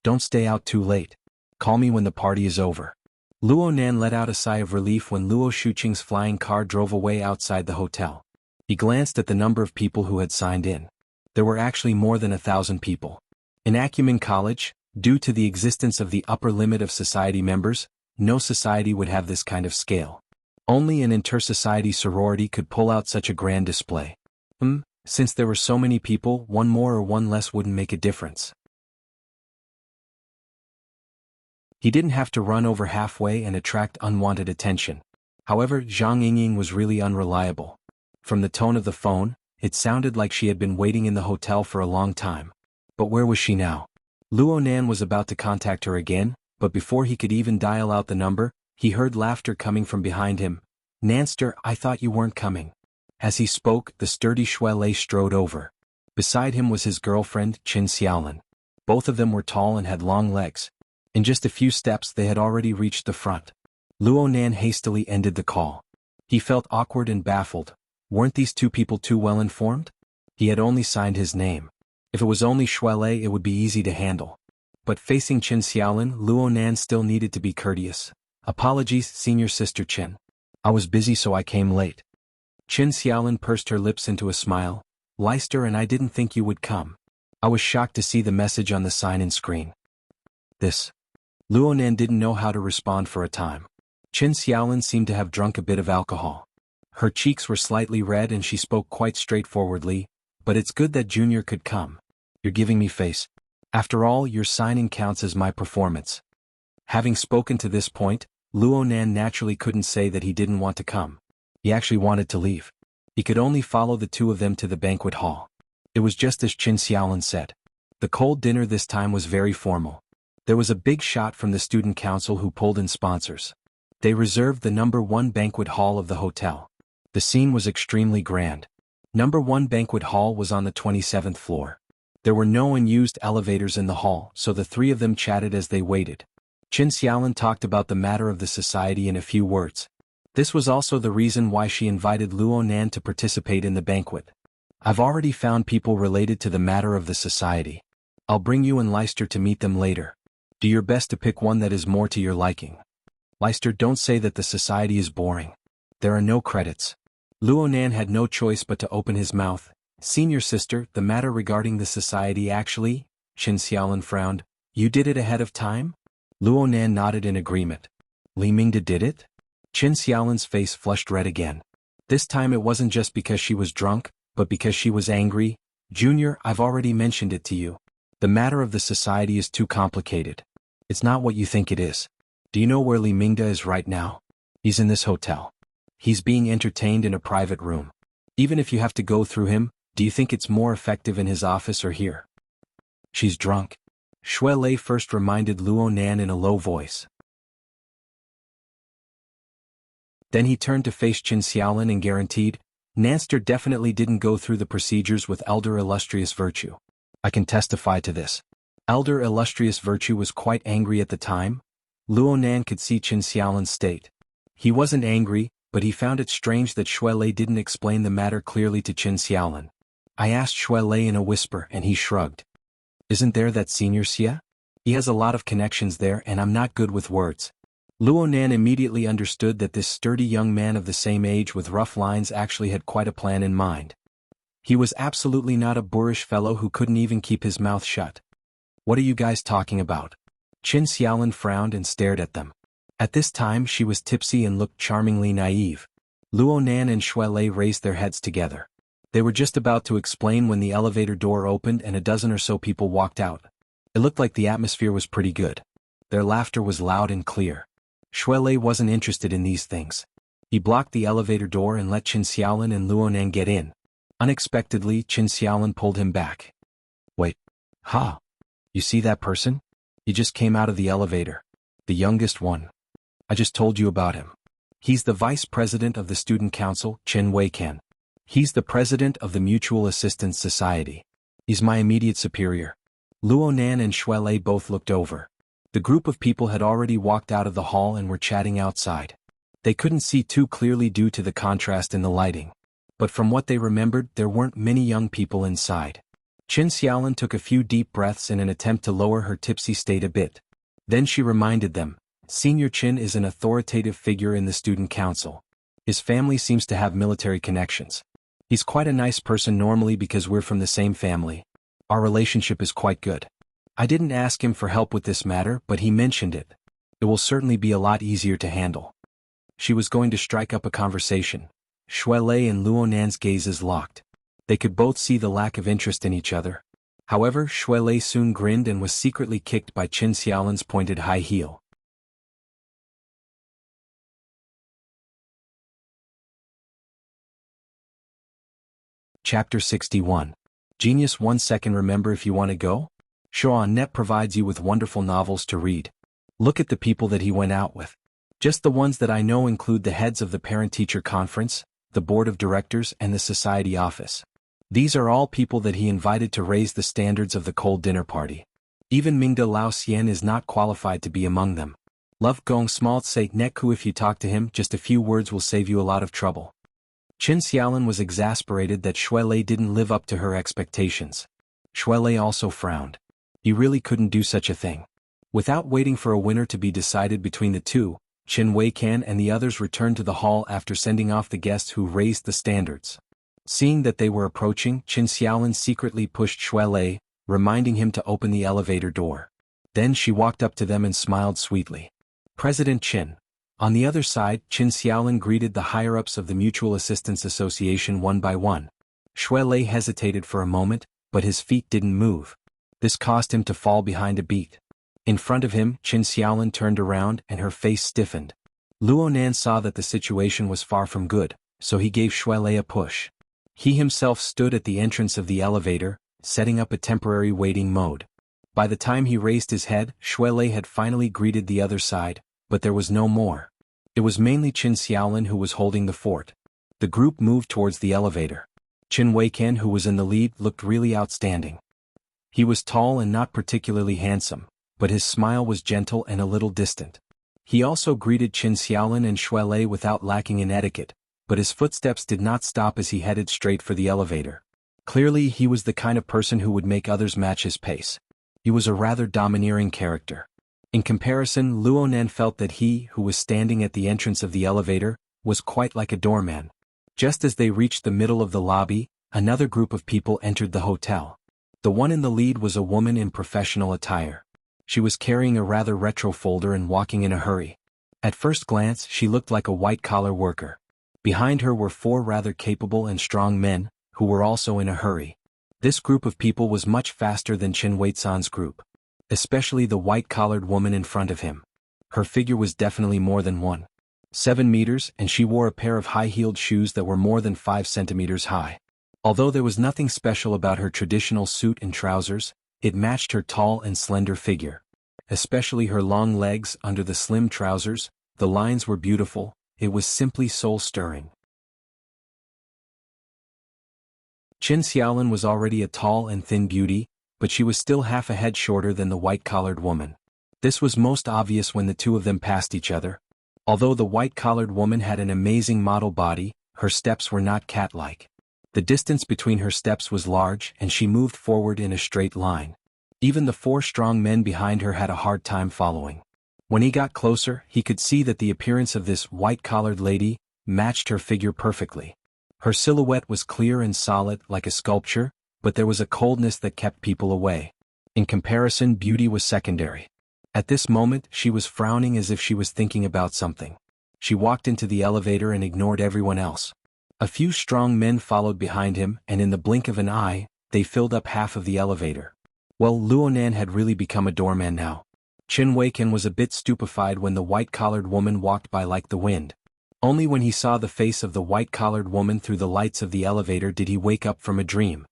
"Don't stay out too late. Call me when the party is over." Luonan let out a sigh of relief when Luo Shuqing's flying car drove away outside the hotel. He glanced at the number of people who had signed in. There were actually more than 1,000 people. In Acumen College, due to the existence of the upper limit of society members, no society would have this kind of scale. Only an inter-society sorority could pull out such a grand display. Since there were so many people, one more or one less wouldn't make a difference. He didn't have to run over halfway and attract unwanted attention. However, Zhang Yingying was really unreliable. From the tone of the phone, it sounded like she had been waiting in the hotel for a long time. But where was she now? Luonan was about to contact her again, but before he could even dial out the number, he heard laughter coming from behind him. "Nanster, I thought you weren't coming." As he spoke, the sturdy Xue Lei strode over. Beside him was his girlfriend, Qin Xiaolin. Both of them were tall and had long legs. In just a few steps they had already reached the front. Luonan hastily ended the call. He felt awkward and baffled. Weren't these two people too well informed? He had only signed his name. If it was only Xue Lei, it would be easy to handle. But facing Qin Xiaolin, Luonan still needed to be courteous. "Apologies, senior sister Qin. I was busy so I came late." Qin Xiaolin pursed her lips into a smile. "Leister and I didn't think you would come. I was shocked to see the message on the sign-in screen." This. Luonan didn't know how to respond for a time. Qin Xiaolin seemed to have drunk a bit of alcohol. Her cheeks were slightly red and she spoke quite straightforwardly, "But it's good that Junior could come. You're giving me face. After all, your signing counts as my performance." Having spoken to this point, Luonan naturally couldn't say that he didn't want to come. He actually wanted to leave. He could only follow the two of them to the banquet hall. It was just as Qin Xiaolin said. The cold dinner this time was very formal. There was a big shot from the student council who pulled in sponsors. They reserved the number 1 banquet hall of the hotel. The scene was extremely grand. Number 1 banquet hall was on the 27th floor. There were no unused elevators in the hall, so the three of them chatted as they waited. Qin Xiaolin talked about the matter of the society in a few words. This was also the reason why she invited Luonan to participate in the banquet. "I've already found people related to the matter of the society. I'll bring you and Leister to meet them later. Do your best to pick one that is more to your liking. Leister, don't say that the society is boring. There are no credits." Luonan had no choice but to open his mouth. "Senior sister, the matter regarding the society actually?" Qin Xiaolin frowned. "You did it ahead of time?" Luonan nodded in agreement. "Li Mingda did it?" Qin Xiaolin's face flushed red again. This time it wasn't just because she was drunk, but because she was angry. "Junior, I've already mentioned it to you. The matter of the society is too complicated. It's not what you think it is. Do you know where Li Mingda is right now? He's in this hotel. He's being entertained in a private room. Even if you have to go through him, do you think it's more effective in his office or here?" "She's drunk," Xue Lei first reminded Luonan in a low voice. Then he turned to face Qin Xiaolin and guaranteed, "Nanster definitely didn't go through the procedures with Elder Illustrious Virtue. I can testify to this." Elder Illustrious Virtue was quite angry at the time. Luonan could see Qin Xiaolin's state. He wasn't angry, but he found it strange that Xue Lei didn't explain the matter clearly to Qin Xiaolin. I asked Xue Lei in a whisper and he shrugged. "Isn't there that senior Xia? He has a lot of connections there and I'm not good with words." Luonan immediately understood that this sturdy young man of the same age with rough lines actually had quite a plan in mind. He was absolutely not a boorish fellow who couldn't even keep his mouth shut. "What are you guys talking about?" Qin Xiaolin frowned and stared at them. At this time she was tipsy and looked charmingly naive. Luonan and Xue Lei raised their heads together. They were just about to explain when the elevator door opened and a dozen or so people walked out. It looked like the atmosphere was pretty good. Their laughter was loud and clear. Xue Lei wasn't interested in these things. He blocked the elevator door and let Qin Xiaolin and Luonan get in. Unexpectedly, Qin Xiaolin pulled him back. "Wait. Ha! You see that person? He just came out of the elevator. The youngest one. I just told you about him. He's the vice president of the student council, Chen Weikan. He's the president of the Mutual Assistance Society. He's my immediate superior. Luo Nan and Shui Lei both looked over. The group of people had already walked out of the hall and were chatting outside. They couldn't see too clearly due to the contrast in the lighting. But from what they remembered, there weren't many young people inside. Qin Xiaolin took a few deep breaths in an attempt to lower her tipsy state a bit. Then she reminded them, Senior Qin is an authoritative figure in the student council. His family seems to have military connections. He's quite a nice person normally because we're from the same family. Our relationship is quite good. I didn't ask him for help with this matter, but he mentioned it. It will certainly be a lot easier to handle. She was going to strike up a conversation. Shui Lei and Luo Nan's gazes locked. They could both see the lack of interest in each other. However, Shui Lei soon grinned and was secretly kicked by Qin Xiaolin's pointed high heel. Chapter 61. Genius 1 second. Remember if you want to go? Net provides you with wonderful novels to read. Look at the people that he went out with. Just the ones that I know include the heads of the parent-teacher conference, the board of directors and the society office. These are all people that he invited to raise the standards of the cold dinner party. Even Mingde Lao Xian is not qualified to be among them. Love Gong Smalt say Neku, if you talk to him, just a few words will save you a lot of trouble. Qin Xiaolin was exasperated that Shui Lei didn't live up to her expectations. Shui Lei also frowned. He really couldn't do such a thing. Without waiting for a winner to be decided between the two, Qin Weikan and the others returned to the hall after sending off the guests who raised the standards. Seeing that they were approaching, Qin Xiaolin secretly pushed Shui Lei, reminding him to open the elevator door. Then she walked up to them and smiled sweetly. President Qin. On the other side, Qin Xiaolin greeted the higher-ups of the Mutual Assistance Association one by one. Shui Lei hesitated for a moment, but his feet didn't move. This caused him to fall behind a beat. In front of him, Qin Xiaolin turned around and her face stiffened. Luo Nan saw that the situation was far from good, so he gave Shui Lei a push. He himself stood at the entrance of the elevator, setting up a temporary waiting mode. By the time he raised his head, Shui Lei had finally greeted the other side, but there was no more. It was mainly Qin Xiaolin who was holding the fort. The group moved towards the elevator. Qin Weikan, who was in the lead, looked really outstanding. He was tall and not particularly handsome, but his smile was gentle and a little distant. He also greeted Qin Xiaolin and Shui Lei without lacking in etiquette, but his footsteps did not stop as he headed straight for the elevator. Clearly he was the kind of person who would make others match his pace. He was a rather domineering character. In comparison, Luo Nan felt that he, who was standing at the entrance of the elevator, was quite like a doorman. Just as they reached the middle of the lobby, another group of people entered the hotel. The one in the lead was a woman in professional attire. She was carrying a rather retro folder and walking in a hurry. At first glance, she looked like a white-collar worker. Behind her were 4 rather capable and strong men, who were also in a hurry. This group of people was much faster than Qin Weisan's group. Especially the white-collared woman in front of him. Her figure was definitely more than 1.7 meters, and she wore a pair of high-heeled shoes that were more than 5 centimeters high. Although there was nothing special about her traditional suit and trousers, it matched her tall and slender figure. Especially her long legs under the slim trousers, the lines were beautiful, it was simply soul-stirring. Qin Xiaolin was already a tall and thin beauty, but she was still half a head shorter than the white-collared woman. This was most obvious when the two of them passed each other. Although the white-collared woman had an amazing model body, her steps were not cat-like. The distance between her steps was large and she moved forward in a straight line. Even the 4 strong men behind her had a hard time following. When he got closer, he could see that the appearance of this white-collared lady matched her figure perfectly. Her silhouette was clear and solid like a sculpture, but there was a coldness that kept people away. In comparison, beauty was secondary. At this moment, she was frowning as if she was thinking about something. She walked into the elevator and ignored everyone else. A few strong men followed behind him, and in the blink of an eye, they filled up half of the elevator. Well, Luo Nan had really become a doorman now. Qin Weikan was a bit stupefied when the white-collared woman walked by like the wind. Only when he saw the face of the white-collared woman through the lights of the elevator did he wake up from a dream.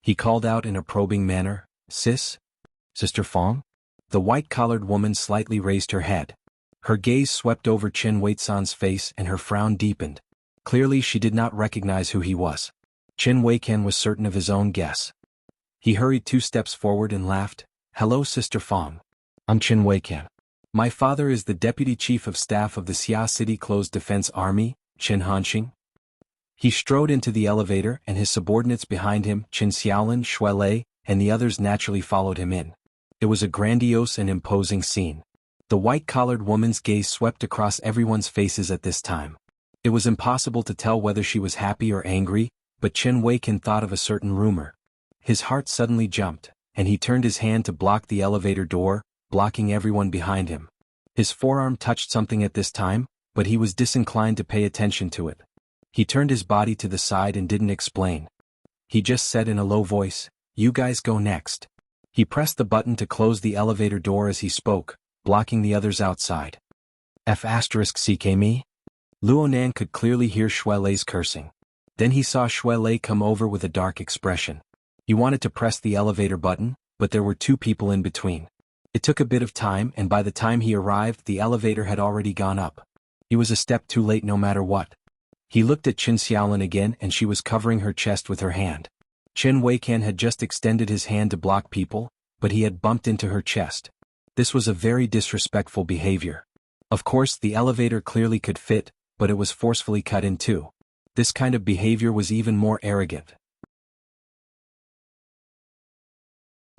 He called out in a probing manner, Sister Fong? The white-collared woman slightly raised her head. Her gaze swept over Qin Weisan's face and her frown deepened. Clearly she did not recognize who he was. Qin Weikan was certain of his own guess. He hurried 2 steps forward and laughed. "Hello, Sister Fong. I'm Qin Weikan. My father is the Deputy Chief of Staff of the Xia City Closed Defense Army, Qin Hanxing." He strode into the elevator and his subordinates behind him, Qin Xiaolin, Shuelei, and the others naturally followed him in. It was a grandiose and imposing scene. The white-collared woman's gaze swept across everyone's faces at this time. It was impossible to tell whether she was happy or angry, but Qin Weikan thought of a certain rumor. His heart suddenly jumped, and he turned his hand to block the elevator door, blocking everyone behind him. His forearm touched something at this time, but he was disinclined to pay attention to it. He turned his body to the side and didn't explain. He just said in a low voice, "You guys go next." He pressed the button to close the elevator door as he spoke, blocking the others outside. F***CKME? Luonan could clearly hear Shuelei's cursing. Then he saw Shuelei come over with a dark expression. He wanted to press the elevator button, but there were 2 people in between. It took a bit of time, and by the time he arrived the elevator had already gone up. He was a step too late no matter what. He looked at Qin Xiaolin again and she was covering her chest with her hand. Qin Weikan had just extended his hand to block people, but he had bumped into her chest. This was a very disrespectful behavior. Of course the elevator clearly could fit, but it was forcefully cut in two. This kind of behavior was even more arrogant.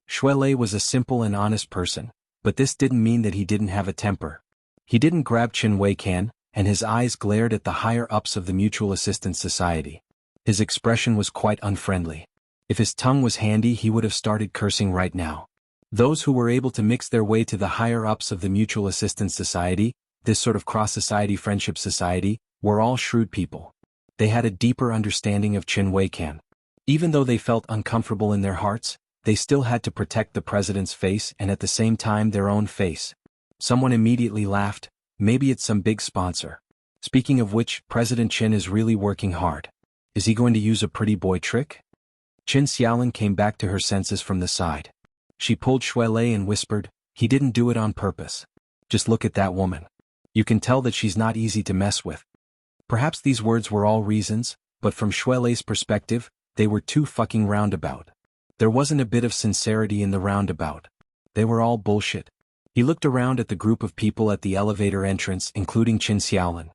Shuelei was a simple and honest person, but this didn't mean that he didn't have a temper. He didn't grab Qin Weikan, and his eyes glared at the higher-ups of the Mutual Assistance Society. His expression was quite unfriendly. If his tongue was handy he would have started cursing right now. Those who were able to mix their way to the higher-ups of the Mutual Assistance Society, this sort of cross-society friendship society, were all shrewd people. They had a deeper understanding of Qin Weikan. Even though they felt uncomfortable in their hearts, they still had to protect the president's face and at the same time their own face. Someone immediately laughed. Maybe it's some big sponsor. Speaking of which, President Qin is really working hard. Is he going to use a pretty boy trick? Qin Xiaolin came back to her senses from the side. She pulled Shuelei and whispered, "He didn't do it on purpose. Just look at that woman. You can tell that she's not easy to mess with." Perhaps these words were all reasons, but from Shuelei's perspective, they were too fucking roundabout. There wasn't a bit of sincerity in the roundabout. They were all bullshit. He looked around at the group of people at the elevator entrance, including Qin Xiaolin.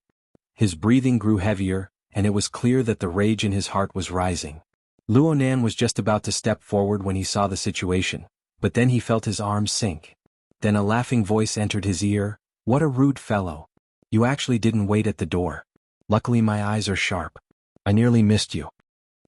His breathing grew heavier, and it was clear that the rage in his heart was rising. Luonan was just about to step forward when he saw the situation, but then he felt his arms sink. Then a laughing voice entered his ear. "What a rude fellow. You actually didn't wait at the door. Luckily my eyes are sharp. I nearly missed you."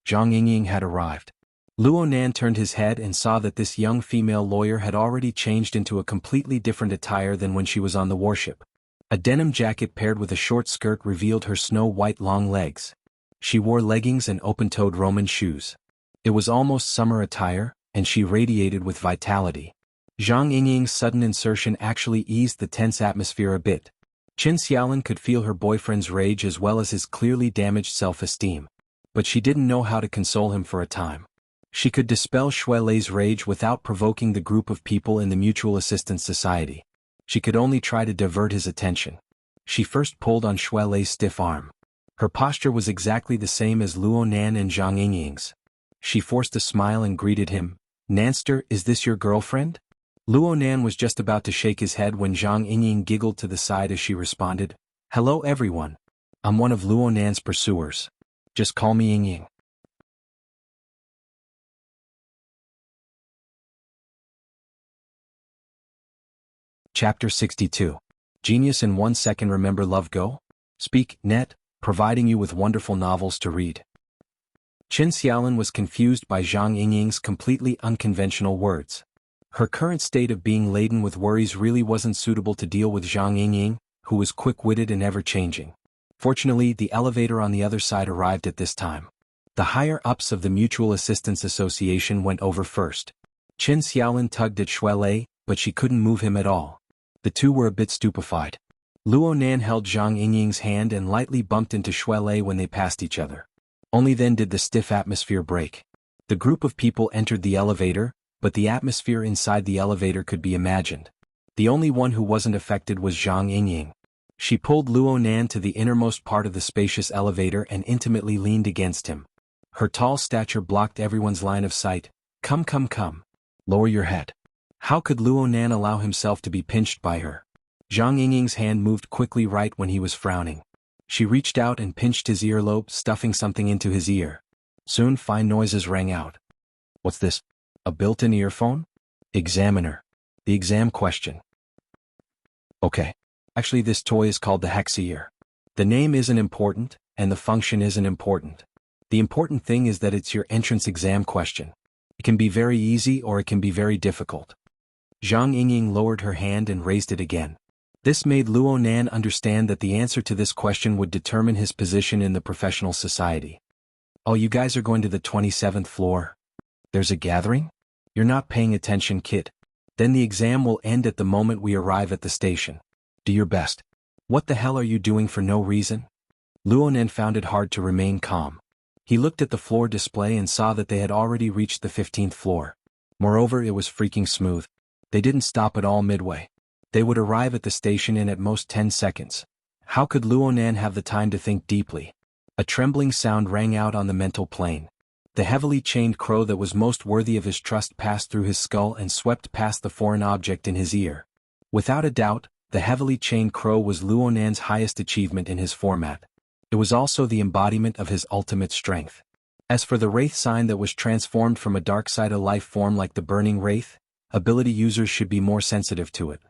Zhang Yingying had arrived. Luonan turned his head and saw that this young female lawyer had already changed into a completely different attire than when she was on the warship. A denim jacket paired with a short skirt revealed her snow-white long legs. She wore leggings and open-toed Roman shoes. It was almost summer attire, and she radiated with vitality. Zhang Yingying's sudden insertion actually eased the tense atmosphere a bit. Qin Xiaolin could feel her boyfriend's rage as well as his clearly damaged self-esteem. But she didn't know how to console him for a time. She could dispel Shuelei's rage without provoking the group of people in the Mutual Assistance Society. She could only try to divert his attention. She first pulled on Shuelei's stiff arm. Her posture was exactly the same as Luonan and Zhang Yingying's. She forced a smile and greeted him. "Nanster, is this your girlfriend?" Luonan was just about to shake his head when Zhang Yingying giggled to the side as she responded. "Hello everyone. I'm one of Luonan's pursuers. Just call me Yingying." Chapter 62. Genius in 1 second. Remember Love Go? Speak, net, providing you with wonderful novels to read. Qin Xiaolin was confused by Zhang Yingying's completely unconventional words. Her current state of being laden with worries really wasn't suitable to deal with Zhang Yingying, who was quick-witted and ever-changing. Fortunately, the elevator on the other side arrived at this time. The higher-ups of the Mutual Assistance Association went over first. Qin Xiaolin tugged at Shuelei, but she couldn't move him at all. The two were a bit stupefied. Luonan held Zhang Yingying's hand and lightly bumped into Shuelei when they passed each other. Only then did the stiff atmosphere break. The group of people entered the elevator, but the atmosphere inside the elevator could be imagined. The only one who wasn't affected was Zhang Yingying. She pulled Luonan to the innermost part of the spacious elevator and intimately leaned against him. Her tall stature blocked everyone's line of sight, Come come come. Lower your head. How could Luo Nan allow himself to be pinched by her? Zhang Yingying's hand moved quickly right when he was frowning. She reached out and pinched his earlobe, stuffing something into his ear. Soon fine noises rang out. What's this? A built-in earphone? Examiner. The exam question. Okay. Actually, this toy is called the Hexier. The name isn't important, and the function isn't important. The important thing is that it's your entrance exam question. It can be very easy or it can be very difficult. Zhang Yingying lowered her hand and raised it again. This made Luo Nan understand that the answer to this question would determine his position in the professional society. Oh, you guys are going to the 27th floor? There's a gathering? You're not paying attention, kid. Then the exam will end at the moment we arrive at the station. Do your best. What the hell are you doing for no reason? Luo Nan found it hard to remain calm. He looked at the floor display and saw that they had already reached the 15th floor. Moreover, it was freaking smooth. They didn't stop at all midway. They would arrive at the station in at most 10 seconds. How could Luo Nan have the time to think deeply? A trembling sound rang out on the mental plane. The heavily chained crow that was most worthy of his trust passed through his skull and swept past the foreign object in his ear. Without a doubt, the heavily chained crow was Luo Nan's highest achievement in his format. It was also the embodiment of his ultimate strength. As for the wraith sign that was transformed from a dark side of life form like the burning wraith, ability users should be more sensitive to it.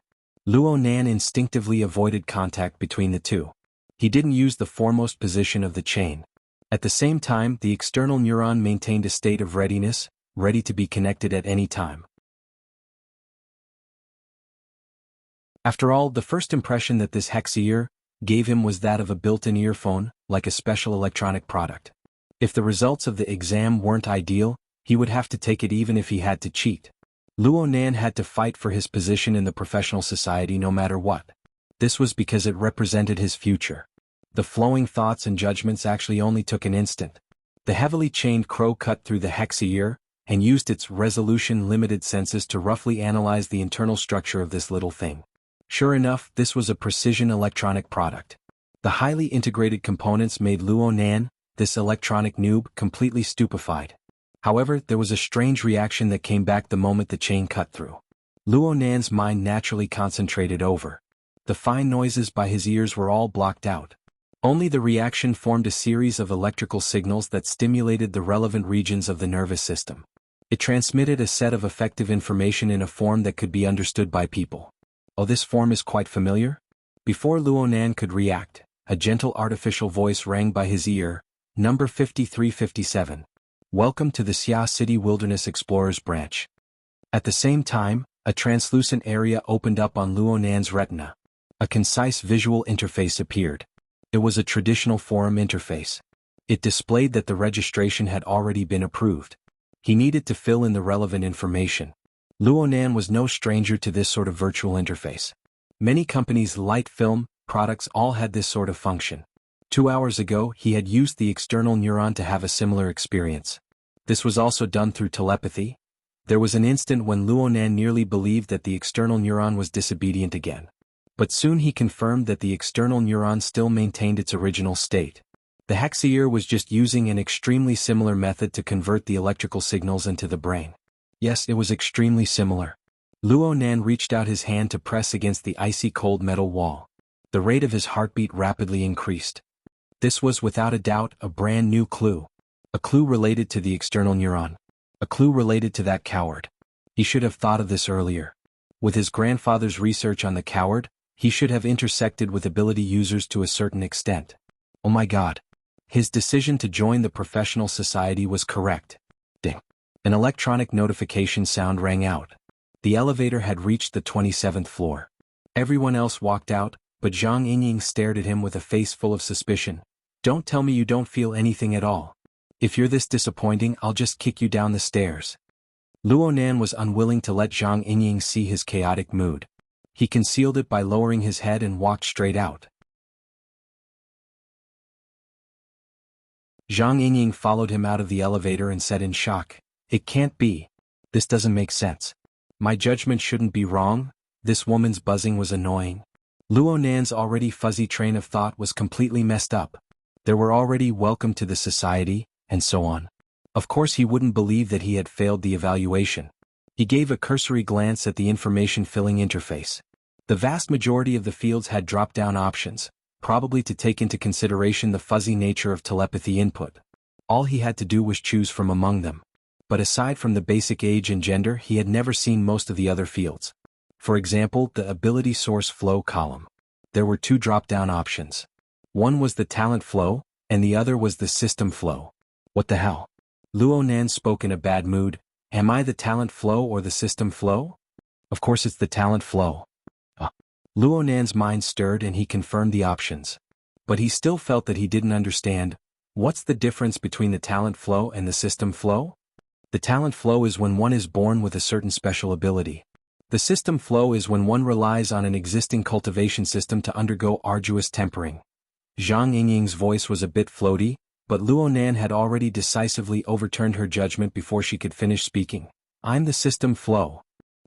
Luo Nan instinctively avoided contact between the two. He didn't use the foremost position of the chain. At the same time, the external neuron maintained a state of readiness, ready to be connected at any time. After all, the first impression that this Hexier gave him was that of a built-in earphone, like a special electronic product. If the results of the exam weren't ideal, he would have to take it even if he had to cheat. Luo Nan had to fight for his position in the professional society no matter what. This was because it represented his future. The flowing thoughts and judgments actually only took an instant. The heavily chained crow cut through the Hexier and used its resolution-limited senses to roughly analyze the internal structure of this little thing. Sure enough, this was a precision electronic product. The highly integrated components made Luo Nan, this electronic noob, completely stupefied. However, there was a strange reaction that came back the moment the chain cut through. Luo Nan's mind naturally concentrated over. The fine noises by his ears were all blocked out. Only the reaction formed a series of electrical signals that stimulated the relevant regions of the nervous system. It transmitted a set of effective information in a form that could be understood by people. Oh, this form is quite familiar? Before Luo Nan could react, a gentle artificial voice rang by his ear, number 5357. Welcome to the Xia City Wilderness Explorers branch. At the same time, a translucent area opened up on Luo Nan's retina. A concise visual interface appeared. It was a traditional forum interface. It displayed that the registration had already been approved. He needed to fill in the relevant information. Luo Nan was no stranger to this sort of virtual interface. Many companies' light film products all had this sort of function. 2 hours ago, he had used the external neuron to have a similar experience. This was also done through telepathy. There was an instant when Luo Nan nearly believed that the external neuron was disobedient again. But soon he confirmed that the external neuron still maintained its original state. The Hexier was just using an extremely similar method to convert the electrical signals into the brain. Yes, it was extremely similar. Luo Nan reached out his hand to press against the icy cold metal wall. The rate of his heartbeat rapidly increased. This was without a doubt a brand new clue. A clue related to the external neuron. A clue related to that coward. He should have thought of this earlier. With his grandfather's research on the coward, he should have intersected with ability users to a certain extent. Oh my god. His decision to join the professional society was correct. Ding. An electronic notification sound rang out. The elevator had reached the 27th floor. Everyone else walked out, but Zhang Yingying stared at him with a face full of suspicion. Don't tell me you don't feel anything at all. If you're this disappointing, I'll just kick you down the stairs. Luo Nan was unwilling to let Zhang Yingying see his chaotic mood. He concealed it by lowering his head and walked straight out. Zhang Yingying followed him out of the elevator and said in shock, "It can't be. This doesn't make sense. My judgment shouldn't be wrong." This woman's buzzing was annoying. Luo Nan's already fuzzy train of thought was completely messed up. There were already welcome to the society, and so on. Of course he wouldn't believe that he had failed the evaluation. He gave a cursory glance at the information-filling interface. The vast majority of the fields had drop-down options, probably to take into consideration the fuzzy nature of telepathy input. All he had to do was choose from among them. But aside from the basic age and gender, he had never seen most of the other fields. For example, the ability source flow column. There were two drop-down options. One was the talent flow, and the other was the system flow. What the hell? Luo Nan spoke in a bad mood. Am I the talent flow or the system flow? Of course it's the talent flow. Luo Nan's mind stirred and he confirmed the options. But he still felt that he didn't understand. What's the difference between the talent flow and the system flow? The talent flow is when one is born with a certain special ability. The system flow is when one relies on an existing cultivation system to undergo arduous tempering. Zhang Yingying's voice was a bit floaty, but Luo Nan had already decisively overturned her judgment before she could finish speaking. I'm the system flow.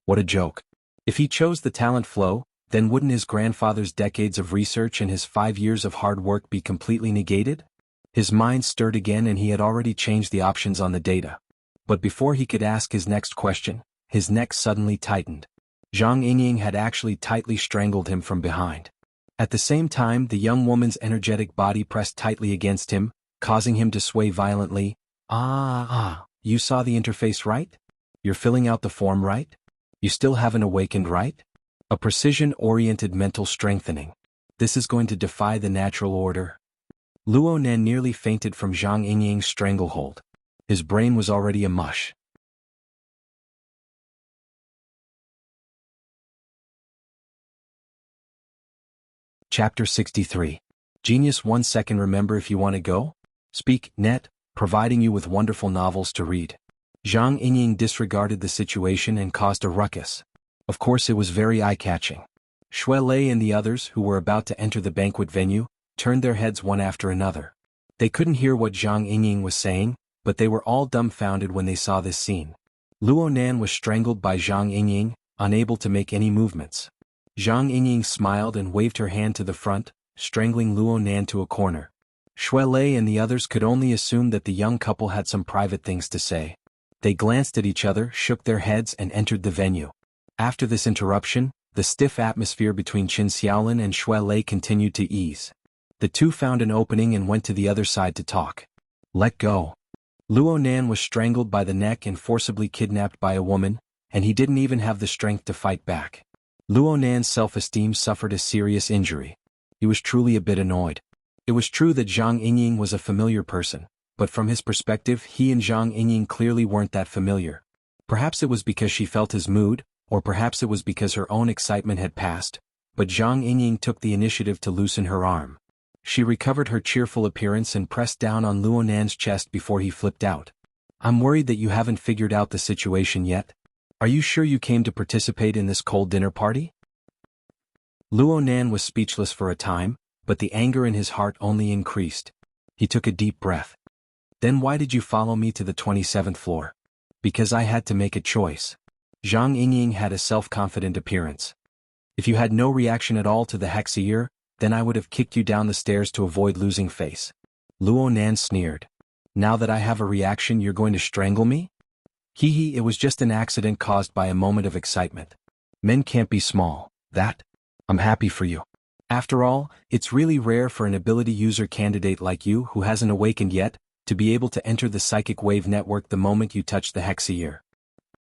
What a joke. If he chose the talent flow, then wouldn't his grandfather's decades of research and his 5 years of hard work be completely negated? His mind stirred again and he had already changed the options on the data. But before he could ask his next question, his neck suddenly tightened. Zhang Yingying had actually tightly strangled him from behind. At the same time, the young woman's energetic body pressed tightly against him, causing him to sway violently. You saw the interface right? You're filling out the form right? You still haven't awakened right? A precision-oriented mental strengthening. This is going to defy the natural order. Luo Nan nearly fainted from Zhang Yingying's stranglehold. His brain was already a mush. Chapter 63. Genius 1 second. Remember if you want to go? Speak, net, providing you with wonderful novels to read. Zhang Yingying disregarded the situation and caused a ruckus. Of course it was very eye-catching. Shui Lei and the others, who were about to enter the banquet venue, turned their heads one after another. They couldn't hear what Zhang Yingying was saying, but they were all dumbfounded when they saw this scene. Luo Nan was strangled by Zhang Yingying, unable to make any movements. Zhang Yingying smiled and waved her hand to the front, strangling Luo Nan to a corner. Shui Lei and the others could only assume that the young couple had some private things to say. They glanced at each other, shook their heads and entered the venue. After this interruption, the stiff atmosphere between Qin Xiaolin and Shui Lei continued to ease. The two found an opening and went to the other side to talk. Let go. Luo Nan was strangled by the neck and forcibly kidnapped by a woman, and he didn't even have the strength to fight back. Luo Nan's self-esteem suffered a serious injury. He was truly a bit annoyed. It was true that Zhang Yingying was a familiar person, but from his perspective he and Zhang Yingying clearly weren't that familiar. Perhaps it was because she felt his mood, or perhaps it was because her own excitement had passed, but Zhang Yingying took the initiative to loosen her arm. She recovered her cheerful appearance and pressed down on Luo Nan's chest before he flipped out. I'm worried that you haven't figured out the situation yet. Are you sure you came to participate in this cold dinner party? Luo Nan was speechless for a time, but the anger in his heart only increased. He took a deep breath. Then why did you follow me to the 27th floor? Because I had to make a choice. Zhang Yingying had a self-confident appearance. If you had no reaction at all to the Hexier, then I would have kicked you down the stairs to avoid losing face. Luo Nan sneered. Now that I have a reaction, you're going to strangle me? Hee, it was just an accident caused by a moment of excitement. Men can't be small, that? I'm happy for you. After all, it's really rare for an ability user candidate like you who hasn't awakened yet, to be able to enter the psychic wave network the moment you touch the Hexier.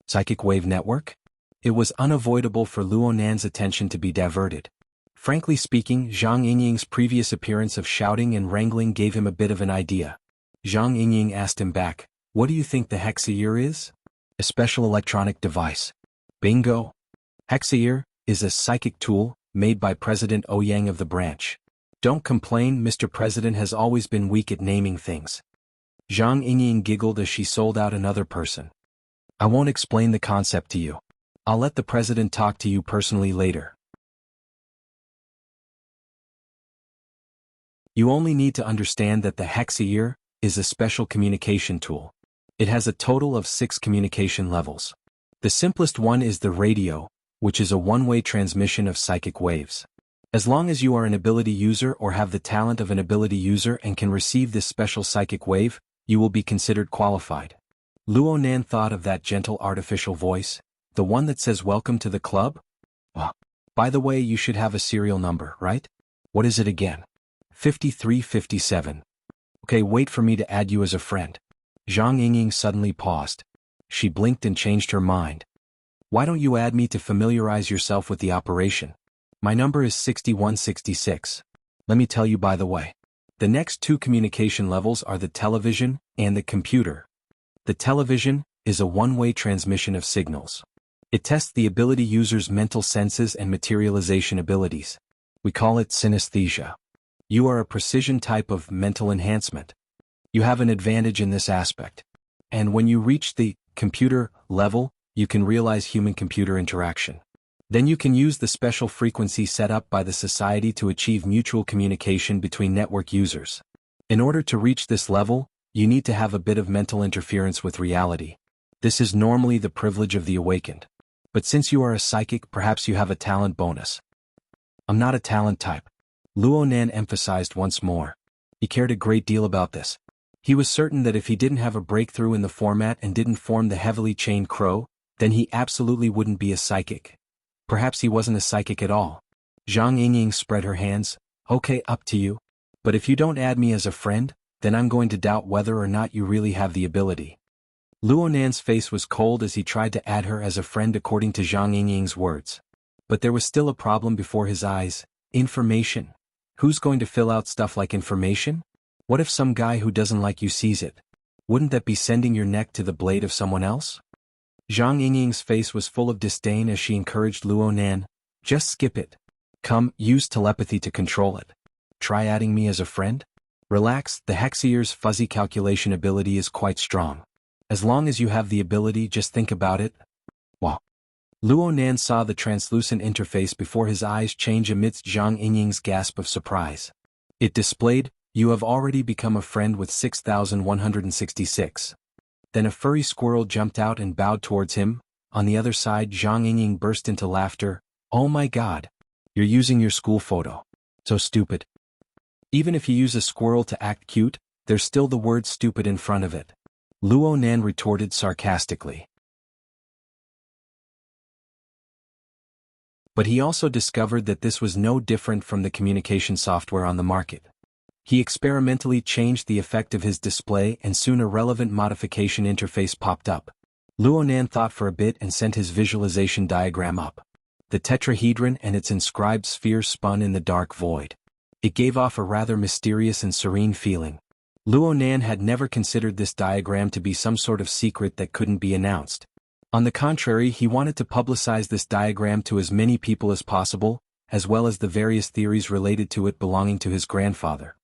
Psychic wave network? It was unavoidable for Luo Nan's attention to be diverted. Frankly speaking, Zhang Yingying's previous appearance of shouting and wrangling gave him a bit of an idea. Zhang Yingying asked him back, what do you think the Hexier is? A special electronic device. Bingo! Hexier is a psychic tool made by President Ouyang of the branch. Don't complain, Mr. President has always been weak at naming things. Zhang Yingying giggled as she sold out another person. I won't explain the concept to you. I'll let the president talk to you personally later. You only need to understand that the Hexier is a special communication tool. It has a total of 6 communication levels. The simplest one is the radio, which is a one-way transmission of psychic waves. As long as you are an ability user or have the talent of an ability user and can receive this special psychic wave, you will be considered qualified. Luo Nan thought of that gentle artificial voice, the one that says welcome to the club? Well, by the way, you should have a serial number, right? What is it again? 5357. Okay, wait for me to add you as a friend. Zhang Yingying suddenly paused. She blinked and changed her mind. Why don't you add me to familiarize yourself with the operation? My number is 6166. Let me tell you by the way. The next two communication levels are the television and the computer. The television is a one-way transmission of signals. It tests the ability users' mental senses and materialization abilities. We call it synesthesia. You are a precision type of mental enhancement. You have an advantage in this aspect. And when you reach the computer level, you can realize human-computer interaction. Then you can use the special frequency set up by the society to achieve mutual communication between network users. In order to reach this level, you need to have a bit of mental interference with reality. This is normally the privilege of the awakened. But since you are a psychic, perhaps you have a talent bonus. I'm not a talent type. Luo Nan emphasized once more. He cared a great deal about this. He was certain that if he didn't have a breakthrough in the format and didn't form the heavily chained crow, then he absolutely wouldn't be a psychic. Perhaps he wasn't a psychic at all. Zhang Yingying spread her hands. Okay, up to you. But if you don't add me as a friend, then I'm going to doubt whether or not you really have the ability. Luo Nan's face was cold as he tried to add her as a friend according to Zhang Yingying's words. But there was still a problem before his eyes. Information. Who's going to fill out stuff like information? What if some guy who doesn't like you sees it? Wouldn't that be sending your neck to the blade of someone else? Zhang Yingying's face was full of disdain as she encouraged Luo Nan. Just skip it. Come, use telepathy to control it. Try adding me as a friend? Relax, the Hexier's fuzzy calculation ability is quite strong. As long as you have the ability, just think about it. Wow. Luo Nan saw the translucent interface before his eyes change amidst Zhang Yingying's gasp of surprise. It displayed, you have already become a friend with 6166. Then a furry squirrel jumped out and bowed towards him. On the other side, Zhang Yingying burst into laughter. Oh my god. You're using your school photo. So stupid. Even if you use a squirrel to act cute, there's still the word stupid in front of it. Luo Nan retorted sarcastically. But he also discovered that this was no different from the communication software on the market. He experimentally changed the effect of his display and soon a relevant modification interface popped up. Luo Nan thought for a bit and sent his visualization diagram up. The tetrahedron and its inscribed sphere spun in the dark void. It gave off a rather mysterious and serene feeling. Luo Nan had never considered this diagram to be some sort of secret that couldn't be announced. On the contrary, he wanted to publicize this diagram to as many people as possible, as well as the various theories related to it belonging to his grandfather.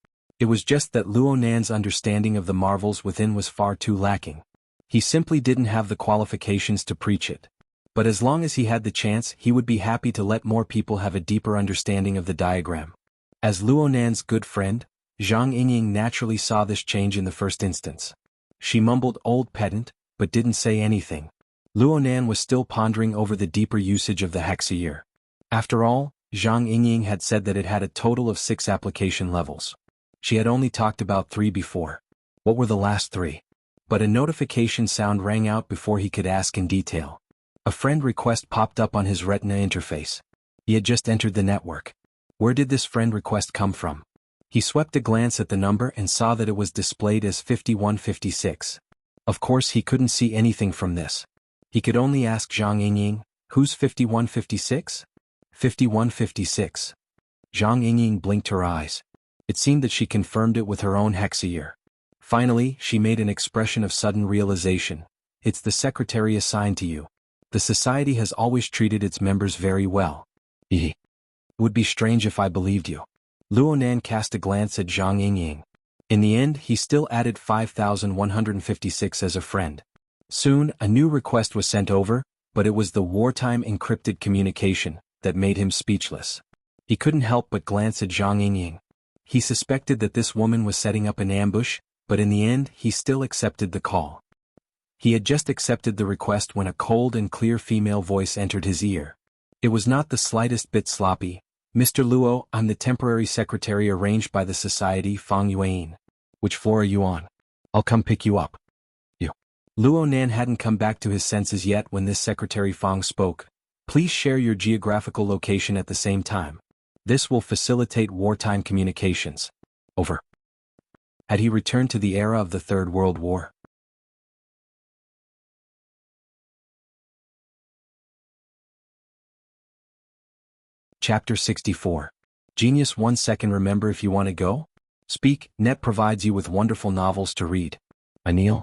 It was just that Luo Nan's understanding of the marvels within was far too lacking. He simply didn't have the qualifications to preach it. But as long as he had the chance, he would be happy to let more people have a deeper understanding of the diagram. As Luo Nan's good friend, Zhang Yingying naturally saw this change in the first instance. She mumbled old pedant, but didn't say anything. Luo Nan was still pondering over the deeper usage of the Hexier. After all, Zhang Yingying had said that it had a total of 6 application levels. She had only talked about 3 before. What were the last 3? But a notification sound rang out before he could ask in detail. A friend request popped up on his retina interface. He had just entered the network. Where did this friend request come from? He swept a glance at the number and saw that it was displayed as 5156. Of course he couldn't see anything from this. He could only ask Zhang Yingying, who's 5156? 5156. Zhang Yingying blinked her eyes. It seemed that she confirmed it with her own Hexier. Finally, she made an expression of sudden realization. It's the secretary assigned to you. The society has always treated its members very well. It would be strange if I believed you. Luo Nan cast a glance at Zhang Yingying. In the end, he still added 5156 as a friend. Soon, a new request was sent over, but it was the wartime encrypted communication that made him speechless. He couldn't help but glance at Zhang Yingying. He suspected that this woman was setting up an ambush, but in the end, he still accepted the call. He had just accepted the request when a cold and clear female voice entered his ear. It was not the slightest bit sloppy. Mr. Luo, I'm the temporary secretary arranged by the society Feng Yuan. Which floor are you on? I'll come pick you up. You. Luo Nan hadn't come back to his senses yet when this Secretary Fang spoke. Please share your geographical location at the same time. This will facilitate wartime communications. Over. Had he returned to the era of the Third World War? Chapter 64. Genius 1 second. Remember if you want to go? Speak. Net provides you with wonderful novels to read. Anil.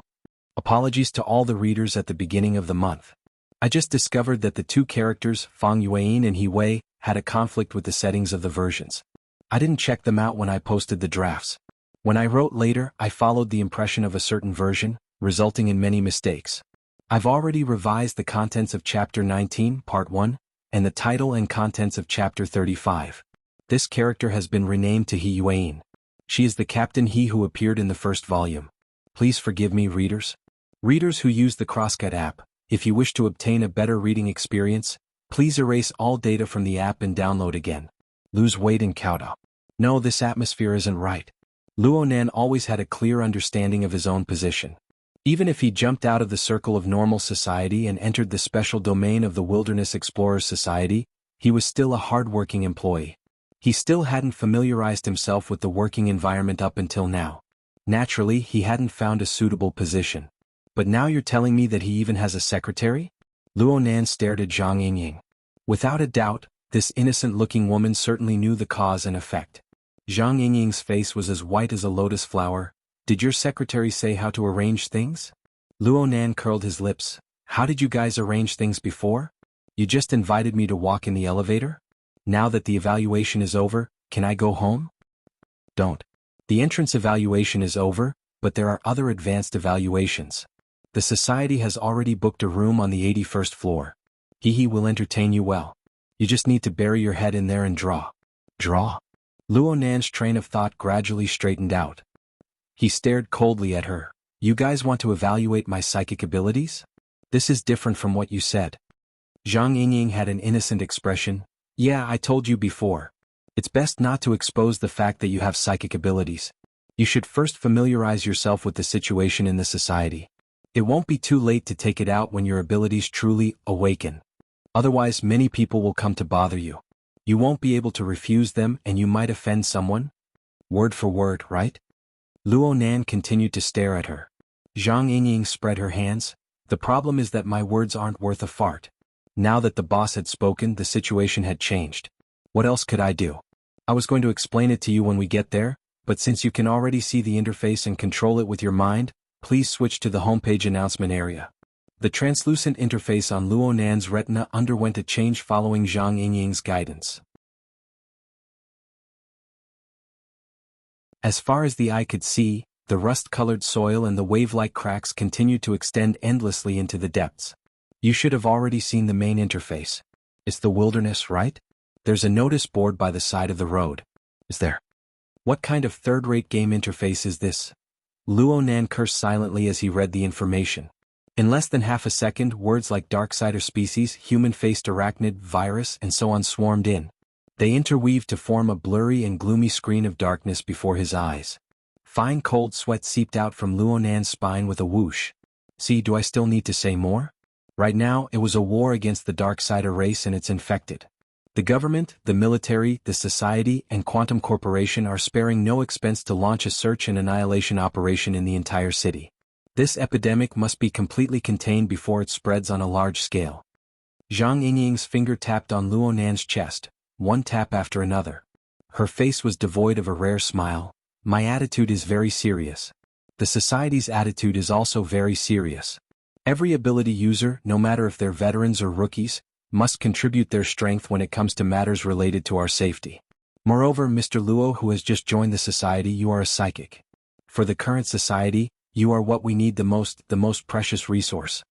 Apologies to all the readers at the beginning of the month. I just discovered that the two characters, Fang Yuan and He Wei, had a conflict with the settings of the versions. I didn't check them out when I posted the drafts. When I wrote later, I followed the impression of a certain version, resulting in many mistakes. I've already revised the contents of Chapter 19, Part 1, and the title and contents of Chapter 35. This character has been renamed to He Yuan. She is the Captain He who appeared in the first volume. Please forgive me, readers. Readers who use the Crosscut app, if you wish to obtain a better reading experience, please erase all data from the app and download again. Lose weight and Kauda. No, this atmosphere isn't right. Luo Nan always had a clear understanding of his own position. Even if he jumped out of the circle of normal society and entered the special domain of the Wilderness Explorers Society, he was still a hard-working employee. He still hadn't familiarized himself with the working environment up until now. Naturally, he hadn't found a suitable position. But now you're telling me that he even has a secretary? Luo Nan stared at Zhang Yingying. Without a doubt, this innocent-looking woman certainly knew the cause and effect. Zhang Yingying's face was as white as a lotus flower. Did your secretary say how to arrange things? Luo Nan curled his lips. How did you guys arrange things before? You just invited me to walk in the elevator? Now that the evaluation is over, can I go home? Don't. The entrance evaluation is over, but there are other advanced evaluations. The society has already booked a room on the 81st floor. He will entertain you well. You just need to bury your head in there and draw. Draw? Luo Nan's train of thought gradually straightened out. He stared coldly at her. You guys want to evaluate my psychic abilities? This is different from what you said. Zhang Yingying had an innocent expression. Yeah, I told you before. It's best not to expose the fact that you have psychic abilities. You should first familiarize yourself with the situation in the society. It won't be too late to take it out when your abilities truly awaken. Otherwise, many people will come to bother you. You won't be able to refuse them and you might offend someone. Word for word, right? Luo Nan continued to stare at her. Zhang Yingying spread her hands. The problem is that my words aren't worth a fart. Now that the boss had spoken, the situation had changed. What else could I do? I was going to explain it to you when we get there, but since you can already see the interface and control it with your mind, please switch to the homepage announcement area. The translucent interface on Luo Nan's retina underwent a change following Zhang Yingying's guidance. As far as the eye could see, the rust-colored soil and the wave-like cracks continued to extend endlessly into the depths. You should have already seen the main interface. It's the wilderness, right? There's a notice board by the side of the road. Is there? What kind of third-rate game interface is this? Luo Nan cursed silently as he read the information. In less than half a second, words like Darksider species, human-faced arachnid, virus, and so on swarmed in. They interweaved to form a blurry and gloomy screen of darkness before his eyes. Fine cold sweat seeped out from Luo Nan's spine with a whoosh. See, do I still need to say more? Right now, it was a war against the Darksider race and its infected. The government, the military, the society, and Quantum Corporation are sparing no expense to launch a search and annihilation operation in the entire city. This epidemic must be completely contained before it spreads on a large scale. Zhang Yingying's finger tapped on Luo Nan's chest, one tap after another. Her face was devoid of a rare smile. My attitude is very serious. The society's attitude is also very serious. Every ability user, no matter if they're veterans or rookies, must contribute their strength when it comes to matters related to our safety. Moreover, Mr. Luo, who has just joined the society, you are a psychic. For the current society, you are what we need the most precious resource.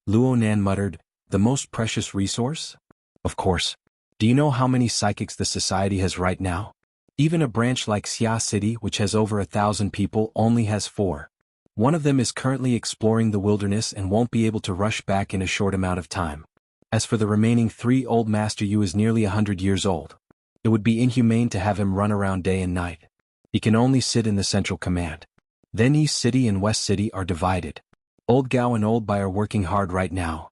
Luo Nan muttered, the most precious resource? Of course. Do you know how many psychics the society has right now? Even a branch like Xia City, which has over 1,000 people, only has 4. One of them is currently exploring the wilderness and won't be able to rush back in a short amount of time. As for the remaining 3, Old Master Yu is nearly 100 years old. It would be inhumane to have him run around day and night. He can only sit in the central command. Then East City and West City are divided. Old Gao and Old Bai are working hard right now.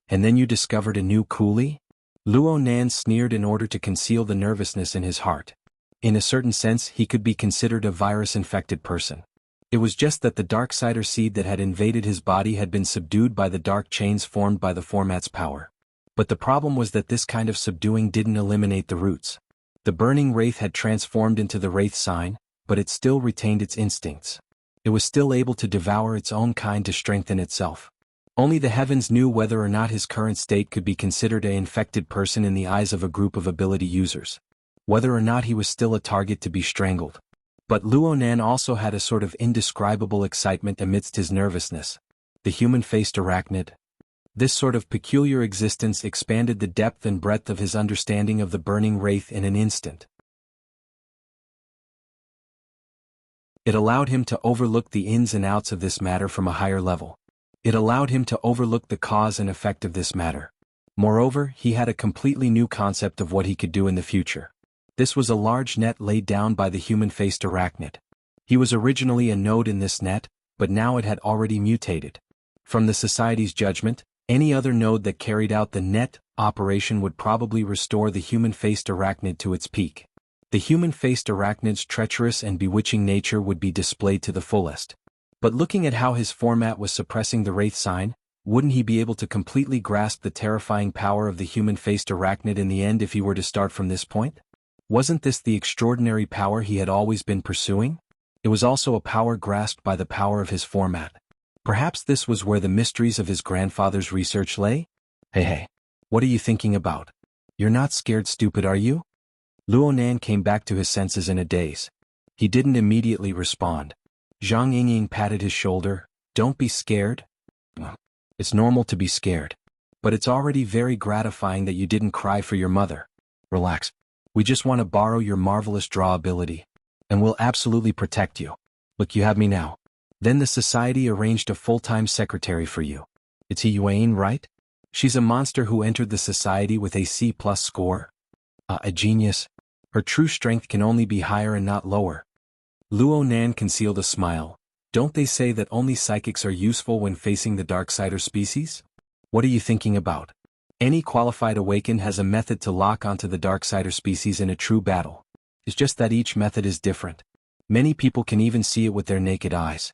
And then you discovered a new coolie? Luo Nan sneered in order to conceal the nervousness in his heart. In a certain sense, he could be considered a virus-infected person. It was just that the Darksider seed that had invaded his body had been subdued by the dark chains formed by the format's power. But the problem was that this kind of subduing didn't eliminate the roots. The burning wraith had transformed into the wraith sign, but it still retained its instincts. It was still able to devour its own kind to strengthen itself. Only the heavens knew whether or not his current state could be considered an infected person in the eyes of a group of ability users. Whether or not he was still a target to be strangled. But Luo Nan also had a sort of indescribable excitement amidst his nervousness. The human-faced arachnid. This sort of peculiar existence expanded the depth and breadth of his understanding of the burning wraith in an instant. It allowed him to overlook the ins and outs of this matter from a higher level. It allowed him to overlook the cause and effect of this matter. Moreover, he had a completely new concept of what he could do in the future. This was a large net laid down by the human-faced arachnid. He was originally a node in this net, but now it had already mutated. From the society's judgment, any other node that carried out the net operation would probably restore the human-faced arachnid to its peak. The human-faced arachnid's treacherous and bewitching nature would be displayed to the fullest. But looking at how his format was suppressing the wraith sign, wouldn't he be able to completely grasp the terrifying power of the human-faced arachnid in the end if he were to start from this point? Wasn't this the extraordinary power he had always been pursuing? It was also a power grasped by the power of his format. Perhaps this was where the mysteries of his grandfather's research lay? Hey, what are you thinking about? You're not scared stupid, are you? Luo Nan came back to his senses in a daze. He didn't immediately respond. Zhang Yingying patted his shoulder. Don't be scared. It's normal to be scared. But it's already very gratifying that you didn't cry for your mother. Relax. We just want to borrow your marvelous draw ability. And we'll absolutely protect you. Look, you have me now. Then the society arranged a full-time secretary for you. It's Yuan, right? She's a monster who entered the society with a C+ score. A genius. Her true strength can only be higher and not lower. Luo Nan concealed a smile. Don't they say that only psychics are useful when facing the Darksider species? What are you thinking about? Any qualified awakened has a method to lock onto the Darksider species in a true battle. It's just that each method is different. Many people can even see it with their naked eyes.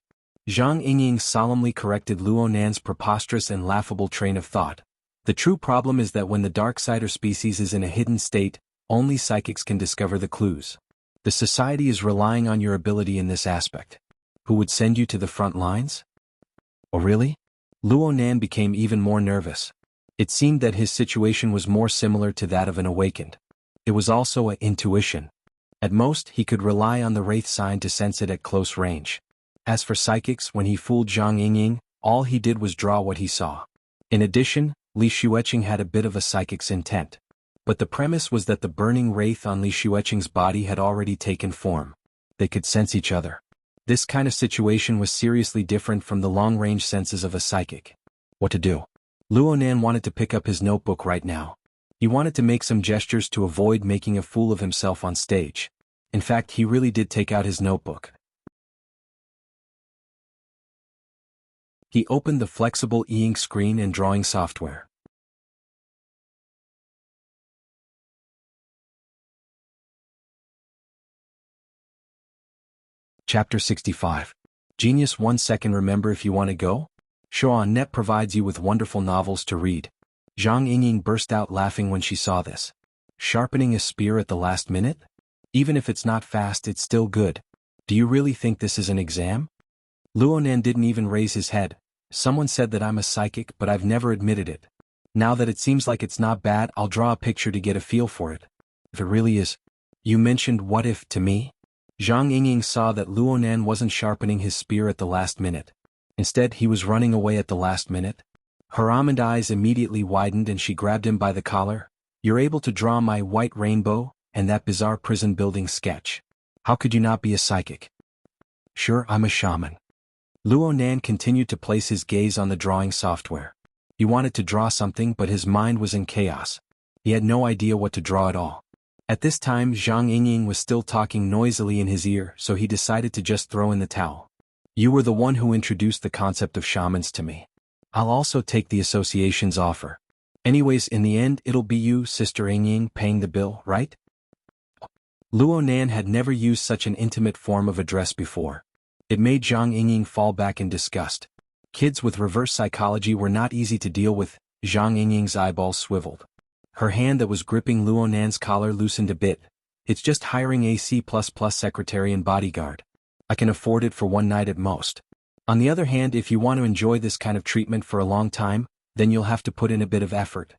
Zhang Yingying solemnly corrected Luo Nan's preposterous and laughable train of thought. The true problem is that when the Darksider species is in a hidden state, only psychics can discover the clues. The society is relying on your ability in this aspect. Who would send you to the front lines? Oh really? Luo Nan became even more nervous. It seemed that his situation was more similar to that of an awakened. It was also an intuition. At most, he could rely on the wraith sign to sense it at close range. As for psychics, when he fooled Zhang Yingying, all he did was draw what he saw. In addition, Li Xueqing had a bit of a psychic's intent. But the premise was that the burning wraith on Li Xueqing's body had already taken form. They could sense each other. This kind of situation was seriously different from the long-range senses of a psychic. What to do? Luo Nan wanted to pick up his notebook right now. He wanted to make some gestures to avoid making a fool of himself on stage. In fact, he really did take out his notebook. He opened the flexible e-ink screen and drawing software. Chapter 65. Genius 1 second. Remember if you want to go? Net provides you with wonderful novels to read. Zhang Yingying burst out laughing when she saw this. Sharpening a spear at the last minute? Even if it's not fast, it's still good. Do you really think this is an exam? Luo Nan didn't even raise his head. Someone said that I'm a psychic, but I've never admitted it. Now that it seems like it's not bad, I'll draw a picture to get a feel for it. If it really is. You mentioned what if to me? Zhang Yingying saw that Luo Nan wasn't sharpening his spear at the last minute. Instead, he was running away at the last minute. Her almond eyes immediately widened and she grabbed him by the collar. You're able to draw my white rainbow and that bizarre prison building sketch. How could you not be a psychic? Sure, I'm a shaman. Luo Nan continued to place his gaze on the drawing software. He wanted to draw something, but his mind was in chaos. He had no idea what to draw at all. At this time, Zhang Yingying was still talking noisily in his ear, so he decided to just throw in the towel. You were the one who introduced the concept of shamans to me. I'll also take the association's offer. Anyways, in the end, it'll be you, Sister Ying, paying the bill, right? Luo Nan had never used such an intimate form of address before. It made Zhang Ying fall back in disgust. Kids with reverse psychology were not easy to deal with. Zhang Ying's eyeballs swiveled. Her hand that was gripping Luo Nan's collar loosened a bit. It's just hiring a C++ secretary and bodyguard. I can afford it for one night at most. On the other hand, if you want to enjoy this kind of treatment for a long time, then you'll have to put in a bit of effort.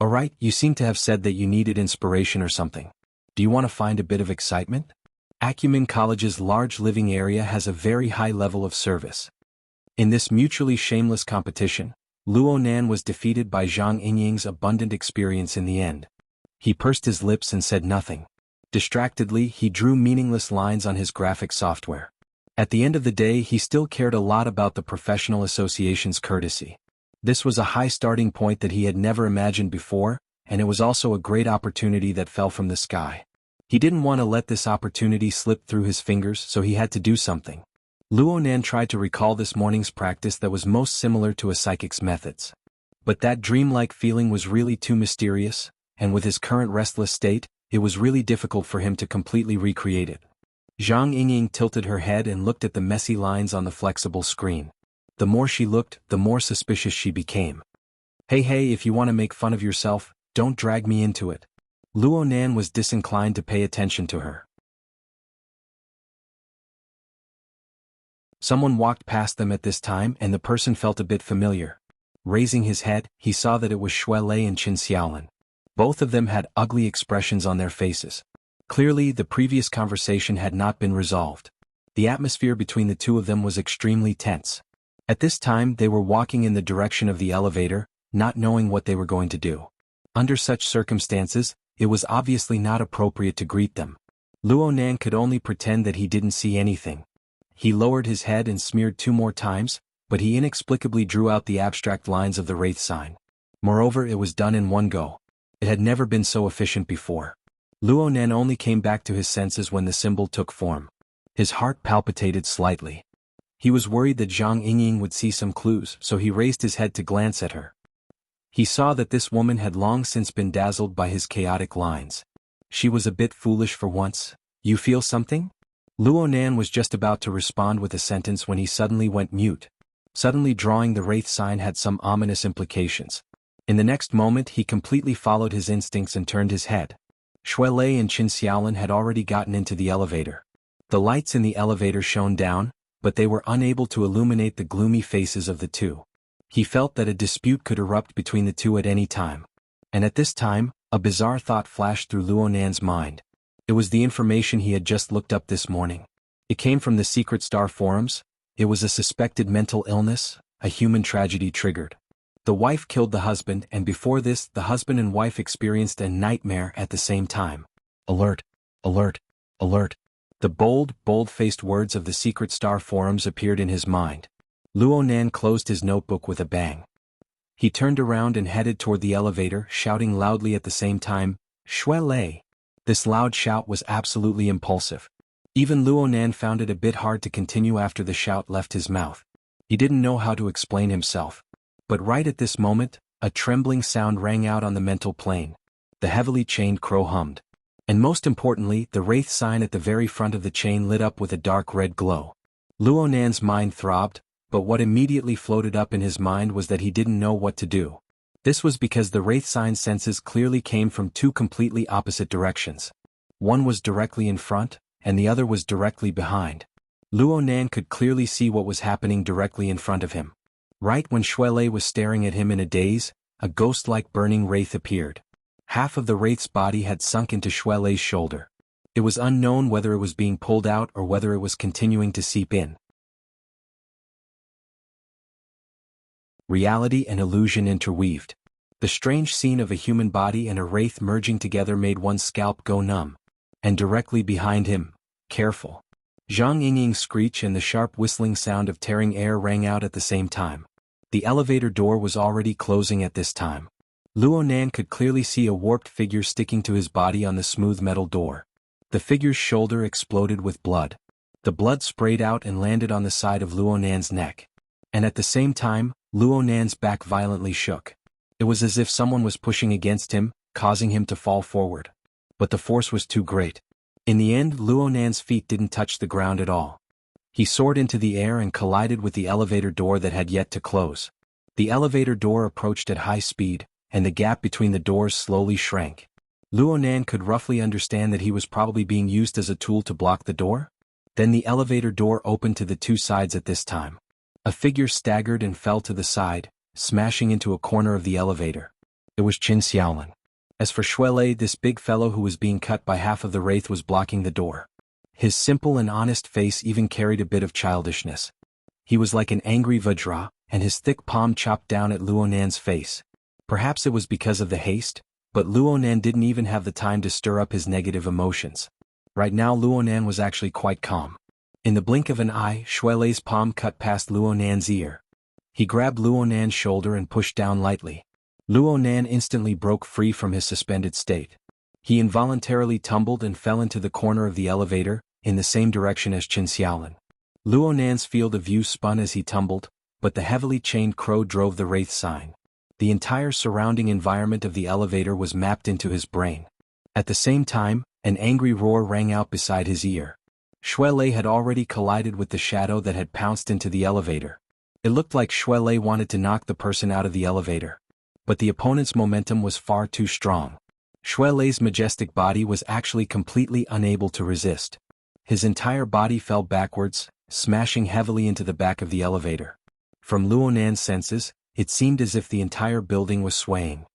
Alright, you seem to have said that you needed inspiration or something. Do you want to find a bit of excitement? Acumen College's large living area has a very high level of service. In this mutually shameless competition, Luo Nan was defeated by Zhang Ying's abundant experience in the end. He pursed his lips and said nothing. Distractedly, he drew meaningless lines on his graphic software. At the end of the day, he still cared a lot about the professional association's courtesy. This was a high starting point that he had never imagined before, and it was also a great opportunity that fell from the sky. He didn't want to let this opportunity slip through his fingers, so he had to do something. Luo Nan tried to recall this morning's practice that was most similar to a psychic's methods. But that dreamlike feeling was really too mysterious, and with his current restless state, it was really difficult for him to completely recreate it. Zhang Ying tilted her head and looked at the messy lines on the flexible screen. The more she looked, the more suspicious she became. Hey, if you want to make fun of yourself, don't drag me into it. Luo Nan was disinclined to pay attention to her. Someone walked past them at this time and the person felt a bit familiar. Raising his head, he saw that it was Shui Lei and Qin Xiaolin. Both of them had ugly expressions on their faces. Clearly, the previous conversation had not been resolved. The atmosphere between the two of them was extremely tense. At this time, they were walking in the direction of the elevator, not knowing what they were going to do. Under such circumstances, it was obviously not appropriate to greet them. Luo Nan could only pretend that he didn't see anything. He lowered his head and smeared 2 more times, but he inexplicably drew out the abstract lines of the wraith sign. Moreover, it was done in one go. It had never been so efficient before. Luo Nan only came back to his senses when the symbol took form. His heart palpitated slightly. He was worried that Zhang Ying would see some clues, so he raised his head to glance at her. He saw that this woman had long since been dazzled by his chaotic lines. She was a bit foolish for once. You feel something? Luo Nan was just about to respond with a sentence when he suddenly went mute. Suddenly drawing the wraith sign had some ominous implications. In the next moment he completely followed his instincts and turned his head. Shui Lei and Qin Xiaolin had already gotten into the elevator. The lights in the elevator shone down, but they were unable to illuminate the gloomy faces of the two. He felt that a dispute could erupt between the two at any time. And at this time, a bizarre thought flashed through Luo Nan's mind. It was the information he had just looked up this morning. It came from the Secret Star forums. It was a suspected mental illness, a human tragedy triggered. The wife killed the husband, and before this, the husband and wife experienced a nightmare at the same time. Alert! Alert! Alert! The bold-faced words of the Secret Star forums appeared in his mind. Luo Nan closed his notebook with a bang. He turned around and headed toward the elevator, shouting loudly at the same time, Shui Lei. This loud shout was absolutely impulsive. Even Luo Nan found it a bit hard to continue after the shout left his mouth. He didn't know how to explain himself. But right at this moment, a trembling sound rang out on the mental plane. The heavily chained crow hummed. And most importantly, the wraith sign at the very front of the chain lit up with a dark red glow. Luo Nan's mind throbbed, but what immediately floated up in his mind was that he didn't know what to do. This was because the wraith sign's senses clearly came from 2 completely opposite directions. One was directly in front, and the other was directly behind. Luo Nan could clearly see what was happening directly in front of him. Right when Shui Lei was staring at him in a daze, a ghost-like burning wraith appeared. Half of the wraith's body had sunk into Shui Lei's shoulder. It was unknown whether it was being pulled out or whether it was continuing to seep in. Reality and illusion interweaved. The strange scene of a human body and a wraith merging together made one's scalp go numb. And directly behind him, careful. Zhang Ying's screech and the sharp whistling sound of tearing air rang out at the same time. The elevator door was already closing at this time. Luo Nan could clearly see a warped figure sticking to his body on the smooth metal door. The figure's shoulder exploded with blood. The blood sprayed out and landed on the side of Luonan's neck. And at the same time, Luonan's back violently shook. It was as if someone was pushing against him, causing him to fall forward. But the force was too great. In the end, Luonan's feet didn't touch the ground at all. He soared into the air and collided with the elevator door that had yet to close. The elevator door approached at high speed, and the gap between the doors slowly shrank. Luonan could roughly understand that he was probably being used as a tool to block the door. Then the elevator door opened to the two sides at this time. A figure staggered and fell to the side, smashing into a corner of the elevator. It was Qin Xiaolin. As for Shuelei, this big fellow who was being cut by half of the wraith was blocking the door. His simple and honest face even carried a bit of childishness. He was like an angry Vajra, and his thick palm chopped down at Luonan's face. Perhaps it was because of the haste, but Luonan didn't even have the time to stir up his negative emotions. Right now Luonan was actually quite calm. In the blink of an eye, Shuelei's palm cut past Luonan's ear. He grabbed Luonan's shoulder and pushed down lightly. Luonan instantly broke free from his suspended state. He involuntarily tumbled and fell into the corner of the elevator, in the same direction as Qin Xiaolin. Luonan's field of view spun as he tumbled, but the heavily chained crow drove the wraith sign. The entire surrounding environment of the elevator was mapped into his brain. At the same time, an angry roar rang out beside his ear. Shuelei had already collided with the shadow that had pounced into the elevator. It looked like Shuelei wanted to knock the person out of the elevator. But the opponent's momentum was far too strong. Shuelei's majestic body was actually completely unable to resist. His entire body fell backwards, smashing heavily into the back of the elevator. From Luonan's senses, it seemed as if the entire building was swaying.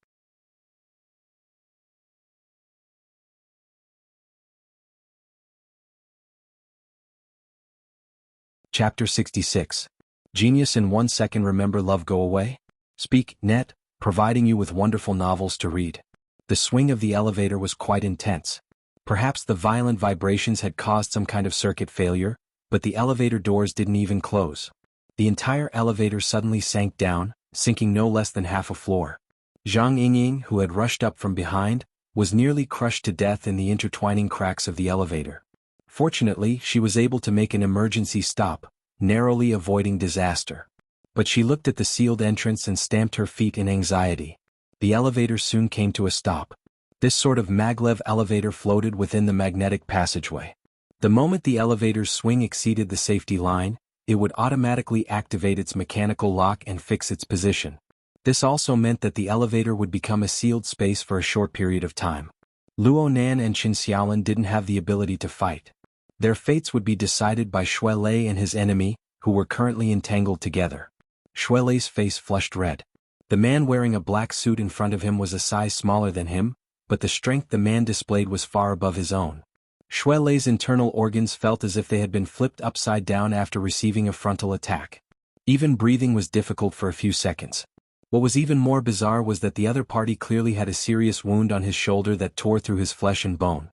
Chapter 66. Genius in 1 second. Remember love go away? Speak, net, providing you with wonderful novels to read. The swing of the elevator was quite intense. Perhaps the violent vibrations had caused some kind of circuit failure, but the elevator doors didn't even close. The entire elevator suddenly sank down, sinking no less than half a floor. Zhang Yingying, who had rushed up from behind, was nearly crushed to death in the intertwining cracks of the elevator. Fortunately, she was able to make an emergency stop, narrowly avoiding disaster. But she looked at the sealed entrance and stamped her feet in anxiety. The elevator soon came to a stop. This sort of maglev elevator floated within the magnetic passageway. The moment the elevator's swing exceeded the safety line, it would automatically activate its mechanical lock and fix its position. This also meant that the elevator would become a sealed space for a short period of time. Luonan and Qin Xiaolin didn't have the ability to fight. Their fates would be decided by Shuelei and his enemy, who were currently entangled together. Shuelei's face flushed red. The man wearing a black suit in front of him was a size smaller than him, but the strength the man displayed was far above his own. Shuelei's internal organs felt as if they had been flipped upside down after receiving a frontal attack. Even breathing was difficult for a few seconds. What was even more bizarre was that the other party clearly had a serious wound on his shoulder that tore through his flesh and bone.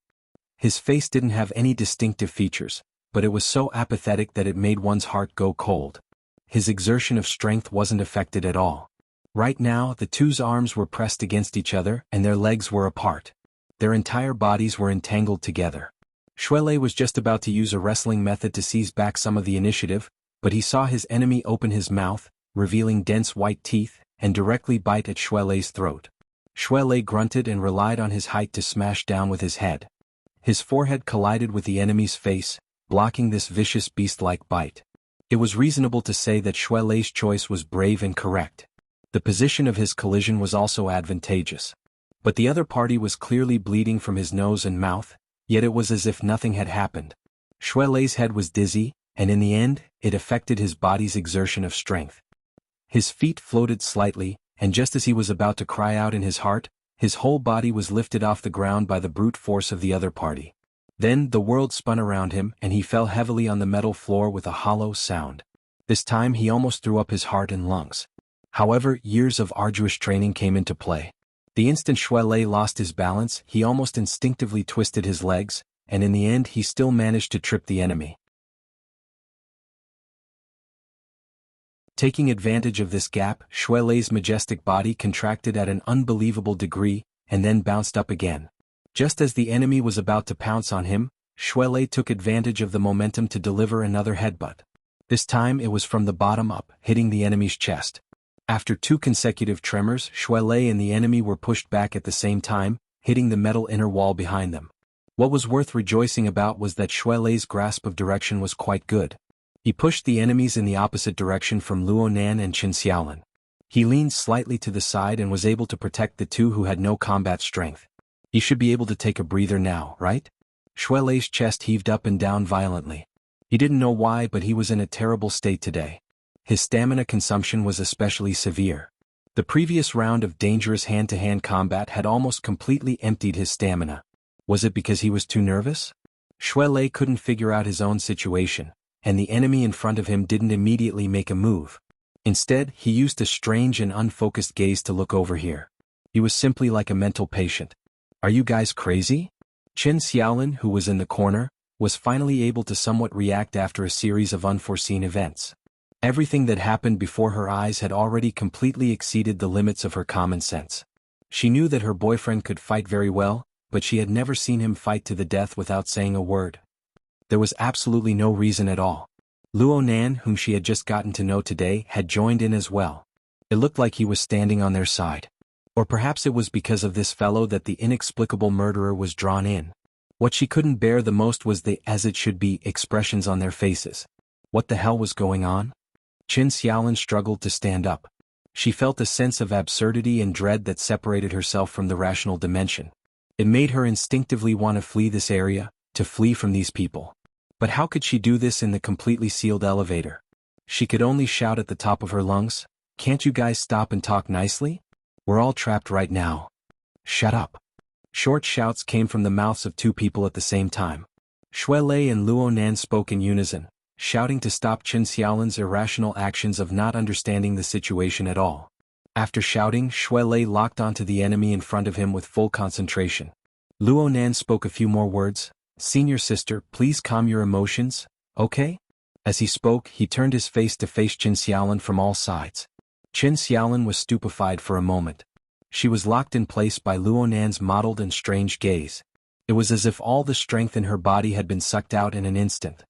His face didn't have any distinctive features, but it was so apathetic that it made one's heart go cold. His exertion of strength wasn't affected at all. Right now, the two's arms were pressed against each other and their legs were apart. Their entire bodies were entangled together. Shuelei was just about to use a wrestling method to seize back some of the initiative, but he saw his enemy open his mouth, revealing dense white teeth, and directly bite at Shuelei's throat. Shuelei grunted and relied on his height to smash down with his head. His forehead collided with the enemy's face, blocking this vicious beast-like bite. It was reasonable to say that Shuelei's choice was brave and correct. The position of his collision was also advantageous. But the other party was clearly bleeding from his nose and mouth, yet it was as if nothing had happened. Shuelei's head was dizzy, and in the end, it affected his body's exertion of strength. His feet floated slightly, and just as he was about to cry out in his heart, his whole body was lifted off the ground by the brute force of the other party. Then the world spun around him and he fell heavily on the metal floor with a hollow sound. This time he almost threw up his heart and lungs. However, years of arduous training came into play. The instant Shuelei lost his balance, he almost instinctively twisted his legs, and in the end he still managed to trip the enemy. Taking advantage of this gap, Shuelei's majestic body contracted at an unbelievable degree, and then bounced up again. Just as the enemy was about to pounce on him, Shuelei took advantage of the momentum to deliver another headbutt. This time it was from the bottom up, hitting the enemy's chest. After 2 consecutive tremors, Shuelei and the enemy were pushed back at the same time, hitting the metal inner wall behind them. What was worth rejoicing about was that Shuelei's grasp of direction was quite good. He pushed the enemies in the opposite direction from Luonan and Qin Xiaolin. He leaned slightly to the side and was able to protect the two who had no combat strength. He should be able to take a breather now, right? Shuelei's chest heaved up and down violently. He didn't know why, but he was in a terrible state today. His stamina consumption was especially severe. The previous round of dangerous hand-to-hand combat had almost completely emptied his stamina. Was it because he was too nervous? Shuelei couldn't figure out his own situation, and the enemy in front of him didn't immediately make a move. Instead, he used a strange and unfocused gaze to look over here. He was simply like a mental patient. Are you guys crazy? Qin Xiaolin, who was in the corner, was finally able to somewhat react after a series of unforeseen events. Everything that happened before her eyes had already completely exceeded the limits of her common sense. She knew that her boyfriend could fight very well, but she had never seen him fight to the death without saying a word. There was absolutely no reason at all. Luonan, whom she had just gotten to know today, had joined in as well. It looked like he was standing on their side. Or perhaps it was because of this fellow that the inexplicable murderer was drawn in. What she couldn't bear the most was the as-it-should-be expressions on their faces. What the hell was going on? Qin Xiaolin struggled to stand up. She felt a sense of absurdity and dread that separated herself from the rational dimension. It made her instinctively want to flee this area, to flee from these people. But how could she do this in the completely sealed elevator? She could only shout at the top of her lungs, "Can't you guys stop and talk nicely? We're all trapped right now." Shut up. Short shouts came from the mouths of 2 people at the same time. Shuelei and Luonan spoke in unison, shouting to stop Qin Xiaolin's irrational actions of not understanding the situation at all. After shouting, Shuelei locked onto the enemy in front of him with full concentration. Luonan spoke a few more words. "Senior sister, please calm your emotions, okay?" As he spoke, he turned his face to face Qin Xiaolin from all sides. Qin Xiaolin was stupefied for a moment. She was locked in place by Luonan's mottled and strange gaze. It was as if all the strength in her body had been sucked out in an instant.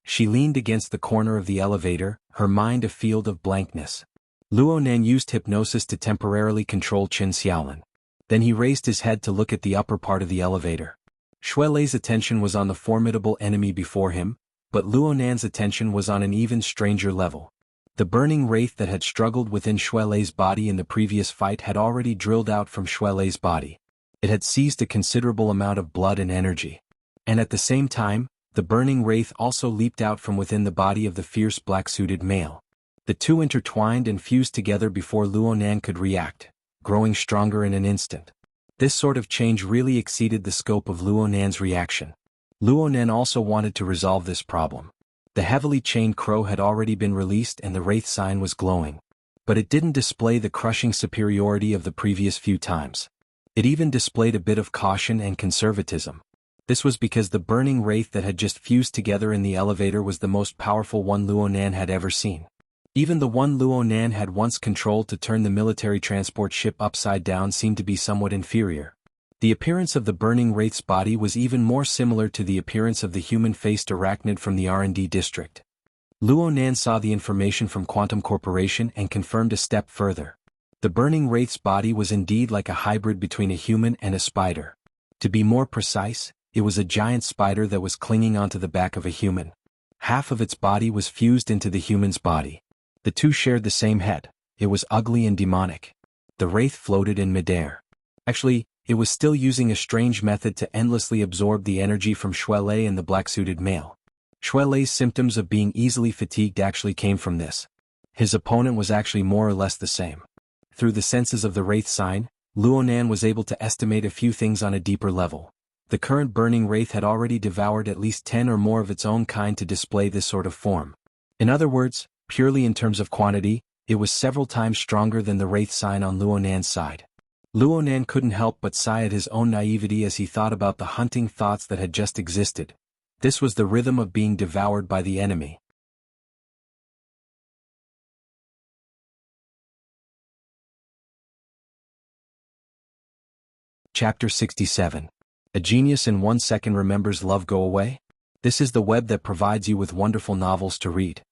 She leaned against the corner of the elevator, her mind a field of blankness. Luonan used hypnosis to temporarily control Qin Xiaolin. Then he raised his head to look at the upper part of the elevator. Shuelei's attention was on the formidable enemy before him, but Luonan's attention was on an even stranger level. The burning wraith that had struggled within Shuelei's body in the previous fight had already drilled out from Shuelei's body. It had seized a considerable amount of blood and energy. And at the same time, the burning wraith also leaped out from within the body of the fierce black-suited male. The two intertwined and fused together before Luonan could react, growing stronger in an instant. This sort of change really exceeded the scope of Luonan's reaction. Luonan also wanted to resolve this problem. The heavily chained crow had already been released and the wraith sign was glowing. But it didn't display the crushing superiority of the previous few times. It even displayed a bit of caution and conservatism. This was because the burning wraith that had just fused together in the elevator was the most powerful one Luonan had ever seen. Even the one Luonan had once controlled to turn the military transport ship upside down seemed to be somewhat inferior. The appearance of the burning wraith's body was even more similar to the appearance of the human-faced arachnid from the R&D district. Luonan saw the information from Quantum Corporation and confirmed a step further. The burning wraith's body was indeed like a hybrid between a human and a spider. To be more precise, it was a giant spider that was clinging onto the back of a human. Half of its body was fused into the human's body. The two shared the same head. It was ugly and demonic. The wraith floated in midair. Actually, it was still using a strange method to endlessly absorb the energy from Shuelei and the black-suited male. Shuelei's symptoms of being easily fatigued actually came from this. His opponent was actually more or less the same. Through the senses of the wraith sign, Luonan was able to estimate a few things on a deeper level. The current burning wraith had already devoured at least 10 or more of its own kind to display this sort of form. In other words, purely in terms of quantity, it was several times stronger than the wraith sign on Luonan's side. Luonan couldn't help but sigh at his own naivety as he thought about the hunting thoughts that had just existed. This was the rhythm of being devoured by the enemy. Chapter 67. A Genius in 1 Second Remembers Love Go Away? This is the web that provides you with wonderful novels to read.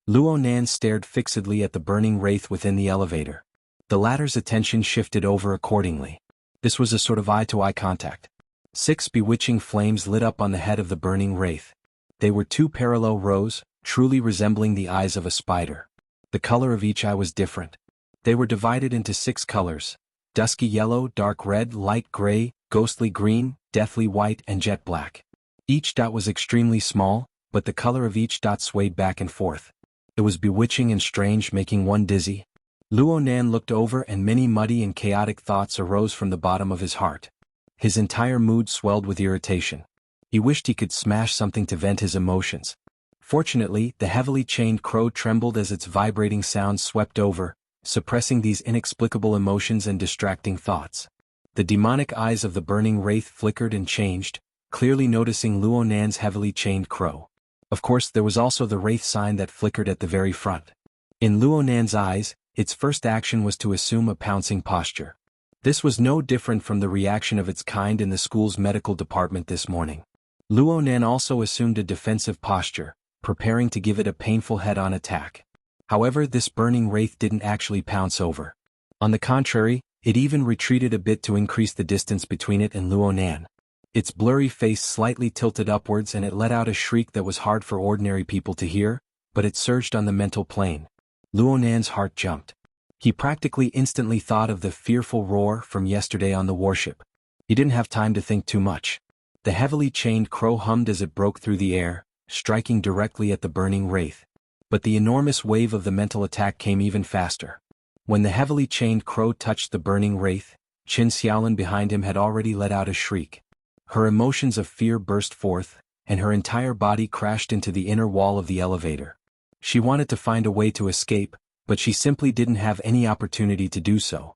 Luo Nan stared fixedly at the burning wraith within the elevator. The latter's attention shifted over accordingly. This was a sort of eye-to-eye contact. 6 bewitching flames lit up on the head of the burning wraith. They were 2 parallel rows, truly resembling the eyes of a spider. The color of each eye was different. They were divided into 6 colors: dusky yellow, dark red, light gray, ghostly green, deathly white, and jet black. Each dot was extremely small, but the color of each dot swayed back and forth. It was bewitching and strange, making one dizzy. Luo Nan looked over, and many muddy and chaotic thoughts arose from the bottom of his heart. His entire mood swelled with irritation. He wished he could smash something to vent his emotions. Fortunately, the heavily chained crow trembled as its vibrating sounds swept over, suppressing these inexplicable emotions and distracting thoughts. The demonic eyes of the burning wraith flickered and changed, clearly noticing Luo Nan's heavily chained crow. Of course, there was also the wraith sign that flickered at the very front. In Luo Nan's eyes, its first action was to assume a pouncing posture. This was no different from the reaction of its kind in the school's medical department this morning. Luo Nan also assumed a defensive posture, preparing to give it a painful head-on attack. However, this burning wraith didn't actually pounce over. On the contrary, it even retreated a bit to increase the distance between it and Luo Nan. Its blurry face slightly tilted upwards, and it let out a shriek that was hard for ordinary people to hear, but it surged on the mental plane. Luo Nan's heart jumped. He practically instantly thought of the fearful roar from yesterday on the warship. He didn't have time to think too much. The heavily chained crow hummed as it broke through the air, striking directly at the burning wraith. But the enormous wave of the mental attack came even faster. When the heavily chained crow touched the burning wraith, Qin Xiaolin behind him had already let out a shriek. Her emotions of fear burst forth, and her entire body crashed into the inner wall of the elevator. She wanted to find a way to escape, but she simply didn't have any opportunity to do so.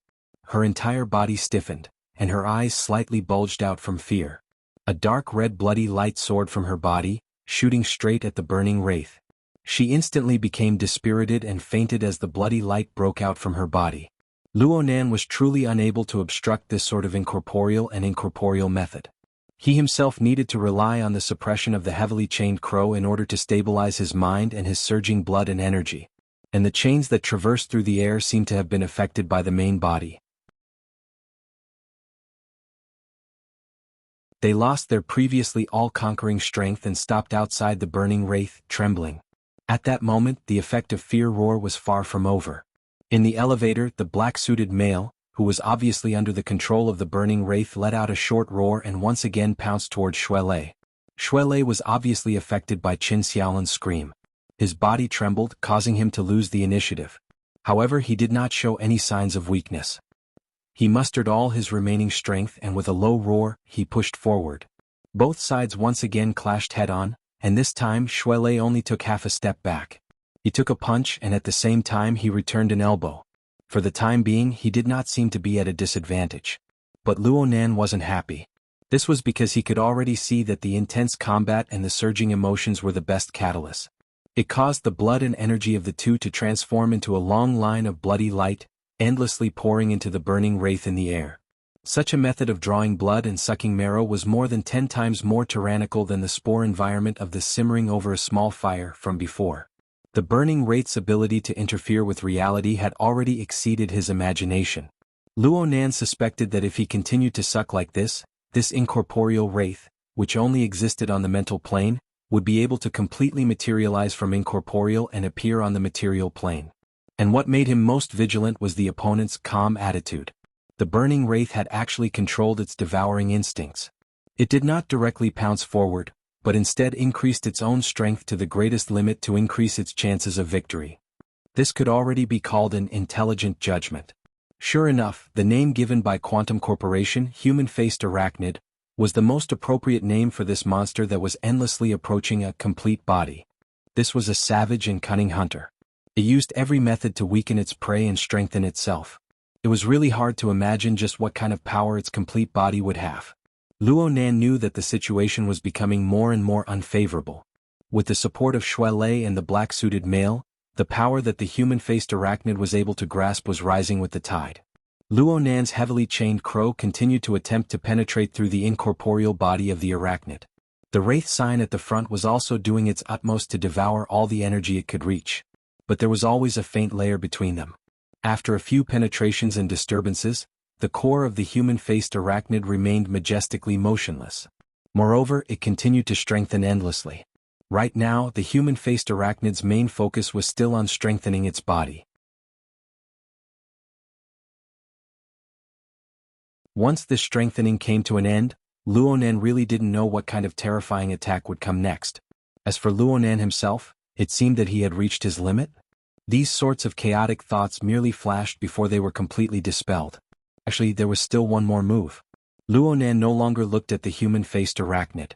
Her entire body stiffened, and her eyes slightly bulged out from fear. A dark red bloody light soared from her body, shooting straight at the burning wraith. She instantly became dispirited and fainted as the bloody light broke out from her body. Luo Nan was truly unable to obstruct this sort of incorporeal method. He himself needed to rely on the suppression of the heavily chained crow in order to stabilize his mind and his surging blood and energy. And the chains that traversed through the air seemed to have been affected by the main body. They lost their previously all-conquering strength and stopped outside the burning wraith, trembling. At that moment, the effect of fear roar was far from over. In the elevator, the black-suited male, who was obviously under the control of the burning wraith, let out a short roar and once again pounced toward Shuelei. Shuelei was obviously affected by Qin Xiaolin's scream. His body trembled, causing him to lose the initiative. However, he did not show any signs of weakness. He mustered all his remaining strength, and with a low roar, he pushed forward. Both sides once again clashed head-on, and this time Shuelei only took half a step back. He took a punch, and at the same time he returned an elbow. For the time being, he did not seem to be at a disadvantage. But Luo Nan wasn't happy. This was because he could already see that the intense combat and the surging emotions were the best catalyst. It caused the blood and energy of the two to transform into a long line of bloody light, endlessly pouring into the burning wraith in the air. Such a method of drawing blood and sucking marrow was more than 10 times more tyrannical than the spore environment of the simmering over a small fire from before. The burning wraith's ability to interfere with reality had already exceeded his imagination. Luo Nan suspected that if he continued to suck like this incorporeal wraith, which only existed on the mental plane, would be able to completely materialize from incorporeal and appear on the material plane. And what made him most vigilant was the opponent's calm attitude. The burning wraith had actually controlled its devouring instincts. It did not directly pounce forward, but instead increased its own strength to the greatest limit to increase its chances of victory. This could already be called an intelligent judgment. Sure enough, the name given by Quantum Corporation, Human-Faced Arachnid, was the most appropriate name for this monster that was endlessly approaching a complete body. This was a savage and cunning hunter. It used every method to weaken its prey and strengthen itself. It was really hard to imagine just what kind of power its complete body would have. Luo Nan knew that the situation was becoming more and more unfavorable. With the support of Shuelei and the black-suited male, the power that the human-faced arachnid was able to grasp was rising with the tide. Luo Nan's heavily chained crow continued to attempt to penetrate through the incorporeal body of the arachnid. The wraith sign at the front was also doing its utmost to devour all the energy it could reach. But there was always a faint layer between them. After a few penetrations and disturbances, the core of the human-faced arachnid remained majestically motionless. Moreover, it continued to strengthen endlessly. Right now, the human-faced arachnid's main focus was still on strengthening its body. Once this strengthening came to an end, Luo Nan really didn't know what kind of terrifying attack would come next. As for Luo Nan himself, it seemed that he had reached his limit. These sorts of chaotic thoughts merely flashed before they were completely dispelled. Actually, there was still one more move. Luo Nan no longer looked at the human-faced arachnid.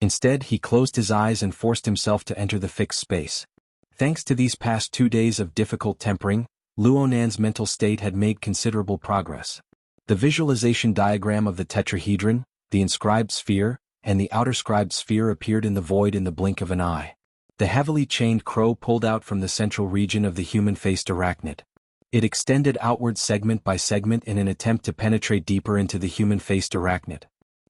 Instead, he closed his eyes and forced himself to enter the fixed space. Thanks to these past 2 days of difficult tempering, Luo Nan's mental state had made considerable progress. The visualization diagram of the tetrahedron, the inscribed sphere, and the outer scribed sphere appeared in the void in the blink of an eye. The heavily chained crow pulled out from the central region of the human-faced arachnid. It extended outward segment by segment in an attempt to penetrate deeper into the human-faced arachnid.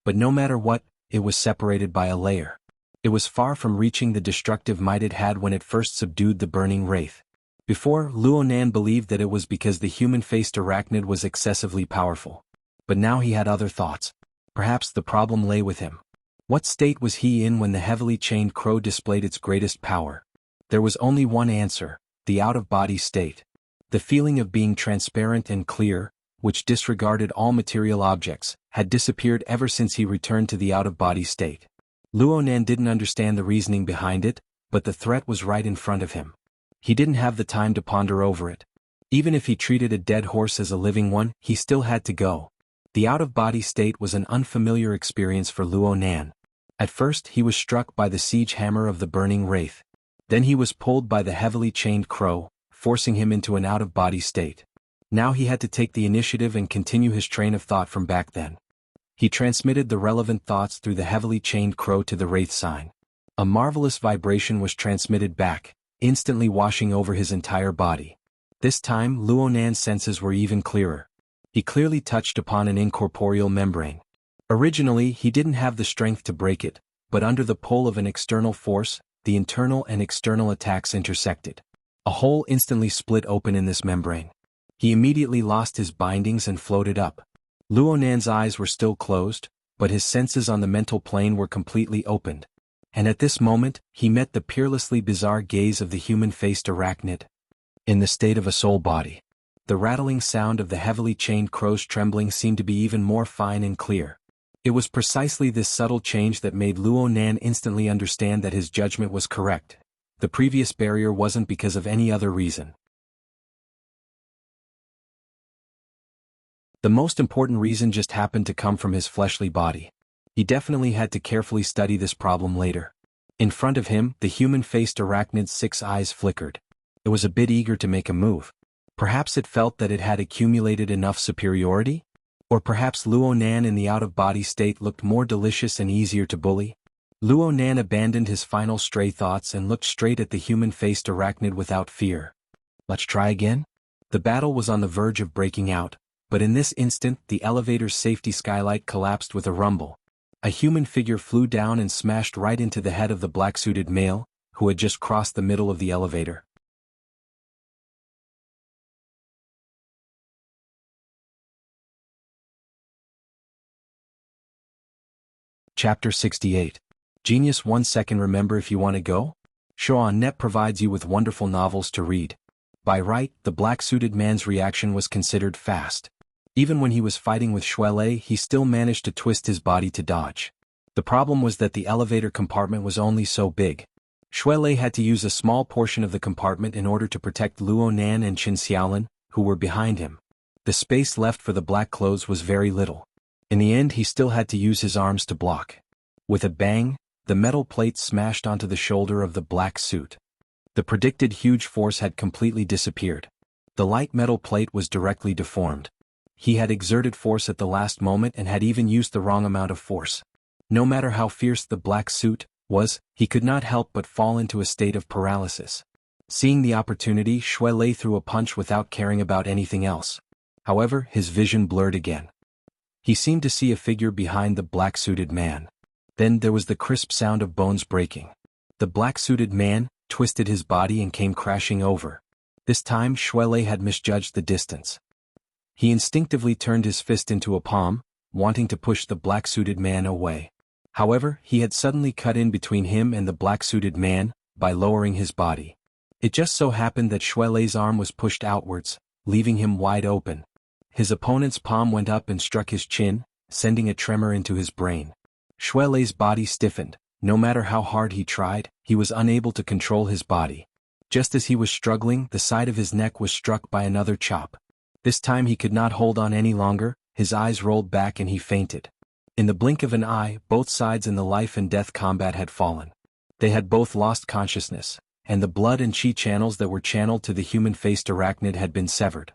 But no matter what, it was separated by a layer. It was far from reaching the destructive might it had when it first subdued the burning wraith. Before, Luo Nan believed that it was because the human-faced arachnid was excessively powerful. But now he had other thoughts. Perhaps the problem lay with him. What state was he in when the heavily chained crow displayed its greatest power? There was only one answer: the out-of-body state. The feeling of being transparent and clear, which disregarded all material objects, had disappeared ever since he returned to the out-of-body state. Luo Nan didn't understand the reasoning behind it, but the threat was right in front of him. He didn't have the time to ponder over it. Even if he treated a dead horse as a living one, he still had to go. The out-of-body state was an unfamiliar experience for Luo Nan. At first he was struck by the siege hammer of the burning wraith. Then he was pulled by the heavily chained crow, forcing him into an out-of-body state. Now he had to take the initiative and continue his train of thought from back then. He transmitted the relevant thoughts through the heavily chained crow to the wraith sign. A marvelous vibration was transmitted back, instantly washing over his entire body. This time Luo Nan's senses were even clearer. He clearly touched upon an incorporeal membrane. Originally he didn't have the strength to break it, but under the pull of an external force, the internal and external attacks intersected. A hole instantly split open in this membrane. He immediately lost his bindings and floated up. Luo Nan's eyes were still closed, but his senses on the mental plane were completely opened. And at this moment, he met the peerlessly bizarre gaze of the human-faced arachnid. In the state of a soul body. The rattling sound of the heavily chained crow's trembling seemed to be even more fine and clear. It was precisely this subtle change that made Luo Nan instantly understand that his judgment was correct. The previous barrier wasn't because of any other reason. The most important reason just happened to come from his fleshly body. He definitely had to carefully study this problem later. In front of him, the human-faced arachnid's 6 eyes flickered. It was a bit eager to make a move. Perhaps it felt that it had accumulated enough superiority? Or perhaps Luo Nan in the out-of-body state looked more delicious and easier to bully? Luo Nan abandoned his final stray thoughts and looked straight at the human-faced arachnid without fear. Let's try again? The battle was on the verge of breaking out, but in this instant the elevator's safety skylight collapsed with a rumble. A human figure flew down and smashed right into the head of the black-suited male, who had just crossed the middle of the elevator. Chapter 68. Genius 1 second. Remember if you want to go? Shoan.net provides you with wonderful novels to read. By right, the black-suited man's reaction was considered fast. Even when he was fighting with Shuelei, he still managed to twist his body to dodge. The problem was that the elevator compartment was only so big. Shuelei had to use a small portion of the compartment in order to protect Luo Nan and Qin Xiaolin, who were behind him. The space left for the black clothes was very little. In the end he still had to use his arms to block. With a bang, the metal plate smashed onto the shoulder of the black suit. The predicted huge force had completely disappeared. The light metal plate was directly deformed. He had exerted force at the last moment and had even used the wrong amount of force. No matter how fierce the black suit was, he could not help but fall into a state of paralysis. Seeing the opportunity, Shuelei threw a punch without caring about anything else. However, his vision blurred again. He seemed to see a figure behind the black-suited man. Then there was the crisp sound of bones breaking. The black-suited man twisted his body and came crashing over. This time Shuelei had misjudged the distance. He instinctively turned his fist into a palm, wanting to push the black-suited man away. However, he had suddenly cut in between him and the black-suited man by lowering his body. It just so happened that Shuelei's arm was pushed outwards, leaving him wide open. His opponent's palm went up and struck his chin, sending a tremor into his brain. Shuelei's body stiffened. No matter how hard he tried, he was unable to control his body. Just as he was struggling, the side of his neck was struck by another chop. This time he could not hold on any longer, his eyes rolled back and he fainted. In the blink of an eye, both sides in the life and death combat had fallen. They had both lost consciousness, and the blood and chi channels that were channeled to the human-faced arachnid had been severed.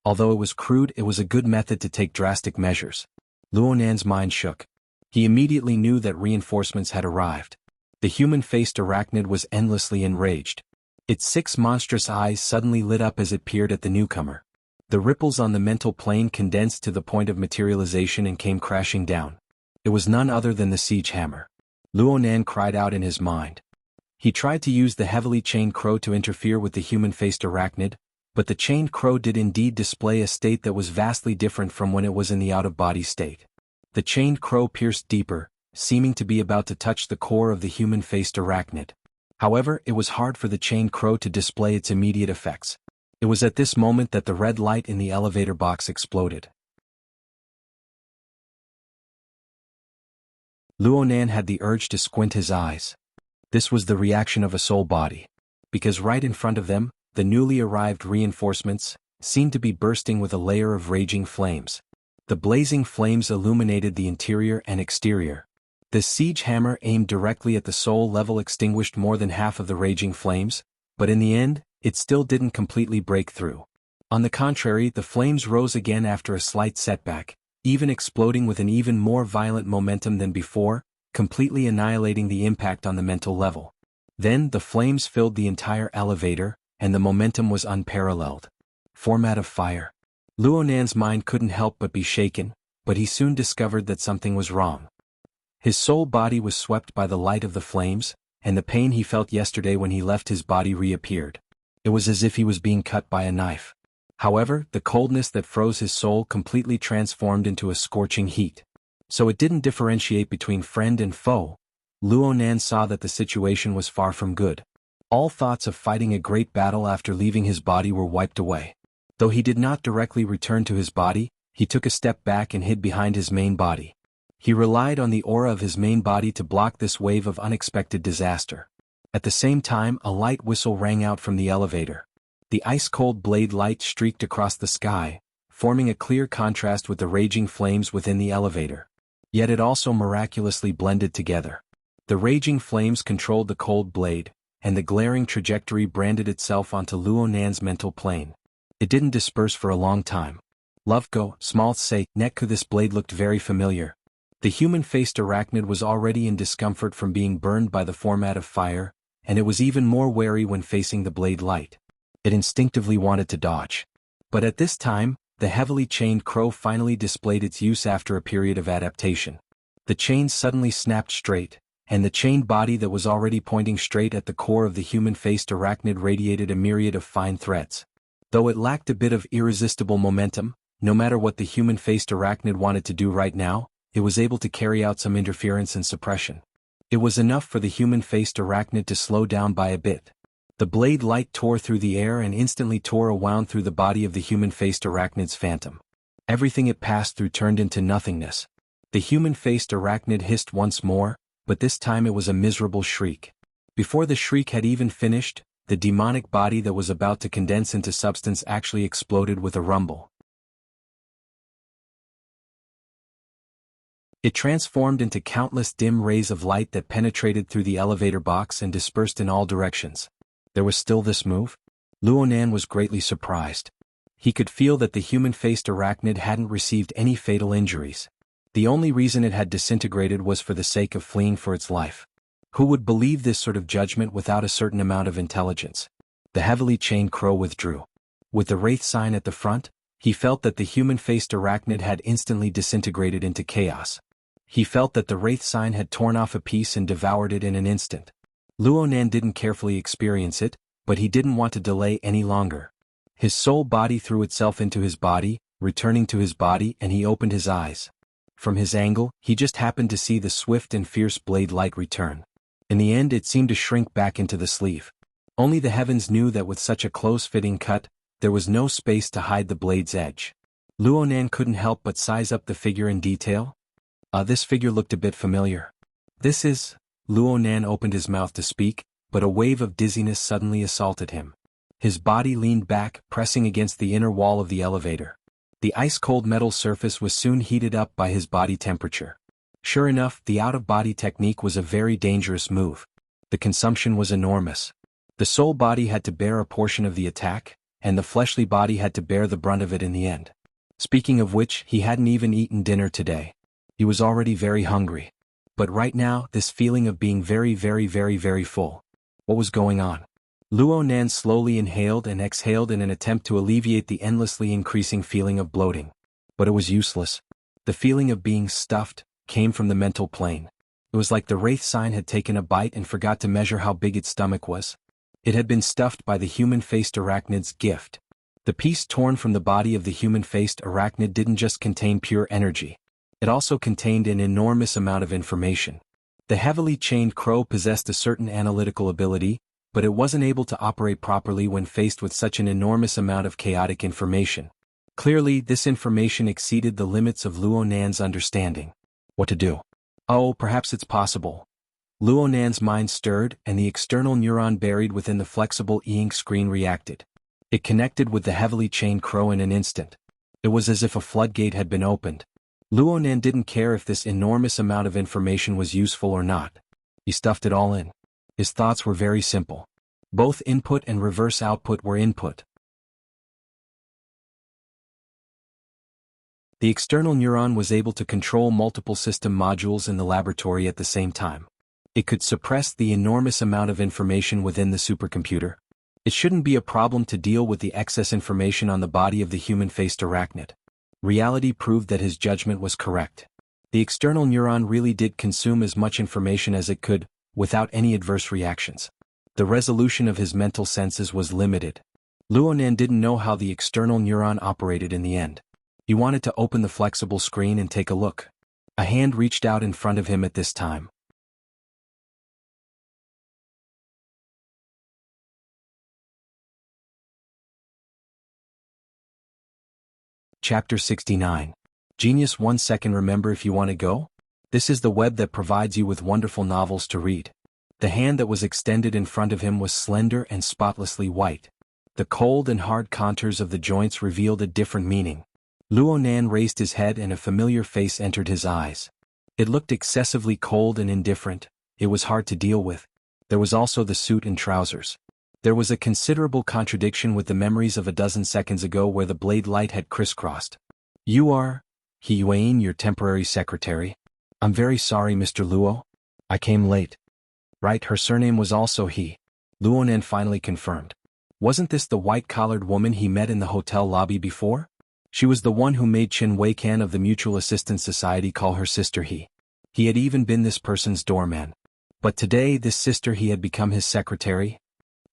Although it was crude, it was a good method to take drastic measures. Luonan's mind shook. He immediately knew that reinforcements had arrived. The human-faced arachnid was endlessly enraged. Its 6 monstrous eyes suddenly lit up as it peered at the newcomer. The ripples on the mental plane condensed to the point of materialization and came crashing down. It was none other than the siege hammer. Luonan cried out in his mind. He tried to use the heavily chained crow to interfere with the human-faced arachnid, but the chained crow did indeed display a state that was vastly different from when it was in the out-of-body state. The chained crow pierced deeper, seeming to be about to touch the core of the human-faced arachnid. However, it was hard for the chained crow to display its immediate effects. It was at this moment that the red light in the elevator box exploded. Luonan had the urge to squint his eyes. This was the reaction of a soul body. Because right in front of them, the newly arrived reinforcements seemed to be bursting with a layer of raging flames. The blazing flames illuminated the interior and exterior. The siege hammer aimed directly at the soul level extinguished more than half of the raging flames, but in the end, it still didn't completely break through. On the contrary, the flames rose again after a slight setback, even exploding with an even more violent momentum than before, completely annihilating the impact on the mental level. Then the flames filled the entire elevator, and the momentum was unparalleled. Format of fire. Luonan's mind couldn't help but be shaken, but he soon discovered that something was wrong. His soul body was swept by the light of the flames, and the pain he felt yesterday when he left his body reappeared. It was as if he was being cut by a knife. However, the coldness that froze his soul completely transformed into a scorching heat. So it didn't differentiate between friend and foe. Luonan saw that the situation was far from good. All thoughts of fighting a great battle after leaving his body were wiped away. Though he did not directly return to his body, he took a step back and hid behind his main body. He relied on the aura of his main body to block this wave of unexpected disaster. At the same time, a light whistle rang out from the elevator. The ice-cold blade light streaked across the sky, forming a clear contrast with the raging flames within the elevator. Yet it also miraculously blended together. The raging flames controlled the cold blade, and the glaring trajectory branded itself onto Luonan's mental plane. It didn't disperse for a long time. Loveko, small say, Netku, this blade looked very familiar. The human-faced arachnid was already in discomfort from being burned by the format of fire, and it was even more wary when facing the blade light. It instinctively wanted to dodge. But at this time, the heavily chained crow finally displayed its use after a period of adaptation. The chains suddenly snapped straight, and the chained body that was already pointing straight at the core of the human-faced arachnid radiated a myriad of fine threads. Though it lacked a bit of irresistible momentum, no matter what the human-faced arachnid wanted to do right now, it was able to carry out some interference and suppression. It was enough for the human-faced arachnid to slow down by a bit. The blade light tore through the air and instantly tore a wound through the body of the human-faced arachnid's phantom. Everything it passed through turned into nothingness. The human-faced arachnid hissed once more, but this time it was a miserable shriek. Before the shriek had even finished, the demonic body that was about to condense into substance actually exploded with a rumble. It transformed into countless dim rays of light that penetrated through the elevator box and dispersed in all directions. There was still this move? Luonan was greatly surprised. He could feel that the human-faced arachnid hadn't received any fatal injuries. The only reason it had disintegrated was for the sake of fleeing for its life. Who would believe this sort of judgment without a certain amount of intelligence? The heavily chained crow withdrew. With the wraith sign at the front, He felt that the human-faced arachnid had instantly disintegrated into chaos. He felt that the wraith sign had torn off a piece and devoured it in an instant. Luonan didn't carefully experience it, but he didn't want to delay any longer. His soul body threw itself into his body, returning to his body, and he opened his eyes. From his angle, he just happened to see the swift and fierce blade light return. In the end, it seemed to shrink back into the sleeve. Only the heavens knew that with such a close-fitting cut, there was no space to hide the blade's edge. Luonan couldn't help but size up the figure in detail. This figure looked a bit familiar. This is... Luonan opened his mouth to speak, but a wave of dizziness suddenly assaulted him. His body leaned back, pressing against the inner wall of the elevator. The ice-cold metal surface was soon heated up by his body temperature. Sure enough, the out-of-body technique was a very dangerous move. The consumption was enormous. The soul body had to bear a portion of the attack, and the fleshly body had to bear the brunt of it in the end. Speaking of which, he hadn't even eaten dinner today. He was already very hungry. But right now, this feeling of being very full. What was going on? Luonan slowly inhaled and exhaled in an attempt to alleviate the endlessly increasing feeling of bloating. But it was useless. The feeling of being stuffed came from the mental plane. It was like the wraith sign had taken a bite and forgot to measure how big its stomach was. It had been stuffed by the human-faced arachnid's gift. The piece torn from the body of the human-faced arachnid didn't just contain pure energy. It also contained an enormous amount of information. The heavily chained crow possessed a certain analytical ability, but it wasn't able to operate properly when faced with such an enormous amount of chaotic information. Clearly, this information exceeded the limits of Luonan's understanding. What to do? Oh, perhaps it's possible. Luonan's mind stirred, and the external neuron buried within the flexible e-ink screen reacted. It connected with the heavily chained crow in an instant. It was as if a floodgate had been opened. Luonan didn't care if this enormous amount of information was useful or not. He stuffed it all in. His thoughts were very simple. Both input and reverse output were input. The external neuron was able to control multiple system modules in the laboratory at the same time. It could suppress the enormous amount of information within the supercomputer. It shouldn't be a problem to deal with the excess information on the body of the human-faced arachnid. Reality proved that his judgment was correct. The external neuron really did consume as much information as it could, without any adverse reactions. The resolution of his mental senses was limited. Luonan didn't know how the external neuron operated in the end. He wanted to open the flexible screen and take a look. A hand reached out in front of him at this time. Chapter 69. Genius 1 second. Remember if you want to go? This is the web that provides you with wonderful novels to read. The hand that was extended in front of him was slender and spotlessly white. The cold and hard contours of the joints revealed a different meaning. Luonan raised his head and a familiar face entered his eyes. It looked excessively cold and indifferent. It was hard to deal with. There was also the suit and trousers. There was a considerable contradiction with the memories of a dozen seconds ago where the blade light had crisscrossed. You are... He Yuan, your temporary secretary? I'm very sorry, Mr. Luo. I came late. Right, her surname was also He. Luonan finally confirmed. Wasn't this the white-collared woman he met in the hotel lobby before? She was the one who made Qin Weikan of the Mutual Assistance Society call her sister He. He had even been this person's doorman. But today this sister He had become his secretary.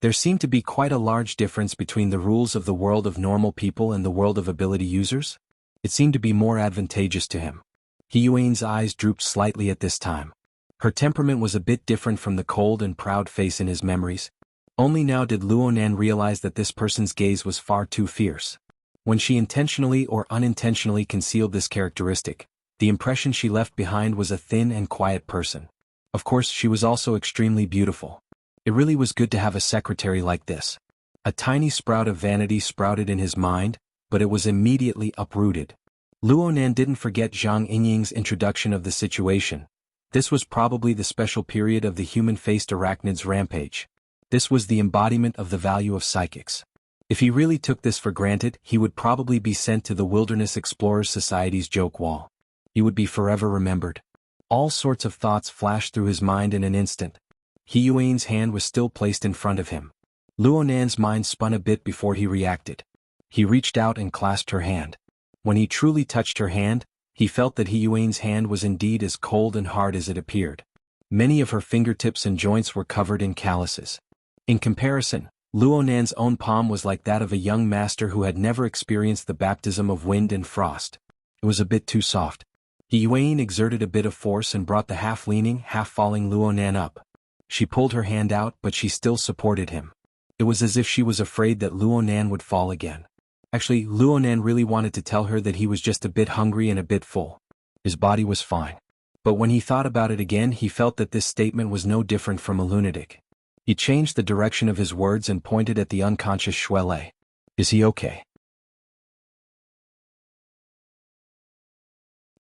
There seemed to be quite a large difference between the rules of the world of normal people and the world of ability users. It seemed to be more advantageous to him. He Yuan's eyes drooped slightly at this time. Her temperament was a bit different from the cold and proud face in his memories. Only now did Luonan realize that this person's gaze was far too fierce. When she intentionally or unintentionally concealed this characteristic, the impression she left behind was a thin and quiet person. Of course, she was also extremely beautiful. It really was good to have a secretary like this. A tiny sprout of vanity sprouted in his mind, but it was immediately uprooted. Luonan didn't forget Zhang Yingying's introduction of the situation. This was probably the special period of the human-faced arachnid's rampage. This was the embodiment of the value of psychics. If he really took this for granted, he would probably be sent to the Wilderness Explorers Society's joke wall. He would be forever remembered. All sorts of thoughts flashed through his mind in an instant. He Yuan's hand was still placed in front of him. Luonan's mind spun a bit before he reacted. He reached out and clasped her hand. When he truly touched her hand, he felt that He Yuan's hand was indeed as cold and hard as it appeared. Many of her fingertips and joints were covered in calluses. In comparison, Luonan's own palm was like that of a young master who had never experienced the baptism of wind and frost. It was a bit too soft. He Yuan exerted a bit of force and brought the half-leaning, half-falling Luonan up. She pulled her hand out, but she still supported him. It was as if she was afraid that Luonan would fall again. Actually, Luonan really wanted to tell her that he was just a bit hungry and a bit full. His body was fine. But when he thought about it again, he felt that this statement was no different from a lunatic. He changed the direction of his words and pointed at the unconscious Shuele. Is he okay?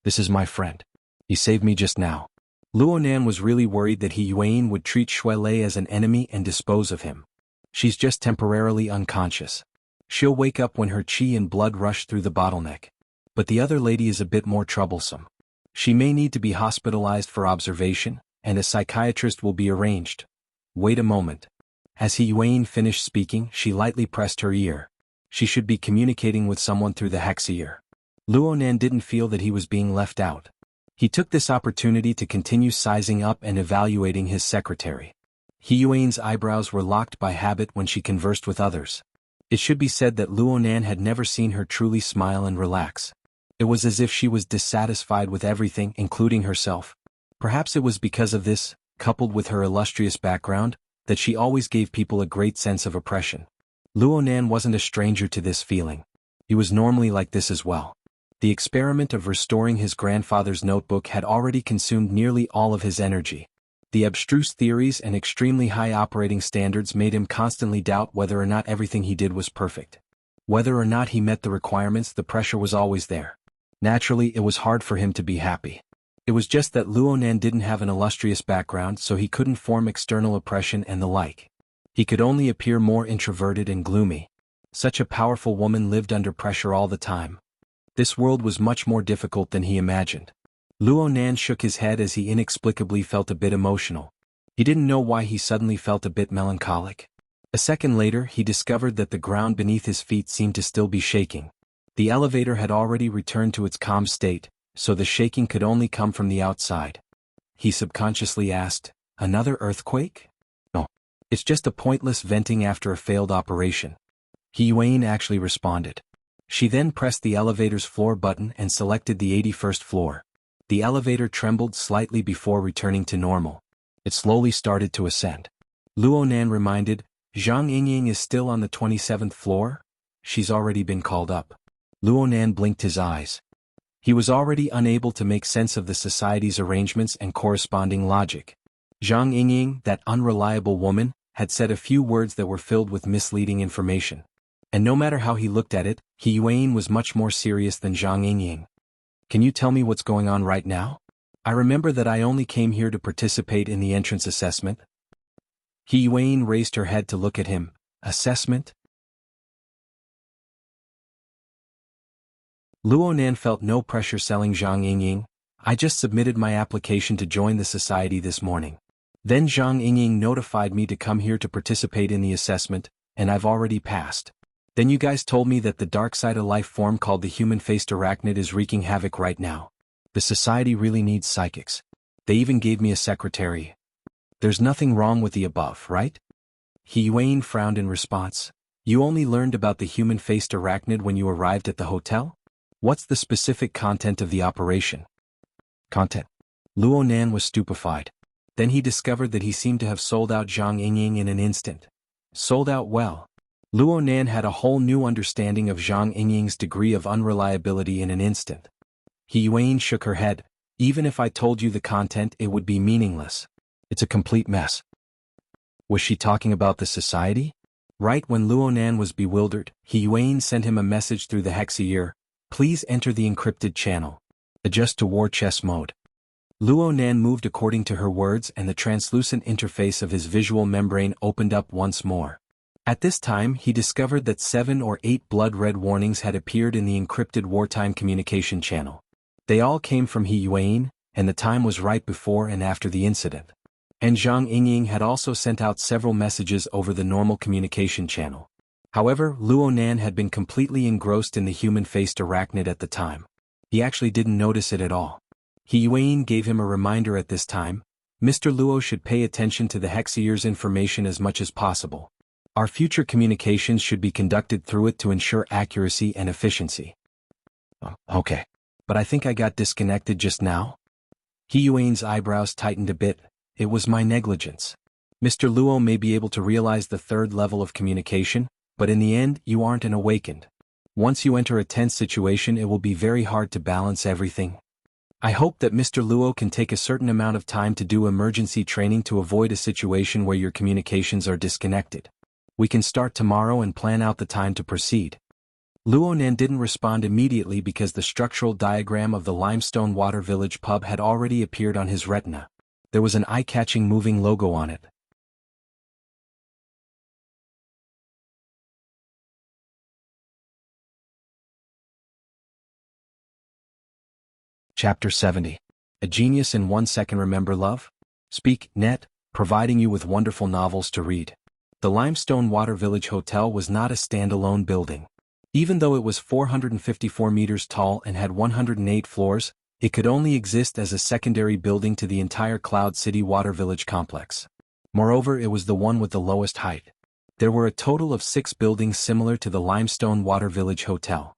This is my friend. He saved me just now. Luonan was really worried that He Yuan would treat Shuele as an enemy and dispose of him. She's just temporarily unconscious. She'll wake up when her qi and blood rush through the bottleneck. But the other lady is a bit more troublesome. She may need to be hospitalized for observation, and a psychiatrist will be arranged. Wait a moment. As He Yuan finished speaking, she lightly pressed her ear. She should be communicating with someone through the hex ear. Luonan didn't feel that he was being left out. He took this opportunity to continue sizing up and evaluating his secretary. He Yuan's eyebrows were locked by habit when she conversed with others. It should be said that Luonan had never seen her truly smile and relax. It was as if she was dissatisfied with everything, including herself. Perhaps it was because of this, coupled with her illustrious background, that she always gave people a great sense of oppression. Luonan wasn't a stranger to this feeling. He was normally like this as well. The experiment of restoring his grandfather's notebook had already consumed nearly all of his energy. The abstruse theories and extremely high operating standards made him constantly doubt whether or not everything he did was perfect. Whether or not he met the requirements, the pressure was always there. Naturally, it was hard for him to be happy. It was just that Luonan didn't have an illustrious background, so he couldn't form external oppression and the like. He could only appear more introverted and gloomy. Such a powerful woman lived under pressure all the time. This world was much more difficult than he imagined. Luonan shook his head as he inexplicably felt a bit emotional. He didn't know why he suddenly felt a bit melancholic. A second later, he discovered that the ground beneath his feet seemed to still be shaking. The elevator had already returned to its calm state, so the shaking could only come from the outside. He subconsciously asked, "Another earthquake?" "No. It's just a pointless venting after a failed operation." He Yuan actually responded. She then pressed the elevator's floor button and selected the 81st floor. The elevator trembled slightly before returning to normal. It slowly started to ascend. Luonan reminded, "Zhang Yingying is still on the 27th floor? She's already been called up." Luonan blinked his eyes. He was already unable to make sense of the society's arrangements and corresponding logic. Zhang Yingying, that unreliable woman, had said a few words that were filled with misleading information. And no matter how he looked at it, He Yuan was much more serious than Zhang Yingying. "Can you tell me what's going on right now? I remember that I only came here to participate in the entrance assessment." He Yuan raised her head to look at him. "Assessment?" Luonan felt no pressure selling Zhang Yingying. "I just submitted my application to join the society this morning. Then Zhang Yingying notified me to come here to participate in the assessment, and I've already passed. Then you guys told me that the dark side of life form called the human-faced arachnid is wreaking havoc right now. The society really needs psychics. They even gave me a secretary. There's nothing wrong with the above, right?" He Yuan frowned in response. "You only learned about the human-faced arachnid when you arrived at the hotel? What's the specific content of the operation?" "Content?" Luonan was stupefied. Then he discovered that he seemed to have sold out Zhang Yingying in an instant. Sold out well. Luonan had a whole new understanding of Zhang Yingying's degree of unreliability in an instant. He Yuan shook her head. "Even if I told you the content, it would be meaningless. It's a complete mess." Was she talking about the society? Right when Luonan was bewildered, He Yuan sent him a message through the hex ear. "Please enter the encrypted channel. Adjust to war chess mode." Luonan moved according to her words, and the translucent interface of his visual membrane opened up once more. At this time, he discovered that 7 or 8 blood-red warnings had appeared in the encrypted wartime communication channel. They all came from He Yuan, and the time was right before and after the incident. And Zhang Yingying had also sent out several messages over the normal communication channel. However, Luo Nan had been completely engrossed in the human-faced arachnid at the time. He actually didn't notice it at all. He Yuan gave him a reminder at this time. Mr. Luo should pay attention to the Hexier's information as much as possible. Our future communications should be conducted through it to ensure accuracy and efficiency. Oh, okay. But I think I got disconnected just now? He Yuan's eyebrows tightened a bit. It was my negligence. Mr. Luo may be able to realize the third level of communication, but in the end, you aren't an awakened. Once you enter a tense situation, it will be very hard to balance everything. I hope that Mr. Luo can take a certain amount of time to do emergency training to avoid a situation where your communications are disconnected. We can start tomorrow and plan out the time to proceed. Luo Nan didn't respond immediately because the structural diagram of the Limestone Water Village pub had already appeared on his retina. There was an eye-catching moving logo on it. Chapter 70. A Genius in 1 Second. Remember love? Speak, net, providing you with wonderful novels to read. The Limestone Water Village Hotel was not a standalone building. Even though it was 454 meters tall and had 108 floors, it could only exist as a secondary building to the entire Cloud City Water Village complex. Moreover, it was the one with the lowest height. There were a total of 6 buildings similar to the Limestone Water Village Hotel.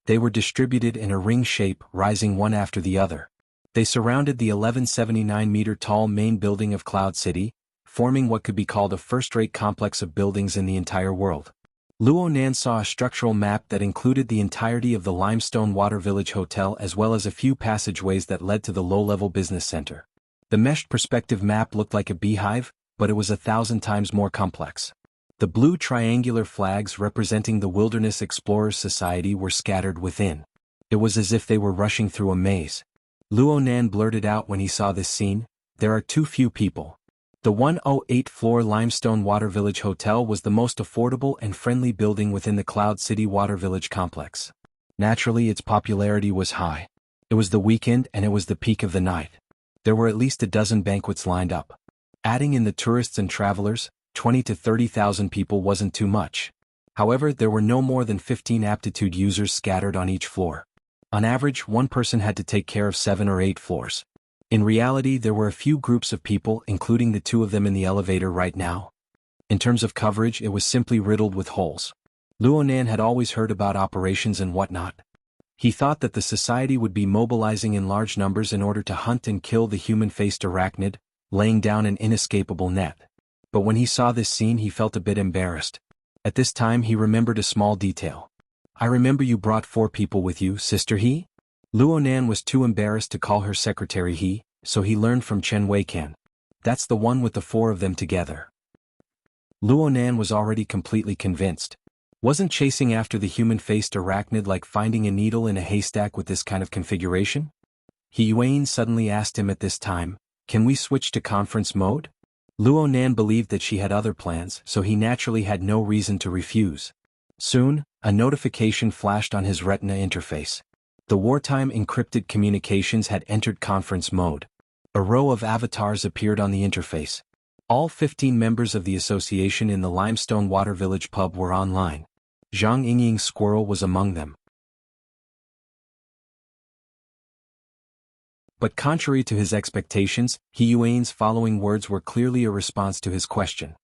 They were distributed in a ring shape, rising one after the other. They surrounded the 1179-meter-tall main building of Cloud City, forming what could be called a first-rate complex of buildings in the entire world. Luo Nan saw a structural map that included the entirety of the Limestone Water Village Hotel as well as a few passageways that led to the low-level business center. The meshed perspective map looked like a beehive, but it was 1,000 times more complex. The blue triangular flags representing the Wilderness Explorers Society were scattered within. It was as if they were rushing through a maze. Luo Nan blurted out when he saw this scene, "There are too few people." The 108-floor Limestone Water Village Hotel was the most affordable and friendly building within the Cloud City Water Village complex. Naturally, its popularity was high. It was the weekend and it was the peak of the night. There were at least a dozen banquets lined up. Adding in the tourists and travelers, 20 to 30,000 people wasn't too much. However, there were no more than 15 aptitude users scattered on each floor. On average, one person had to take care of 7 or 8 floors. In reality, there were a few groups of people, including the 2 of them in the elevator right now. In terms of coverage, it was simply riddled with holes. Luo Nan had always heard about operations and whatnot. He thought that the society would be mobilizing in large numbers in order to hunt and kill the human-faced arachnid, laying down an inescapable net. But when he saw this scene, he felt a bit embarrassed. At this time, he remembered a small detail. "I remember you brought 4 people with you, Sister He?" Luo Nan was too embarrassed to call her secretary He, so he learned from Chen Weikan. "That's the one with the 4 of them together." Luo Nan was already completely convinced. Wasn't chasing after the human-faced arachnid like finding a needle in a haystack with this kind of configuration? He Yuan suddenly asked him at this time, "Can we switch to conference mode?" Luo Nan believed that she had other plans, so he naturally had no reason to refuse. Soon, a notification flashed on his retina interface. The wartime encrypted communications had entered conference mode. A row of avatars appeared on the interface. All 15 members of the association in the Limestone Water Village pub were online. Zhang Yingying's squirrel was among them. But contrary to his expectations, He Yuan's following words were clearly a response to his question.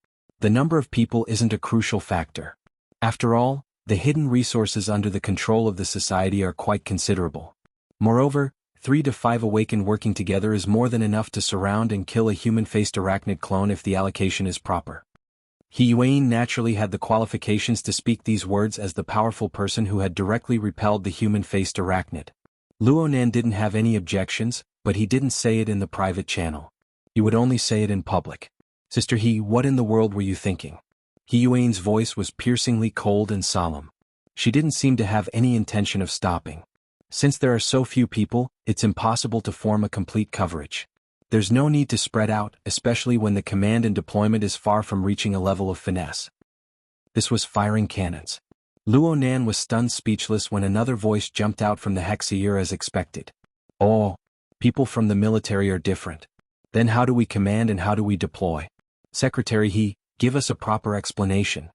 The number of people isn't a crucial factor. After all, the hidden resources under the control of the society are quite considerable. Moreover, 3 to 5 awakened working together is more than enough to surround and kill a human-faced arachnid clone if the allocation is proper. He Yuan naturally had the qualifications to speak these words as the powerful person who had directly repelled the human-faced arachnid. Luo Nan didn't have any objections, but he didn't say it in the private channel. He would only say it in public. "Sister He, what in the world were you thinking?" He Yuan's voice was piercingly cold and solemn. She didn't seem to have any intention of stopping. Since there are so few people, it's impossible to form a complete coverage. There's no need to spread out, especially when the command and deployment is far from reaching a level of finesse. This was firing cannons. Luo Nan was stunned speechless when another voice jumped out from the Hexier as expected. "Oh, people from the military are different. Then how do we command and how do we deploy? Secretary He, give us a proper explanation."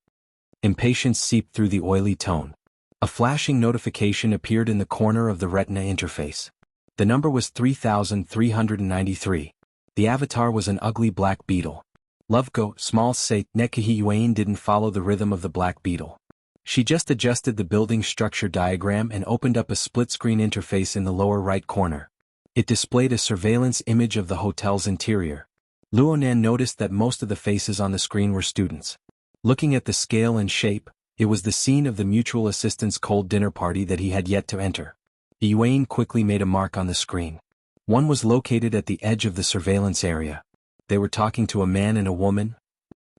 Impatience seeped through the oily tone. A flashing notification appeared in the corner of the retina interface. The number was 3393. The avatar was an ugly black beetle. Lovego, small say, Nekihi Yuan didn't follow the rhythm of the black beetle. She just adjusted the building structure diagram and opened up a split-screen interface in the lower right corner. It displayed a surveillance image of the hotel's interior. Luonan noticed that most of the faces on the screen were students. Looking at the scale and shape, it was the scene of the mutual assistance cold dinner party that he had yet to enter. Yuan quickly made a mark on the screen. One was located at the edge of the surveillance area. They were talking to a man and a woman,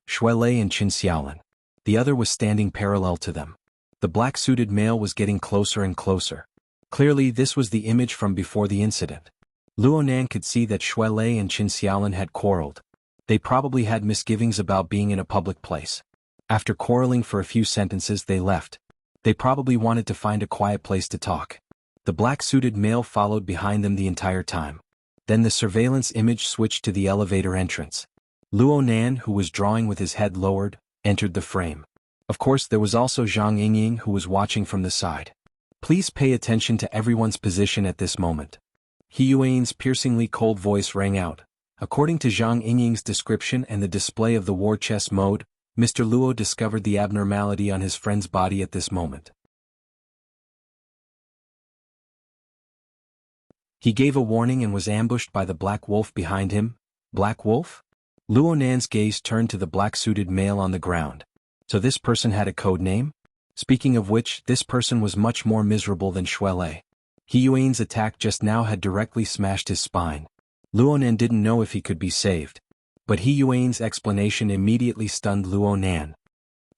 Shuelei and Qin Xiaolin. The other was standing parallel to them. The black-suited male was getting closer and closer. Clearly this was the image from before the incident. Luonan could see that Shuelei and Qin Xiaolin had quarreled. They probably had misgivings about being in a public place. After quarreling for a few sentences they left. They probably wanted to find a quiet place to talk. The black-suited male followed behind them the entire time. Then the surveillance image switched to the elevator entrance. Luonan, who was drawing with his head lowered, entered the frame. Of course there was also Zhang Yingying who was watching from the side. Please pay attention to everyone's position at this moment. He Yuan's piercingly cold voice rang out. According to Zhang Yingying's description and the display of the war chess mode, Mr. Luo discovered the abnormality on his friend's body at this moment. He gave a warning and was ambushed by the Black Wolf behind him. Black Wolf? Luonan's gaze turned to the black-suited male on the ground. So this person had a code name? Speaking of which, this person was much more miserable than Shuelei. He Yuan's attack just now had directly smashed his spine. Luonan didn't know if he could be saved. But He Yuan's explanation immediately stunned Luonan.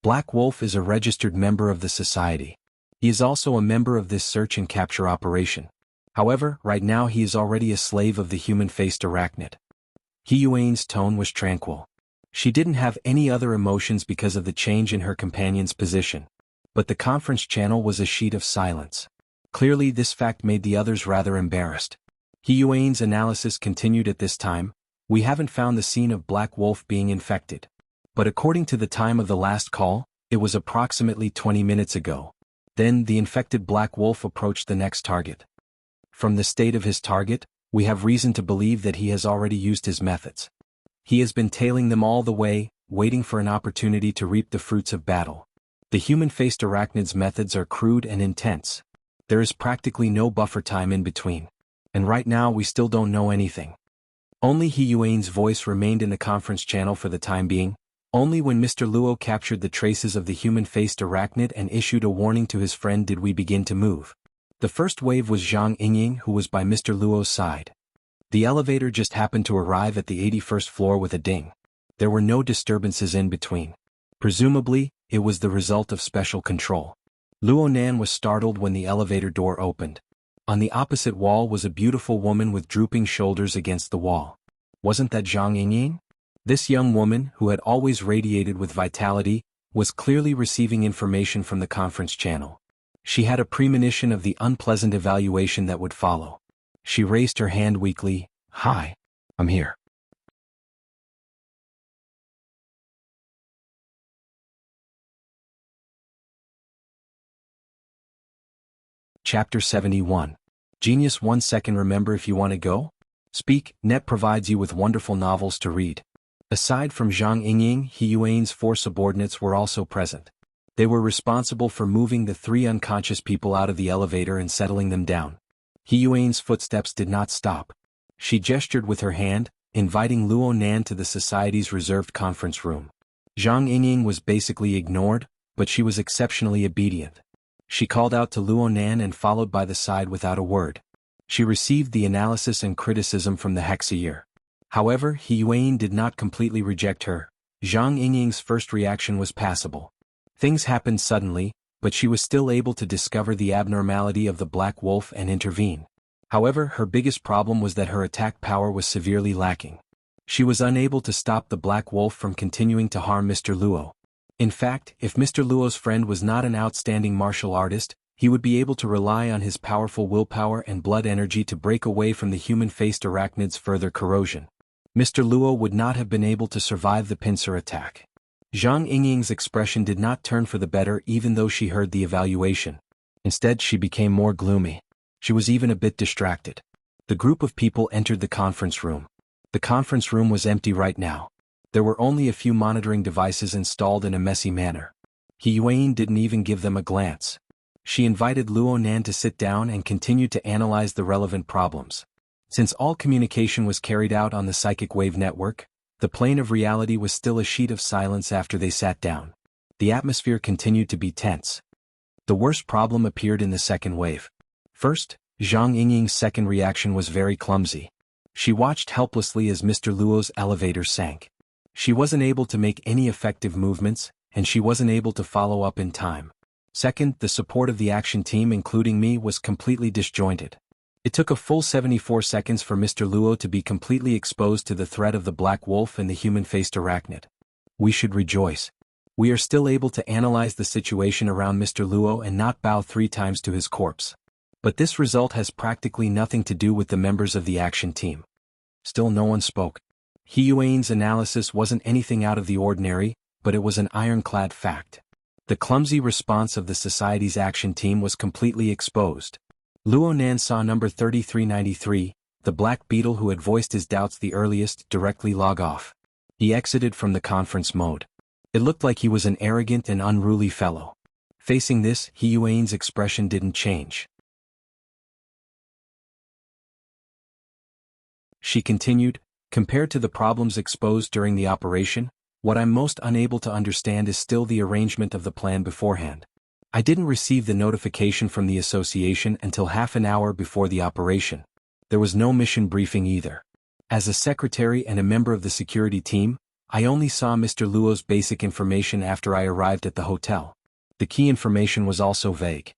Black Wolf is a registered member of the society. He is also a member of this search and capture operation. However, right now he is already a slave of the human-faced arachnid. He Yuan's tone was tranquil. She didn't have any other emotions because of the change in her companion's position. But the conference channel was a sheet of silence. Clearly this fact made the others rather embarrassed. He Yuan's analysis continued at this time. We haven't found the scene of Black Wolf being infected. But according to the time of the last call, it was approximately 20 minutes ago. Then the infected Black Wolf approached the next target. From the state of his target, we have reason to believe that he has already used his methods. He has been tailing them all the way, waiting for an opportunity to reap the fruits of battle. The human-faced arachnid's methods are crude and intense. There is practically no buffer time in between. And right now we still don't know anything. Only He Yuan's voice remained in the conference channel for the time being. Only when Mr. Luo captured the traces of the human-faced arachnid and issued a warning to his friend did we begin to move. The first wave was Zhang Yingying who was by Mr. Luo's side. The elevator just happened to arrive at the 81st floor with a ding. There were no disturbances in between. Presumably, it was the result of special control. Luonan was startled when the elevator door opened. On the opposite wall was a beautiful woman with drooping shoulders against the wall. Wasn't that Zhang Yingying? This young woman, who had always radiated with vitality, was clearly receiving information from the conference channel. She had a premonition of the unpleasant evaluation that would follow. She raised her hand weakly. Hi. I'm here. Chapter 71. Genius 1 second. Remember if you want to go? Speak. Net provides you with wonderful novels to read. Aside from Zhang Yingying, He Yuan's 4 subordinates were also present. They were responsible for moving the 3 unconscious people out of the elevator and settling them down. He Yuan's footsteps did not stop. She gestured with her hand, inviting Luonan to the society's reserved conference room. Zhang Yingying was basically ignored, but she was exceptionally obedient. She called out to Luonan and followed by the side without a word. She received the analysis and criticism from the Hexier. However, He Yuan did not completely reject her. Zhang Yingying's first reaction was passable. Things happened suddenly, but she was still able to discover the abnormality of the Black Wolf and intervene. However, her biggest problem was that her attack power was severely lacking. She was unable to stop the Black Wolf from continuing to harm Mr. Luo. In fact, if Mr. Luo's friend was not an outstanding martial artist, he would be able to rely on his powerful willpower and blood energy to break away from the human-faced arachnid's further corrosion. Mr. Luo would not have been able to survive the pincer attack. Zhang Yingying's expression did not turn for the better even though she heard the evaluation. Instead, she became more gloomy. She was even a bit distracted. The group of people entered the conference room. The conference room was empty right now. There were only a few monitoring devices installed in a messy manner. He Yuan didn't even give them a glance. She invited Luo Nan to sit down and continued to analyze the relevant problems. Since all communication was carried out on the psychic wave network, the plane of reality was still a sheet of silence after they sat down. The atmosphere continued to be tense. The worst problem appeared in the second wave. First, Zhang Yingying's second reaction was very clumsy. She watched helplessly as Mr. Luo's elevator sank. She wasn't able to make any effective movements, and she wasn't able to follow up in time. Second, the support of the action team including me was completely disjointed. It took a full 74 seconds for Mr. Luo to be completely exposed to the threat of the black wolf and the human-faced arachnid. We should rejoice. We are still able to analyze the situation around Mr. Luo and not bow 3 times to his corpse. But this result has practically nothing to do with the members of the action team. Still no one spoke. He Yuan's analysis wasn't anything out of the ordinary, but it was an ironclad fact. The clumsy response of the society's action team was completely exposed. Luo Nan saw number 3393, the black beetle who had voiced his doubts the earliest, directly log off. He exited from the conference mode. It looked like he was an arrogant and unruly fellow. Facing this, He Yuan's expression didn't change. She continued, compared to the problems exposed during the operation, what I'm most unable to understand is still the arrangement of the plan beforehand. I didn't receive the notification from the association until half an hour before the operation. There was no mission briefing either. As a secretary and a member of the security team, I only saw Mr. Luo's basic information after I arrived at the hotel. The key information was also vague.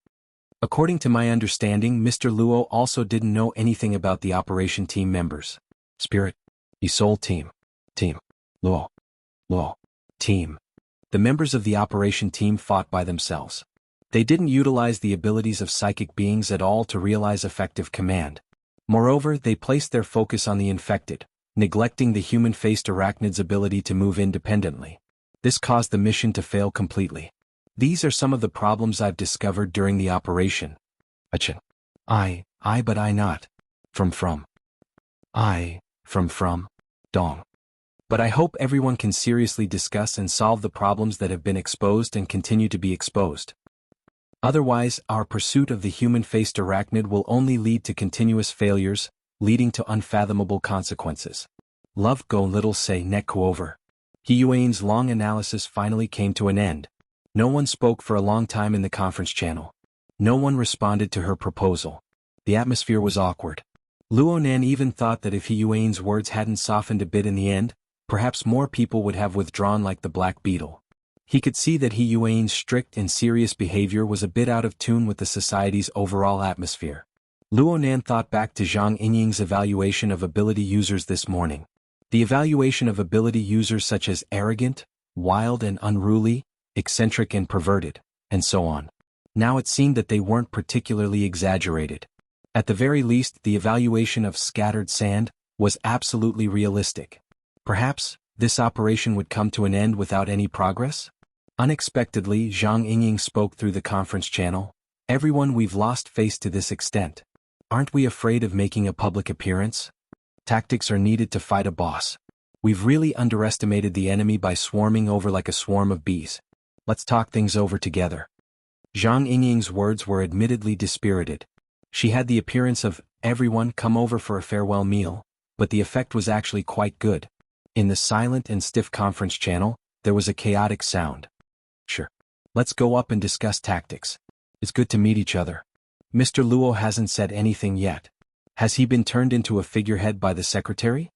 According to my understanding, Mr. Luo also didn't know anything about the operation team members. Spirit, Soul team, Luo, team. The members of the operation team fought by themselves. They didn't utilize the abilities of psychic beings at all to realize effective command. Moreover, they placed their focus on the infected, neglecting the human-faced arachnid's ability to move independently. This caused the mission to fail completely. These are some of the problems I've discovered during the operation. Achin. But I not. From. Dong. But I hope everyone can seriously discuss and solve the problems that have been exposed and continue to be exposed. Otherwise, our pursuit of the human-faced arachnid will only lead to continuous failures, leading to unfathomable consequences. Love go little say neck over. He Yuan's long analysis finally came to an end. No one spoke for a long time in the conference channel. No one responded to her proposal. The atmosphere was awkward. Luo Nan even thought that if He Yuan's words hadn't softened a bit in the end, perhaps more people would have withdrawn like the black beetle. He could see that He Yuan's strict and serious behavior was a bit out of tune with the society's overall atmosphere. Luo Nan thought back to Zhang Yingying's evaluation of ability users this morning. The evaluation of ability users such as arrogant, wild and unruly, eccentric and perverted, and so on. Now it seemed that they weren't particularly exaggerated. At the very least, the evaluation of scattered sand was absolutely realistic. Perhaps, this operation would come to an end without any progress? Unexpectedly, Zhang Yingying spoke through the conference channel. Everyone, we've lost face to this extent. Aren't we afraid of making a public appearance? Tactics are needed to fight a boss. We've really underestimated the enemy by swarming over like a swarm of bees. Let's talk things over together. Zhang Yingying's words were admittedly dispirited. She had the appearance of, everyone come over for a farewell meal, but the effect was actually quite good. In the silent and stiff conference channel, there was a chaotic sound. Sure. Let's go up and discuss tactics. It's good to meet each other. Mr. Luo hasn't said anything yet. Has he been turned into a figurehead by the secretary?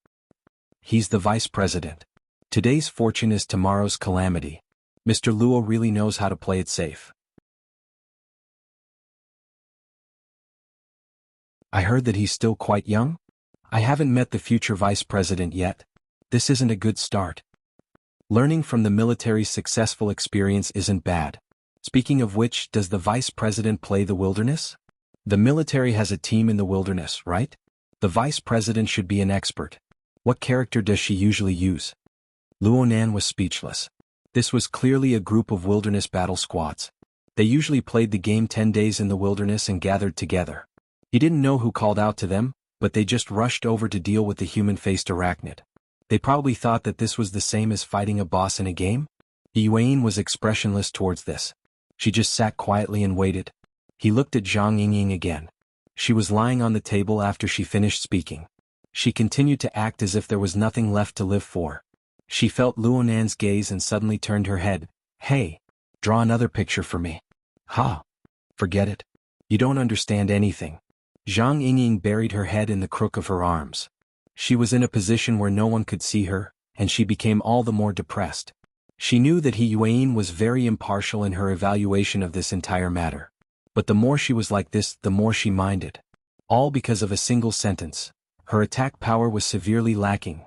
He's the vice president. Today's fortune is tomorrow's calamity. Mr. Luo really knows how to play it safe. I heard that he's still quite young? I haven't met the future vice president yet. This isn't a good start. Learning from the military's successful experience isn't bad. Speaking of which, does the vice president play the wilderness? The military has a team in the wilderness, right? The vice president should be an expert. What character does she usually use? Luo Nan was speechless. This was clearly a group of wilderness battle squads. They usually played the game 10 days in the wilderness and gathered together. He didn't know who called out to them, but they just rushed over to deal with the human-faced arachnid. They probably thought that this was the same as fighting a boss in a game? Yuan was expressionless towards this. She just sat quietly and waited. He looked at Zhang Yingying again. She was lying on the table after she finished speaking. She continued to act as if there was nothing left to live for. She felt Luonan's gaze and suddenly turned her head. Hey, draw another picture for me. Ha! Forget it. You don't understand anything. Zhang Yingying buried her head in the crook of her arms. She was in a position where no one could see her, and she became all the more depressed. She knew that Yuan was very impartial in her evaluation of this entire matter. But the more she was like this, the more she minded. All because of a single sentence. Her attack power was severely lacking.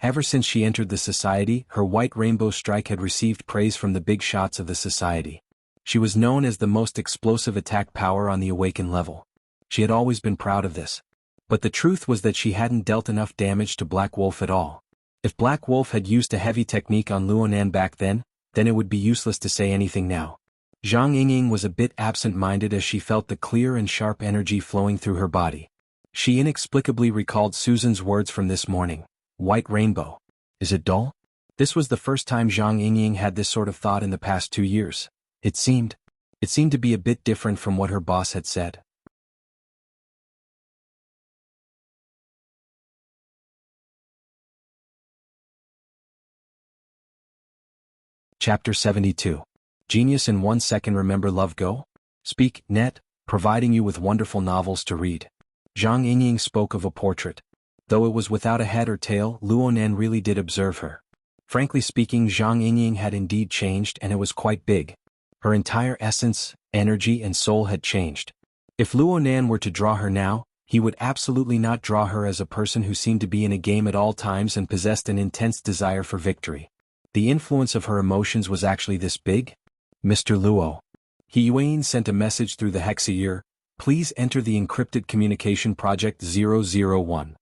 Ever since she entered the society, her white rainbow strike had received praise from the big shots of the society. She was known as the most explosive attack power on the awakened level. She had always been proud of this. But the truth was that she hadn't dealt enough damage to Black Wolf at all. If Black Wolf had used a heavy technique on Luonan back then it would be useless to say anything now. Zhang Yingying was a bit absent-minded as she felt the clear and sharp energy flowing through her body. She inexplicably recalled Susan's words from this morning. White rainbow. Is it dull? This was the first time Zhang Yingying had this sort of thought in the past 2 years. It seemed to be a bit different from what her boss had said. Chapter 72. Genius in 1 second. Remember Love Go? Speak, net, providing you with wonderful novels to read. Zhang Yingying spoke of a portrait. Though it was without a head or tail, Luonan really did observe her. Frankly speaking, Zhang Yingying had indeed changed, and it was quite big. Her entire essence, energy and soul had changed. If Luonan were to draw her now, he would absolutely not draw her as a person who seemed to be in a game at all times and possessed an intense desire for victory. The influence of her emotions was actually this big? Mr. Luo. Yuan sent a message through the hexaear. Please enter the encrypted communication project 001.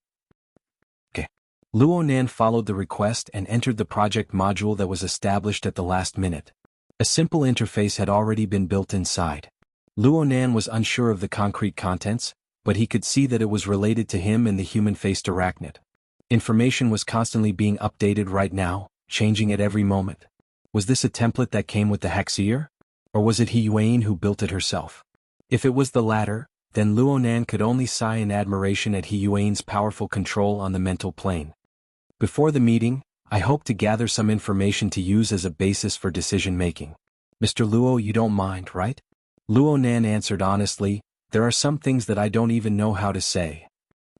Okay. Luonan followed the request and entered the project module that was established at the last minute. A simple interface had already been built inside. Luonan was unsure of the concrete contents, but he could see that it was related to him and the human-faced arachnid. Information was constantly being updated right now, changing at every moment. Was this a template that came with the hexaear? Or was it Yuan who built it herself? If it was the latter, then Luonan could only sigh in admiration at Yuan's powerful control on the mental plane. Before the meeting, I hope to gather some information to use as a basis for decision-making. Mr. Luo, you don't mind, right? Luonan answered honestly, there are some things that I don't even know how to say.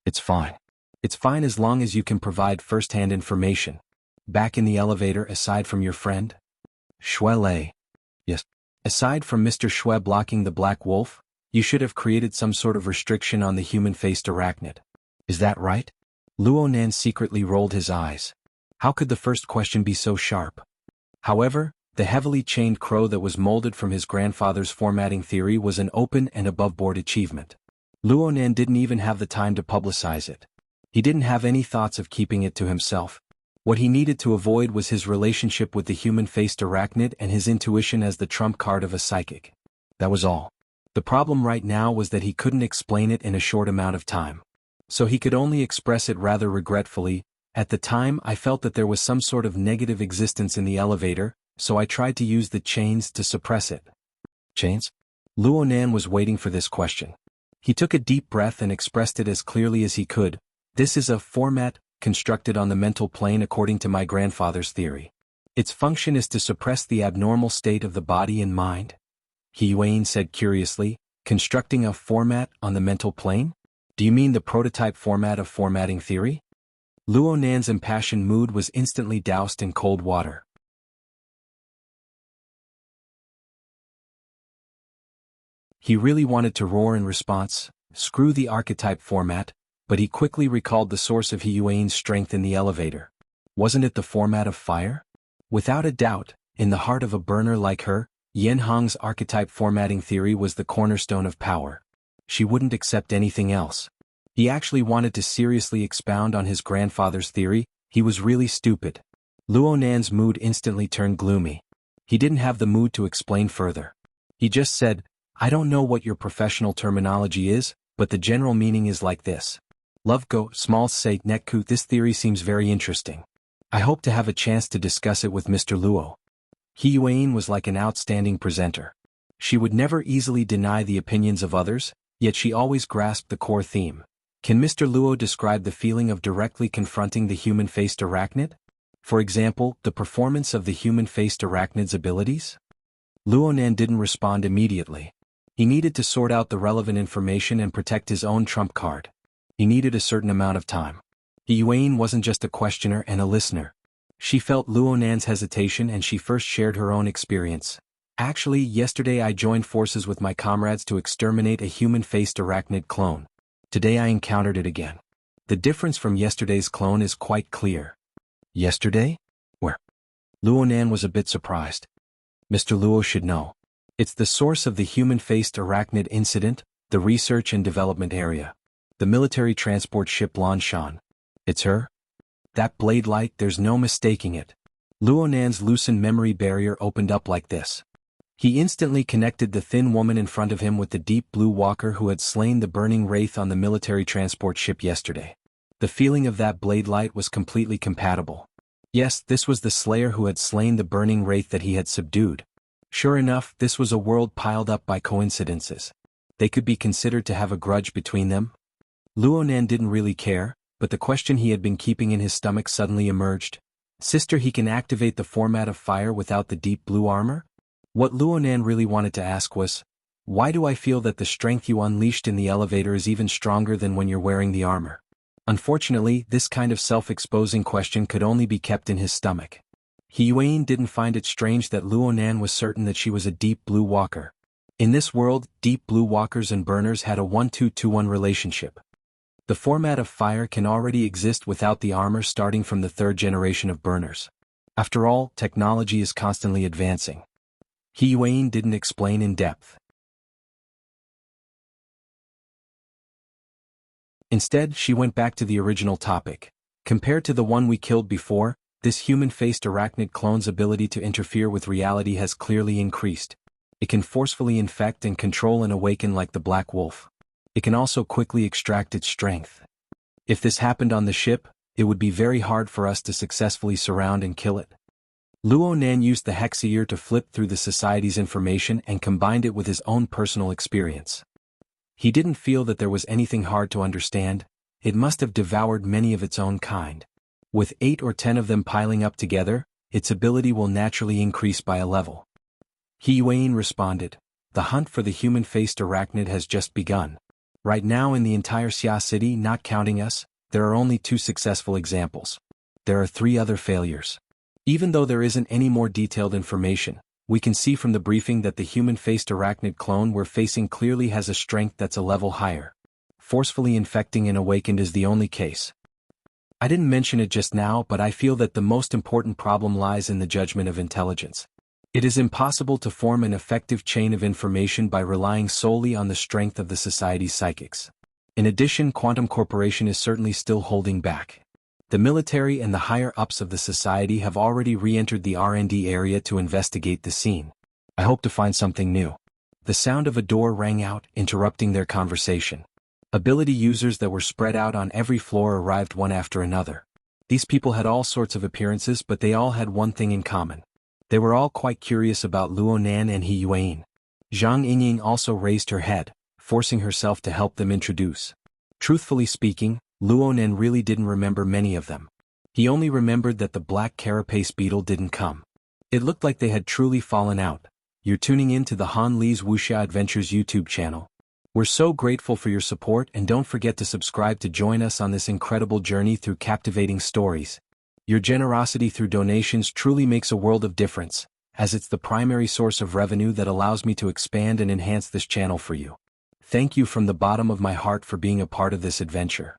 It's fine. It's fine as long as you can provide first-hand information. Back in the elevator, aside from your friend? Shuele. Yes. Aside from Mr. Shui blocking the Black Wolf, you should have created some sort of restriction on the human-faced arachnid. Is that right? Luonan secretly rolled his eyes. How could the first question be so sharp? However, the heavily chained crow that was molded from his grandfather's formatting theory was an open and above-board achievement. Luonan didn't even have the time to publicize it. He didn't have any thoughts of keeping it to himself. What he needed to avoid was his relationship with the human-faced arachnid and his intuition as the trump card of a psychic. That was all. The problem right now was that he couldn't explain it in a short amount of time. So he could only express it rather regretfully. At the time, I felt that there was some sort of negative existence in the elevator, so I tried to use the chains to suppress it. Chains? Luonan was waiting for this question. He took a deep breath and expressed it as clearly as he could. This is a format constructed on the mental plane according to my grandfather's theory. Its function is to suppress the abnormal state of the body and mind. Yuan said curiously, constructing a format on the mental plane? Do you mean the prototype format of formatting theory? Luonan's impassioned mood was instantly doused in cold water. He really wanted to roar in response, screw the archetype format, but he quickly recalled the source of Yuan's strength in the elevator. Wasn't it the format of fire? Without a doubt, in the heart of a burner like her, Yen Hong's archetype formatting theory was the cornerstone of power. She wouldn't accept anything else. He actually wanted to seriously expound on his grandfather's theory. He was really stupid. Luo Nan's mood instantly turned gloomy. He didn't have the mood to explain further. He just said, I don't know what your professional terminology is, but the general meaning is like this. Love go, small say, netku. This theory seems very interesting. I hope to have a chance to discuss it with Mr. Luo. He Yuan was like an outstanding presenter. She would never easily deny the opinions of others, yet she always grasped the core theme. Can Mr. Luo describe the feeling of directly confronting the human-faced arachnid? For example, the performance of the human-faced arachnid's abilities? Luo Nan didn't respond immediately. He needed to sort out the relevant information and protect his own trump card. He needed a certain amount of time. He Yuan wasn't just a questioner and a listener. She felt Luo Nan's hesitation and she first shared her own experience. Actually, yesterday I joined forces with my comrades to exterminate a human-faced arachnid clone. Today I encountered it again. The difference from yesterday's clone is quite clear. Yesterday? Where? Luo Nan was a bit surprised. Mr. Luo should know. It's the source of the human-faced arachnid incident, the research and development area. The military transport ship Lanshan. It's her? That blade light, there's no mistaking it. Luo Nan's loosened memory barrier opened up like this. He instantly connected the thin woman in front of him with the deep blue walker who had slain the burning wraith on the military transport ship yesterday. The feeling of that blade light was completely compatible. Yes, this was the slayer who had slain the burning wraith that he had subdued. Sure enough, this was a world piled up by coincidences. They could be considered to have a grudge between them. Luo Nan didn't really care, but the question he had been keeping in his stomach suddenly emerged. Sister, he can activate the format of fire without the deep blue armor? What Luo Nan really wanted to ask was, why do I feel that the strength you unleashed in the elevator is even stronger than when you're wearing the armor? Unfortunately, this kind of self-exposing question could only be kept in his stomach. He Yuan didn't find it strange that Luo Nan was certain that she was a deep blue walker. In this world, deep blue walkers and burners had a 1-2-2-1 relationship. The format of fire can already exist without the armor starting from the third generation of burners. After all, technology is constantly advancing. He Yuan didn't explain in depth. Instead, she went back to the original topic. Compared to the one we killed before, this human-faced arachnid clone's ability to interfere with reality has clearly increased. It can forcefully infect and control and awaken like the Black Wolf. It can also quickly extract its strength. If this happened on the ship, it would be very hard for us to successfully surround and kill it. Luo Nan used the Hexier to flip through the society's information and combined it with his own personal experience. He didn't feel that there was anything hard to understand. It must have devoured many of its own kind. With 8 or 10 of them piling up together, its ability will naturally increase by a level. He Yuan responded, the hunt for the human-faced arachnid has just begun. Right now in the entire Xia city, not counting us, there are only 2 successful examples. There are 3 other failures. Even though there isn't any more detailed information, we can see from the briefing that the human-faced arachnid clone we're facing clearly has a strength that's a level higher. Forcefully infecting and awakened is the only case. I didn't mention it just now, but I feel that the most important problem lies in the judgment of intelligence. It is impossible to form an effective chain of information by relying solely on the strength of the society's psychics. In addition, Quantum Corporation is certainly still holding back. The military and the higher-ups of the society have already re-entered the R&D area to investigate the scene. I hope to find something new. The sound of a door rang out, interrupting their conversation. Ability users that were spread out on every floor arrived one after another. These people had all sorts of appearances, but they all had one thing in common. They were all quite curious about Luo Nan and He Yuan. Zhang Yingying also raised her head, forcing herself to help them introduce. Truthfully speaking, Luo Nan really didn't remember many of them. He only remembered that the black carapace beetle didn't come. It looked like they had truly fallen out. You're tuning in to the Han Li's Wuxia Adventures YouTube channel. We're so grateful for your support, and don't forget to subscribe to join us on this incredible journey through captivating stories. Your generosity through donations truly makes a world of difference, as it's the primary source of revenue that allows me to expand and enhance this channel for you. Thank you from the bottom of my heart for being a part of this adventure.